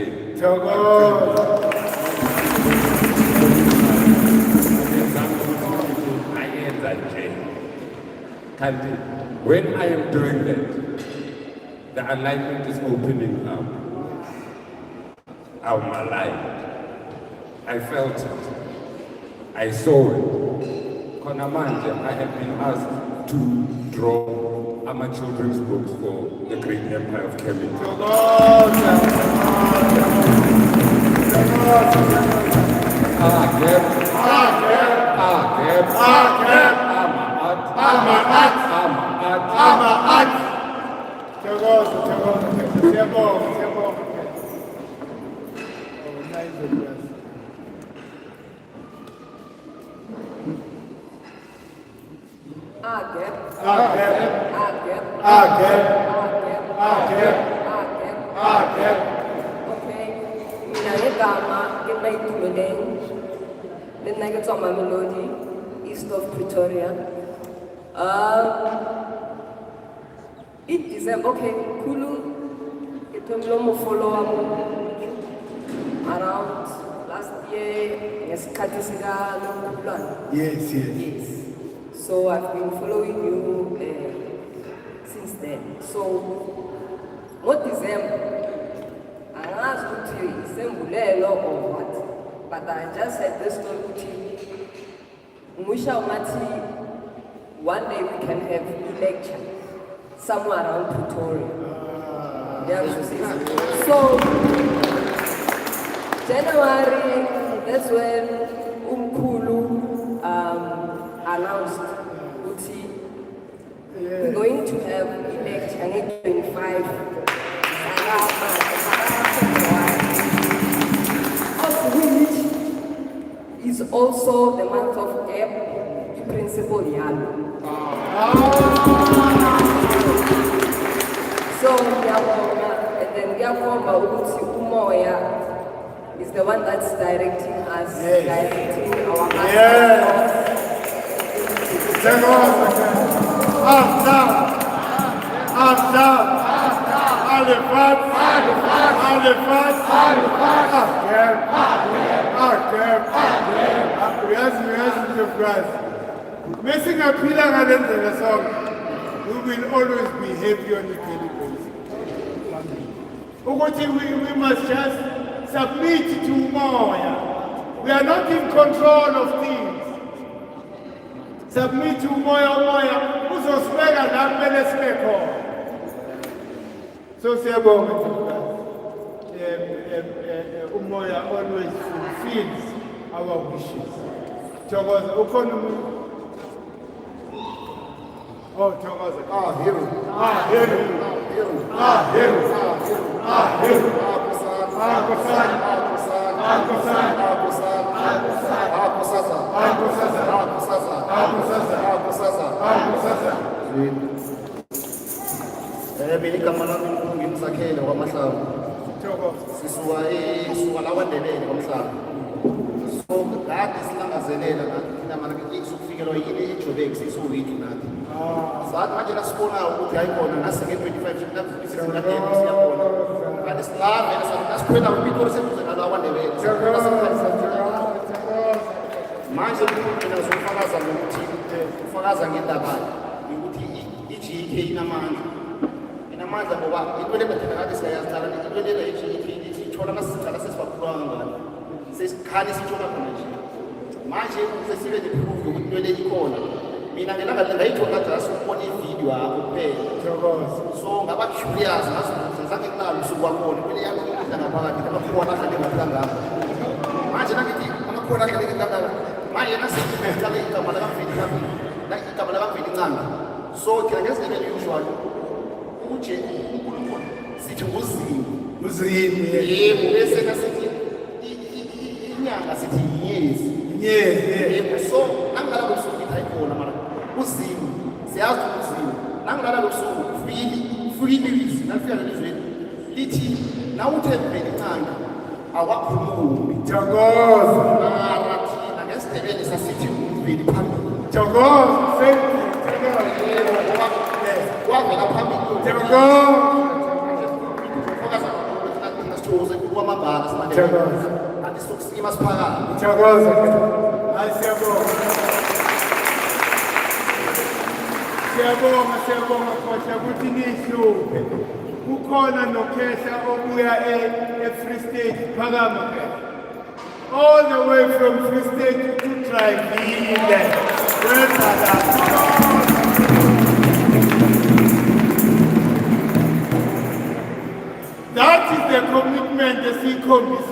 I: When I am doing that, the alignment is opening up. I'm alive. I felt it. I saw it. Konamanje, I have been asked to draw my children's books for the great empire of Kemet.
J: Then I get to Mamelodi, east of Pretoria. In December, okay, Kulu, it was follow around last year, yes,
A: Yes.
J: So I've been following you since then. So, what December? I asked you, December or what? But I just said this story to you. One day we can have a lecture somewhere around Pretoria. So, January, that's when Umkulu announced we're going to have a lecture in 25. Of which is also the month of April, principal Yalo. So, and then Umoya is the one that's directing us, directing our master.
A: Up, down. Messing up we will always be happy on the daily basis. We must just submit to Moya. We are not in control of things. Submit to Moya. Uzosibeka la kumele sibe khona. So siyabonga umoya always fulfills our wishes. Thokoza ukhona umuntu. Oh, Thokoza.
F: Igama lami ngimsakhele kwaMahlangu. Sisuka la kwaNdebele kwaMahlangu. So kade silangazelela nathi sokufikelwa yini eJoburg sisuwiki nathi. Sathi manje lasibona ukuthi hayikhona nasi nge-25 nakuzisizakadeni siyabona. Kanti singavela sasikhwela uPitori seduze nala kwaNdebele. Manje mina ngizofakaza ngokuthi ufakaza ngendaba yokuthi iGK inamandla. Inamandla ngoba into le bathina kade siyayazithala into le iGK sithola masicala sesibakhulwa ngani. Sesikhali sithola khona nje. Manje sesibe neproof yokuthi into le ikhona. Mina ngelanga ngayithola just ukubona ivideo yakho kuphela. So ngaba curious ngazange nginalo usuku wakhona into le yami ngaphakathi ngakhona kahle ngaphakathi. Manje nakithi amakhona kahle ngaphakathi. Manje nasiqala igama lakamfeni kabi. Igama lakamfeni ncane. So thina ngezinto usual uje uNkulunkulu sithi uzini. Yebo bese nasithi inyanga sithi inyezi. Yebo so nangala losuku hayikhona mara uzini. Siyazi uzini. Nangala losuku ufili nafika lelizweni. Lithi nawuthe mfeni ncane awakhulumi.
A: Thokoza.
F: Mara thina ngesindebele sasithi umveli phambili.
A: Thokoza.
F: Wavela phambili. Sithokoze kwamabhala simadela. Kanti sokusikima siphakama.
A: Thokoza. Hayi siyabonga kodwa ukuthi nihluphe. Kukhona nokhehla obuya eFree State phakama. All the way from Free State to Trivile. That is the commitment that we commit.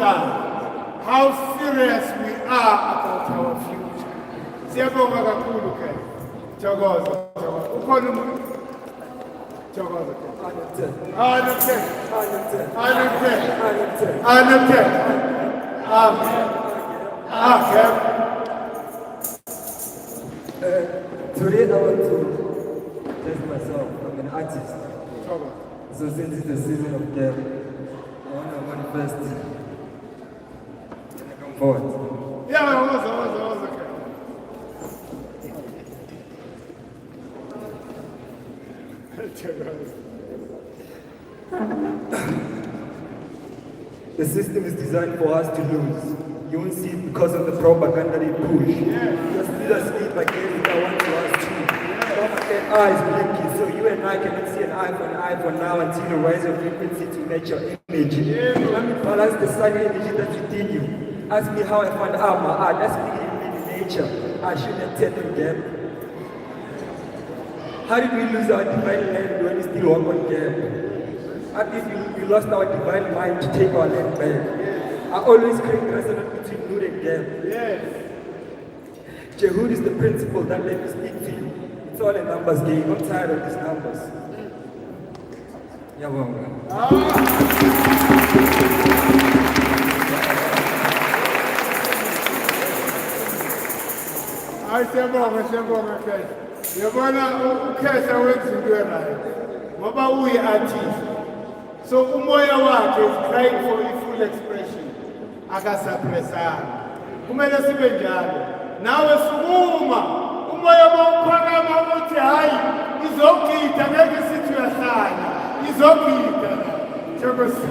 A: How serious we are about our future. Siyabonga kakhulu ke. Thokoza. Ukhona umuntu. Thokoza.
D: Today I want to test myself. I'm an artist. So since it's the season of death, I want to manifest. Come forward.
A: Yeah, was okay.
D: The system is designed for us to lose. You won't see it because of the propaganda they push. Just lead us lead by giving I want to us too. Their eyes blinking, so you and I cannot see an eye for now until the rise of frequency to match your image. Let me balance the sunny energy that's within you. Ask me how I found out my art. That's me in nature. I shouldn't tell them again. How did we lose our divine land when we still walk on them? How did we lost our divine mind to take our land back? I always create resonance between good and them.
A: Yes.
D: Jehud is the principle that let me speak to you. It's all a numbers game. I'm tired of these numbers. Yeah, well,
A: Siyabonga Khehla. Yabona uKhehla wenza into right. Ngoba uyi-artist. So umoya wakhe is crying for full expression. Akasappressanga. Kumele sibe njalo. Nawe sukuma. Umoya mawuphakama uthi hayi izogida ngeke sithi uyahlanya. Izogida. Thokosi.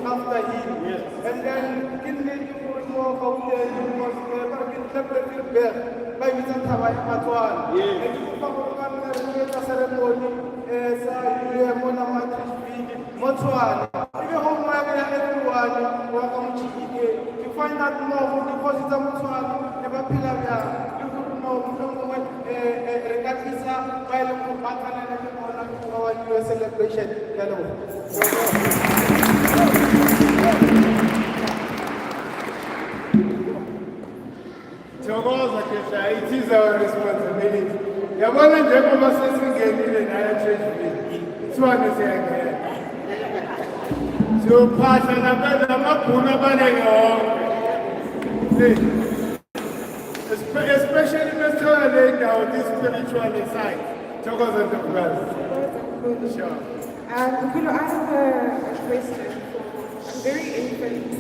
G: After him, and then more by Mr. Tawai Matuan. And you ceremony as Motuan. Even home, everyone, welcome to you find out more from the positive Motuan, never Pilavia. You could know from when Regatisa, while our US celebration. Hello.
A: Thokoza Khehla, it is our responsibility. Yabona njengoba sesingenile nayo tragedy. Siwane siyangena. Siyophahla nabena amabhunu abanenge wonke. Especially Mr. Lenda on this spiritual side. Thokoza Ntokazi. Sure.
K: Kulo, I have a question. I'm very infant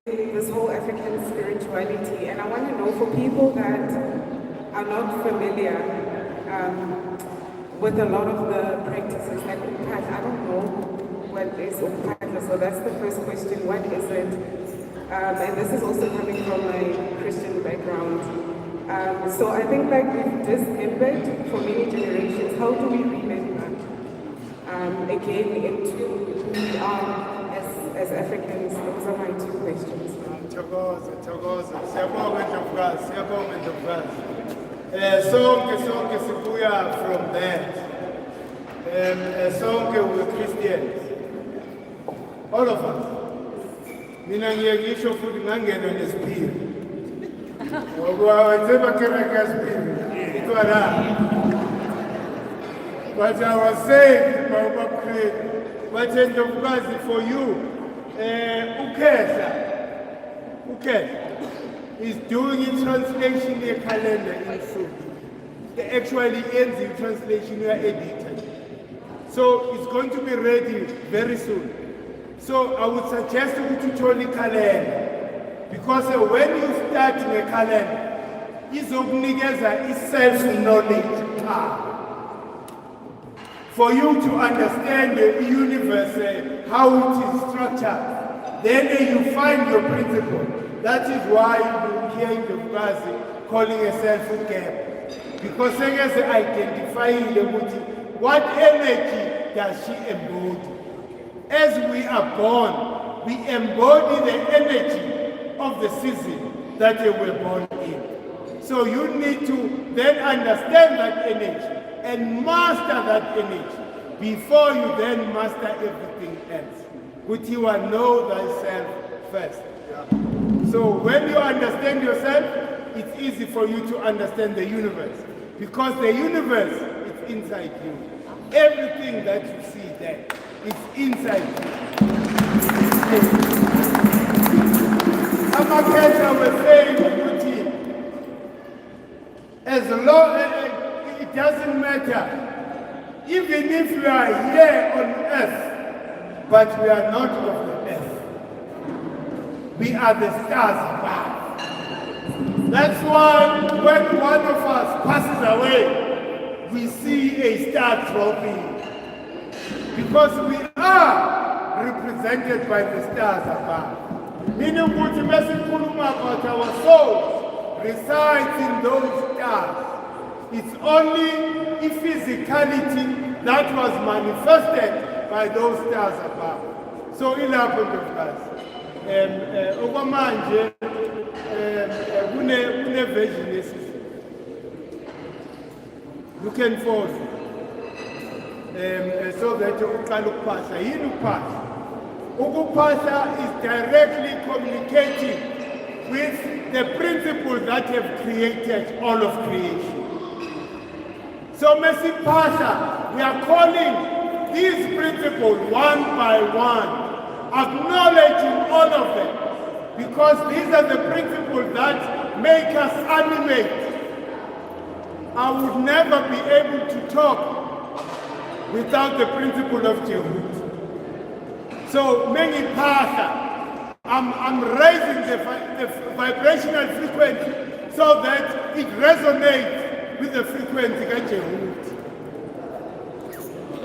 K: in this whole African spirituality, and I want to know for people that are not familiar with a lot of the practices like Upat. I don't know what is Upat, so that's the first question. What is it? And this is also coming from my Christian background. So I think like we've dismembered for many generations. How do we remember again into who we are as Africans? Those are my two questions.
A: Thokoza. Siyabonga Ntokazi. Sonke sibuya from that. Sonke we're Christians. All of us. Mina ngisho futhi ngangena nesipiri. Ngoba njengoba kereka spirit. Itwala. But I was saying, Baba Creed, but Ntokazi for you, Ukhehla is doing a translation in calendar in full. The actually ends in translation we are edited. So it's going to be ready very soon. So I would suggest you to join the calendar. Because when you start in a calendar, it's self-knowledge. For you to understand the universe, how it is structured, then you find your principle. That is why you hear Ntokazi calling herself a gap. Because I identify what energy does she embody. As we are born, we embody the energy of the season. that they were born in. So you need to then understand that energy and master that energy before you then master everything else. Which you will know thyself first. So when you understand yourself, it's easy for you to understand the universe. Because the universe is inside you. Everything that you see there is inside you. Amaketa was saying, as long as it doesn't matter, even if we are here on earth, but we are not of the earth. We are the stars above. That's why when one of us passes away, we see a star dropping. Because we are represented by the stars above. Meaning what about our souls resides in those stars. It's only a physicality that was manifested by those stars above. So in our point of class, okwamanje kune version yesizulu. You can force so that uqala ukuphahla yini ukuphahla? Ukuphahla is directly communicating with the principles that have created all of creation. So Mesipasha, we are calling these principles one by one, acknowledging all of them, because these are the principles that make us animate. I would never be able to talk without the principle of Jehud. So many Pasha, I'm raising the vibrational frequency so that it resonates with the frequency of Jehud.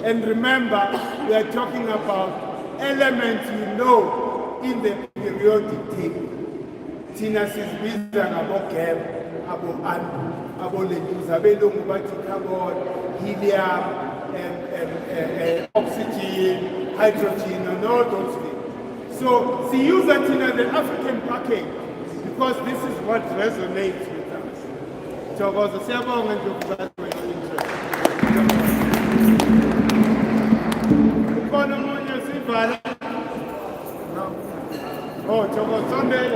A: And remember, we are talking about elements you know in the periodic table. Tina sizbiza ngabo-gap, abo-andu, abo-leduza, abelungu bathi carbon, helium, oxygen, hydrogen, and all those things. So, she use that in the African package because this is what resonates with us. So, was a several and interest. Oh, Chogo Sunday.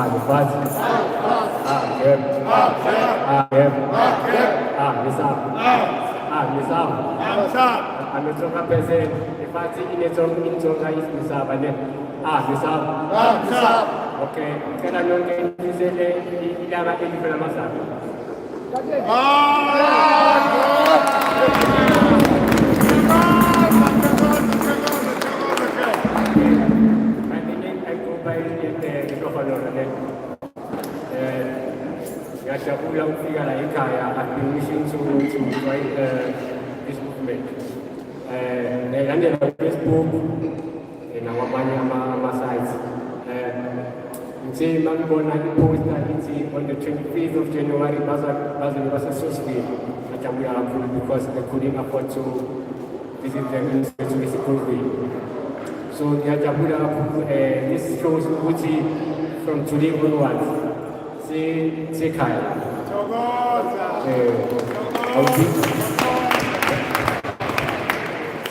L: The fast. Ametoka pese ifati inetoka ismisaba ne misaba. Okay, kana nyonge nizele ilanga ilifela masaba. Ngiyajabula ukufika la ekhaya. I've been wishing to join this movement. Ngilandela Facebook nakwamanye ama-sites. Ngithe mangibona iposta ithi on the 25th of January bazobe base-Sosville. Ngiyajabula kakhulu because they couldn't afford to visit them in a physical way. So ngiyajabula kakhulu. This shows ukuthi from today onwards sekhaya.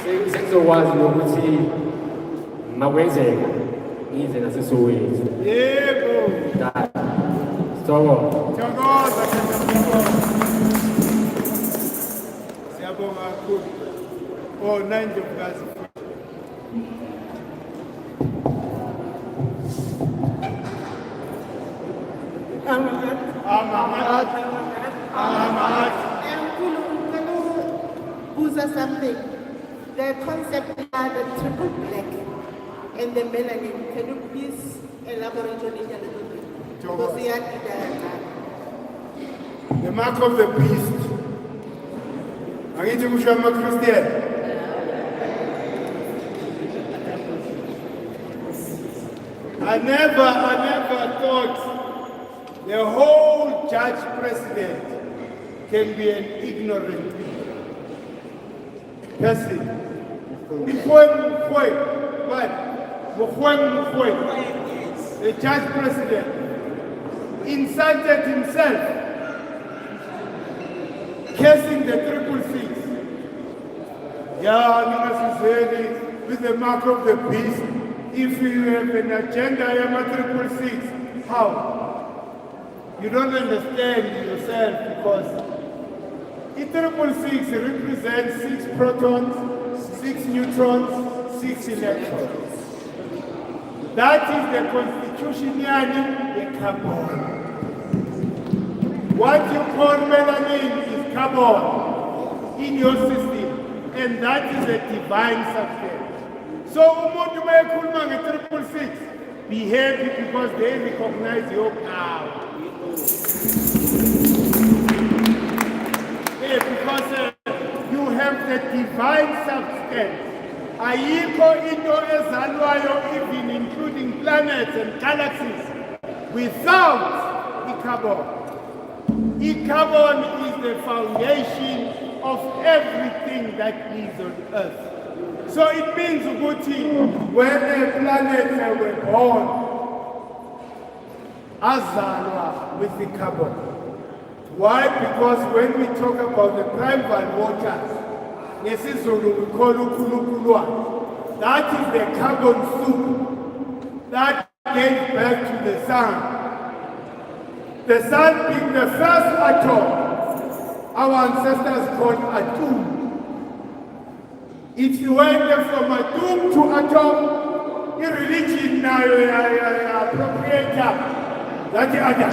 L: Sengizokwazi nokuthi makwenzeka ngize naseSoweto. Yebo. Siyabonga
A: kakhulu. Oh, 9 of Gaza.
G: Something. The concept are the triple black and the melanin. Can you please elaborate on it a little bit? Because they are
A: the mark of the beast. Angithi kusho ama-Christian. I never thought the whole judge president can be an ignorant person. But the judge president, insulted himself, cursing the 666. Yeah, with the mark of the beast. If you have an agenda, I am a 666. How? You don't understand yourself because E666 represents 6 protons, 6 neutrons, 6 electrons. That is the constitutionally the carbon. What you call melanin is carbon in your system, and that is a divine substance. So, umuntu mayekhuluma nge-666, be happy because they recognize your power. Because you have the divine substance. Ayikho into ezalwayo, even including planets and galaxies, without carbon. Carbon is the foundation of everything that is on Earth. So it means, Uguti, when the planets were born, azalwa with the carbon. Why? Because when we talk about the primal waters, nesizulu we call ukulukulwa. That is the carbon soup that gave birth to the sun. The sun being the first atom, our ancestors called atom. If you went from atom to atom, in religion now you appropriate that the other.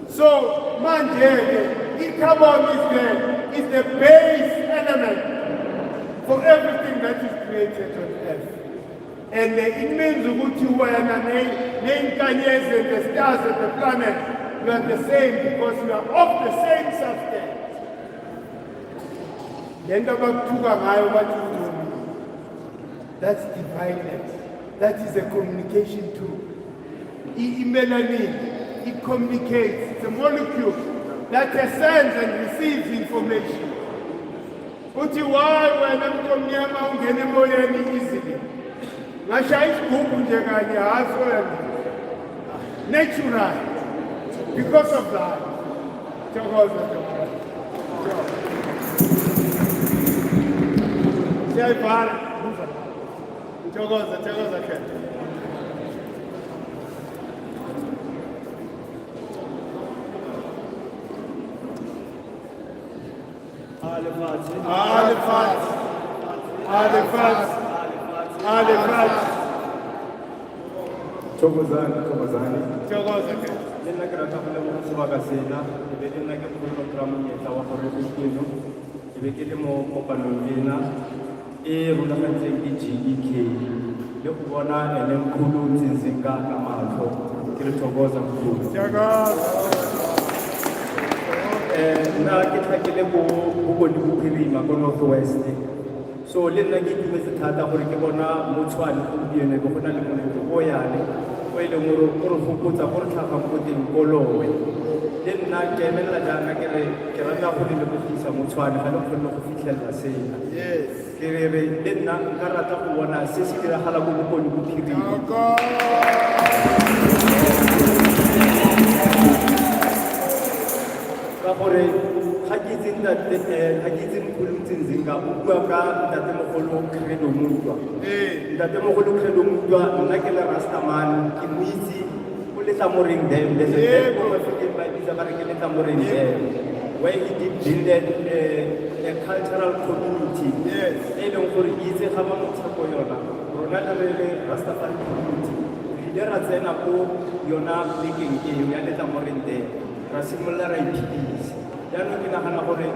A: So, manje, carbon is the base element for everything that is created on Earth. And it means Uguti when name Kanyes and the stars and the planet, we are the same because we are of the same substance. That's divineness. That is a communication tool. Melanin, it communicates. It's a molecule that sends and receives information. Uthi why wena mntu omnyama ungena emoyeni easily? Ngashaya isigubhu nje kanye haso natural. Because of that. Siyayibhala. Thokoza Khetho.
L: Thokozani. Nna ke rata go leboga sebaka sena, e be nna ke programme monyetla wa gore gompieno e be ke le mo kopanong ena e rulagantseng ke GEK le go bona ene mkhulu Ntsinzinga ka matlho ke le thokoza mkhulu. Nna ke tlhakile go bokone bophirima ko Northwest, so le nna ke itumetse thata gore ke bona mo Tshwane gompieno go na le moletlo o yane o e leng gore o re gopotsa gore tlhagang ko teng kolowe. Le nna ke emelela jaana ke rata go le lebogisa mo Tshwane ga le kgonne go fitlhelela sena. Ke re le nna nka rata go bona se se diragala go bokone bophirima. Ka gore ga ke itse mkhulu Ntsinzinga o bua ka ntatemogolo Credo Mutwa. Ntatemogolo Credo Mutwa nna ke le Rastaman ke mo itse o letla mo reng dem le se go Mafikeng ba bitsa ba re ke letla mo reng dem, where he did build a cultural community e leng gore itse ga ba motshako yona rona le Rastafari community re ile ra tsena ko yona plekeng eo ya letla mo reng dem ra simolola ra iphedisa. Jaanong ke nagana gore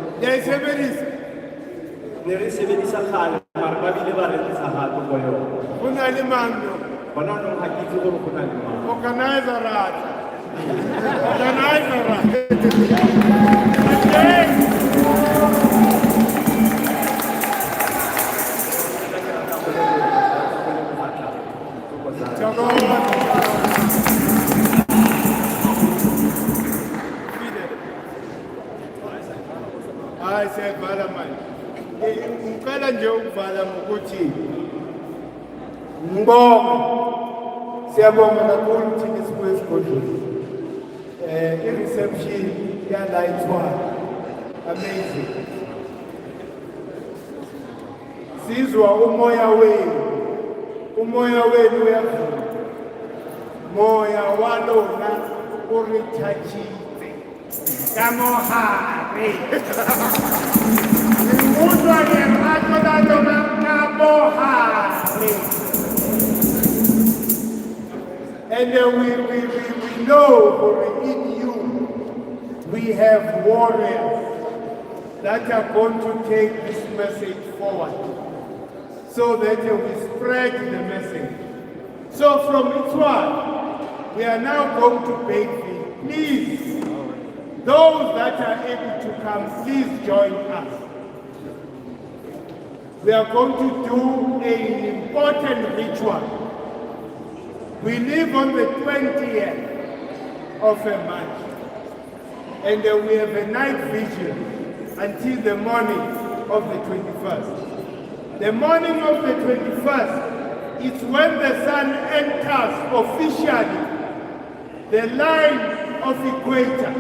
L: ne re sebedisa kgale mare ba bile ba re ntsha gape ko yone.
A: Go na le mang yo?
L: Bona nong ga ke itse gore go na le mang.
A: Organizer rat. siyayivala manje. Ngicela nje ukuvala ngokuthi ngibonge. Siyabonga kakhulu thina esibuye esigodlweni. I-reception yalayithwa. Amazing. Sizwa umoya wenu. Umoya wenu uyavuma. Moya walona urithatshile. Kamohare. Ngizwa ngemhatho lalona kamohare. And we know for in you we have warriors that are going to take this message forward so that we spread the message. So from Itswan, we are now going to beg you, please, those that are able to come, please join us. We are going to do an important ritual. We live on the 20th of a month, and we have a night vigil until the morning of the 21st. The morning of the 21st is when the sun enters officially the line of equator.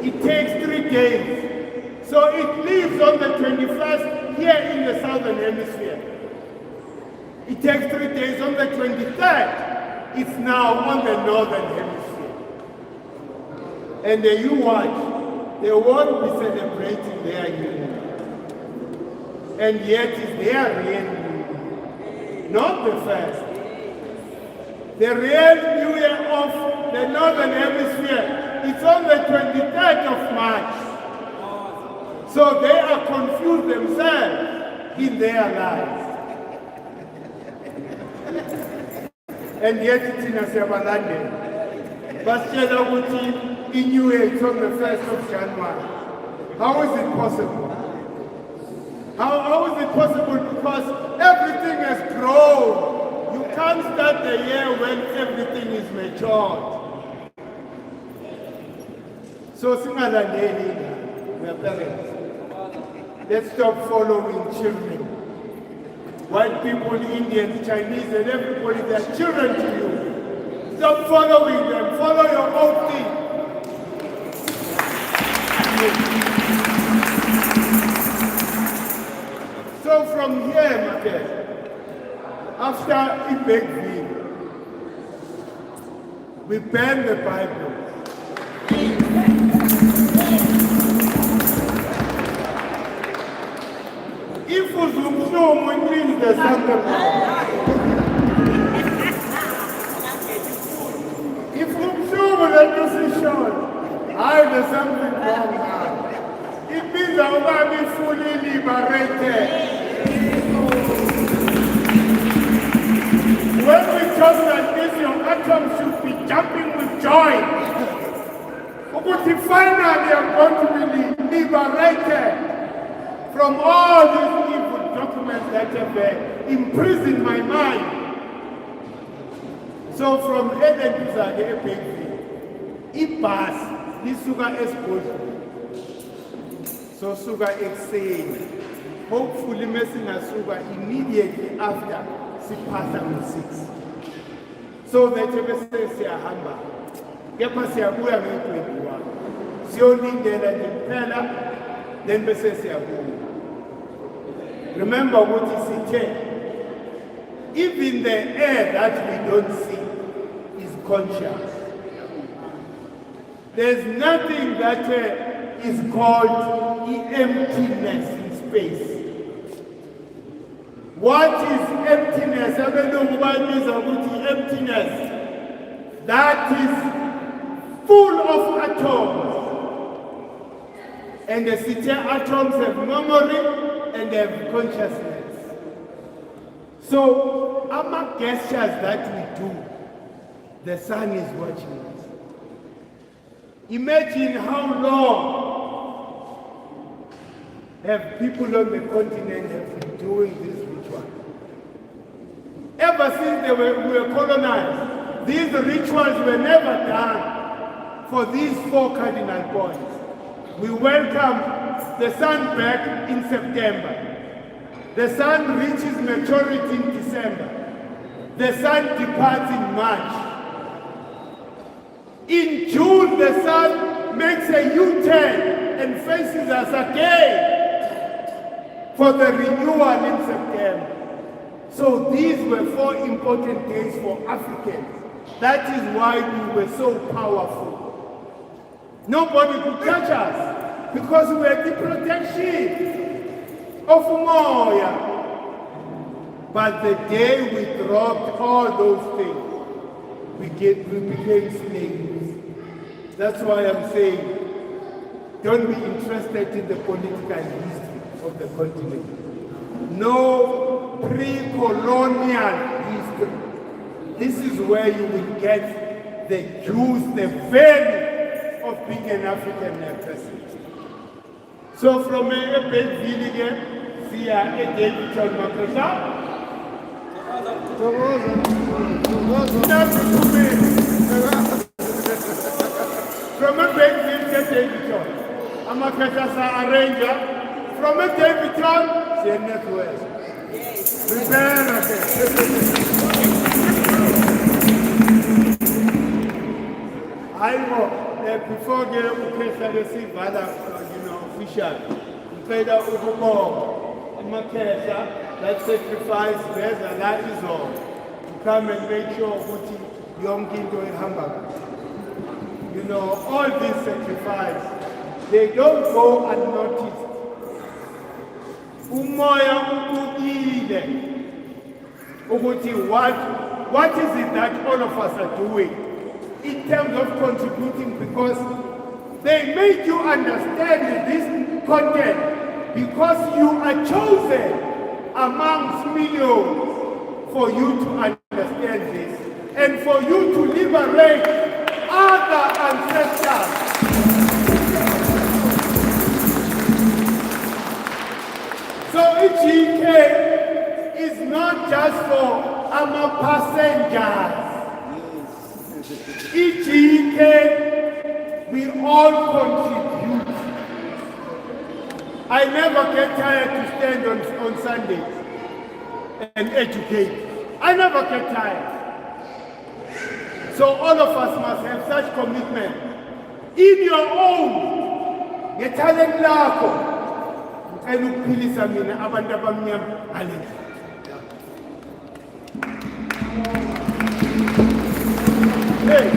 A: It takes 3 days. So it leaves on the 21st here in the southern hemisphere. It takes 3 days. On the 23rd, it's now on the northern hemisphere. And you watch, they won't be celebrating their union. And yet it's their real New Year, not the first. The real New Year of the Northern Hemisphere is on the 23rd of March. So they are confused themselves in their lives. And yet it's in a Sevalande. But in New Year, it's on the 1st of January. How is it possible? How is it possible? Because everything has grown. You can't start the year when everything is matured. So, singalandeli, we are parents. Let's stop following children. White people, Indians, Chinese, and everybody, they are children to you. Stop following them. Follow your own thing. So from here, Mate, after Ibekvi, we burn the Bible. If Uzumsum means the sacrifice, if Uzumsum is a decision, there's something wrong now. It means I will be fully liberated. When we talk like this, your atoms should be jumping with joy. But finally I'm going to be liberated from all these evil documents that have imprisoned my mind. So from Eden to Zage Epekvi, Ibas, Lisuga Esposito. So Suga exhale. Hopefully Messina Suga immediately after Sipasa 6. So that you say Siahamba. Kepa Siabuya 21. Sioni Dela Impella, then Bese Siabuya. Remember what is said. Even the air that we don't see is conscious. There's nothing that is called emptiness in space. What is emptiness? I don't know what is emptiness. That is full of atoms. And the city atoms have memory and they have consciousness. So, among gestures that we do, the sun is watching us. Imagine how long have people on the continent have been doing this ritual. Ever since we were colonized, these rituals were never done for these 4 cardinal points. We welcome the sun back in September. The sun reaches maturity in December. The sun departs in March. In June, the sun makes a U-turn and faces us again for the renewal in September. So these were 4 important days for Africans. That is why we were so powerful. Nobody could touch us because we were the protection of Moya. But the day we dropped all those things, we became slaves. That's why I'm saying, don't be interested in the political history of the continent. No pre-colonial history. This is where you will get the juice, the value of being an African person. So from a big village, see a David John Makasha. From a big village, David John. Amakasha arranger. From a David John, see a network. I know before the official, that sacrifice, there's a lot is all. To come and make sure young people in Hamburg. You know, all these sacrifice, they don't go unnoticed. Umoya ukubile. What is it that all of us are doing in terms of contributing, because they make you understand this content, because you are chosen amongst millions for you to understand this and for you to liberate other ancestors. So EGK is not just for our passengers. EGK, we all contribute. I never get tired to stand on Sundays and educate. I never get tired. So all of us must have such commitment. In your own, your talent lako, and ukuphilisa mina abantu abamnyama aleni. Hey,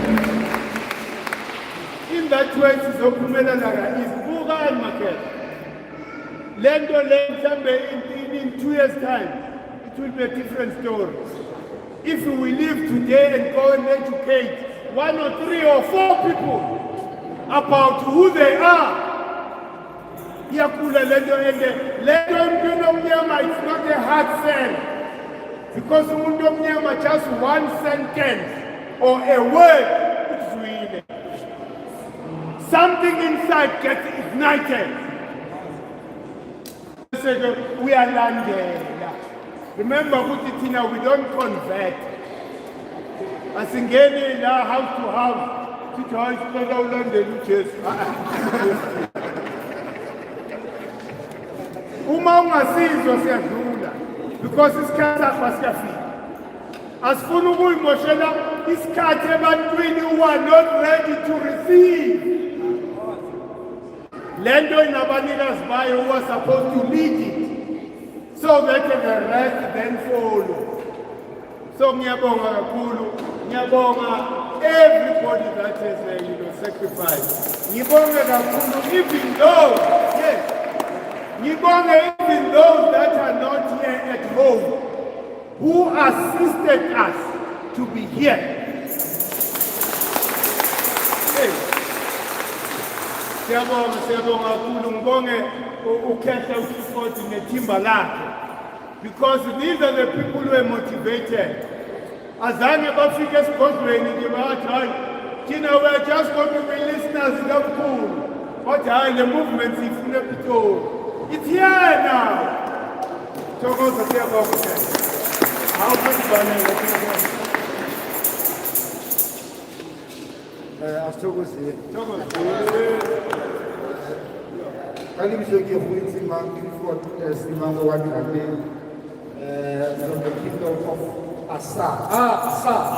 A: in that way, sizophumelela is buka market. Lendo in 2 years' time, it will be a different story. If we live today and go and educate 1 or 3 or 4 people about who they are, Yakula lendo it's not a hard sell. Because just 1 sentence or a word, it's really. Something inside gets ignited. We are landed. Remember, Hutitina, we don't convert. Asingeni la house to house. Uma ungasizwa siyadlula because isikhathi akho siyafika. Asifuna ukuyimoshela isikhathi ebantwini who are not ready to receive. Lendo inabanikazi bayo who are supposed to lead it, so that the rest then follow. So ngiyabonga kakhulu, ngiyabonga everybody that has sacrificed. Ngibonga kakhulu even though, yes, ngibonga even those that are not here at home, who assisted us to be here. Hey. Siyabonga kakhulu, ngibonge uKhehla uSifoti nethimba lakhe, because these are the people who are motivated. Azange bafike esigodlweni nje bathi hayi thina we are just going to be listeners kakhulu, kodwa hayi le movement sifuna ePitoli. It's here now. Thokoza siyabonga. How kufanele asithokozile. Kali Bisoki Huitima, before Simon Wadikane, from the kingdom of Asa. Asa.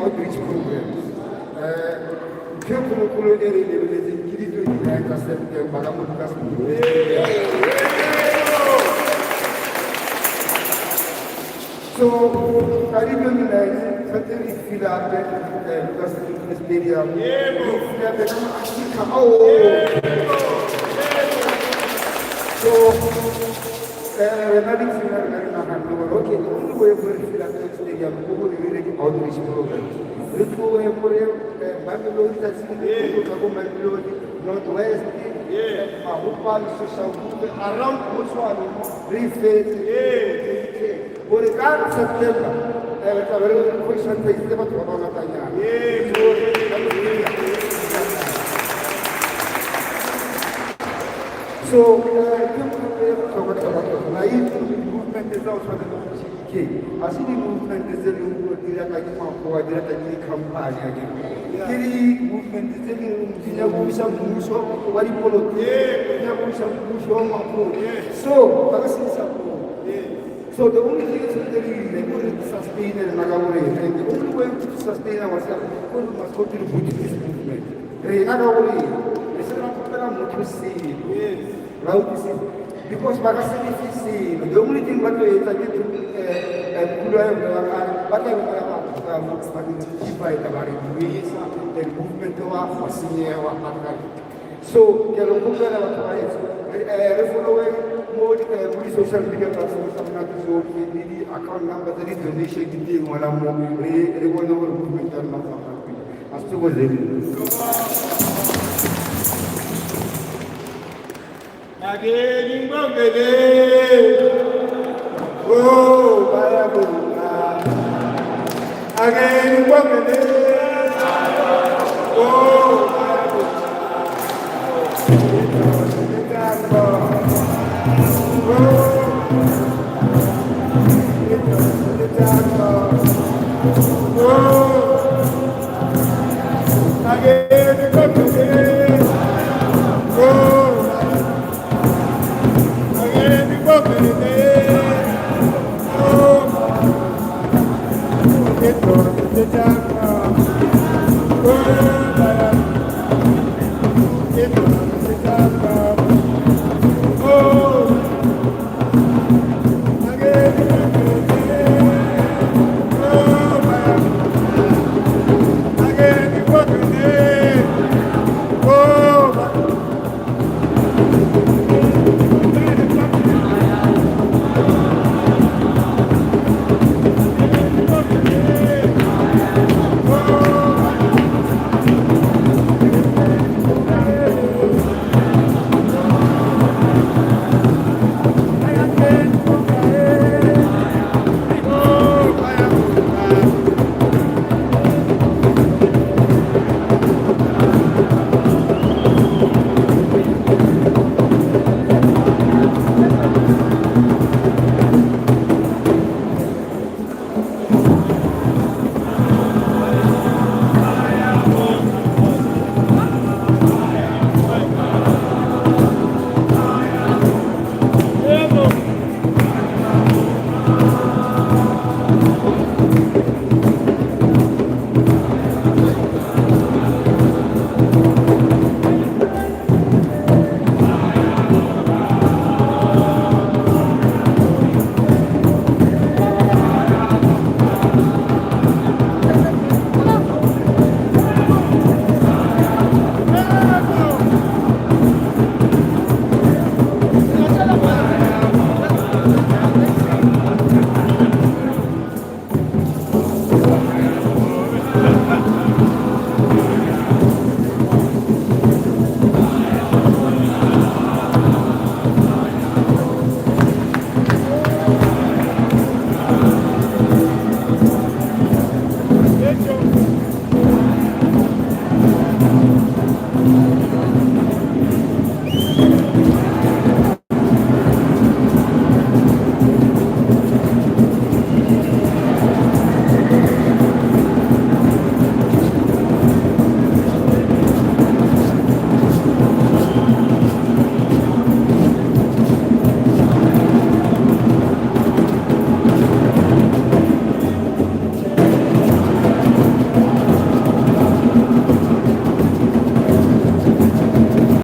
A: Outreach programs. So, Caribbean certainly feel out because in this stadium, so, another thing okay, the only way for the stadium, we will really outreach programs. The two way for Bangalore, that's in the Northwest, Mahupal, around Botswana, Reface, for the car September, a very question is about Wabanatanya. So, movement is also the as the movement is the movement is so the only thing is that we sustain and the only way to sustain ourselves must go to the Buddhist movement. Because the only thing that we movement so, social media platforms account number, the donation, movement Again, oh, again, It's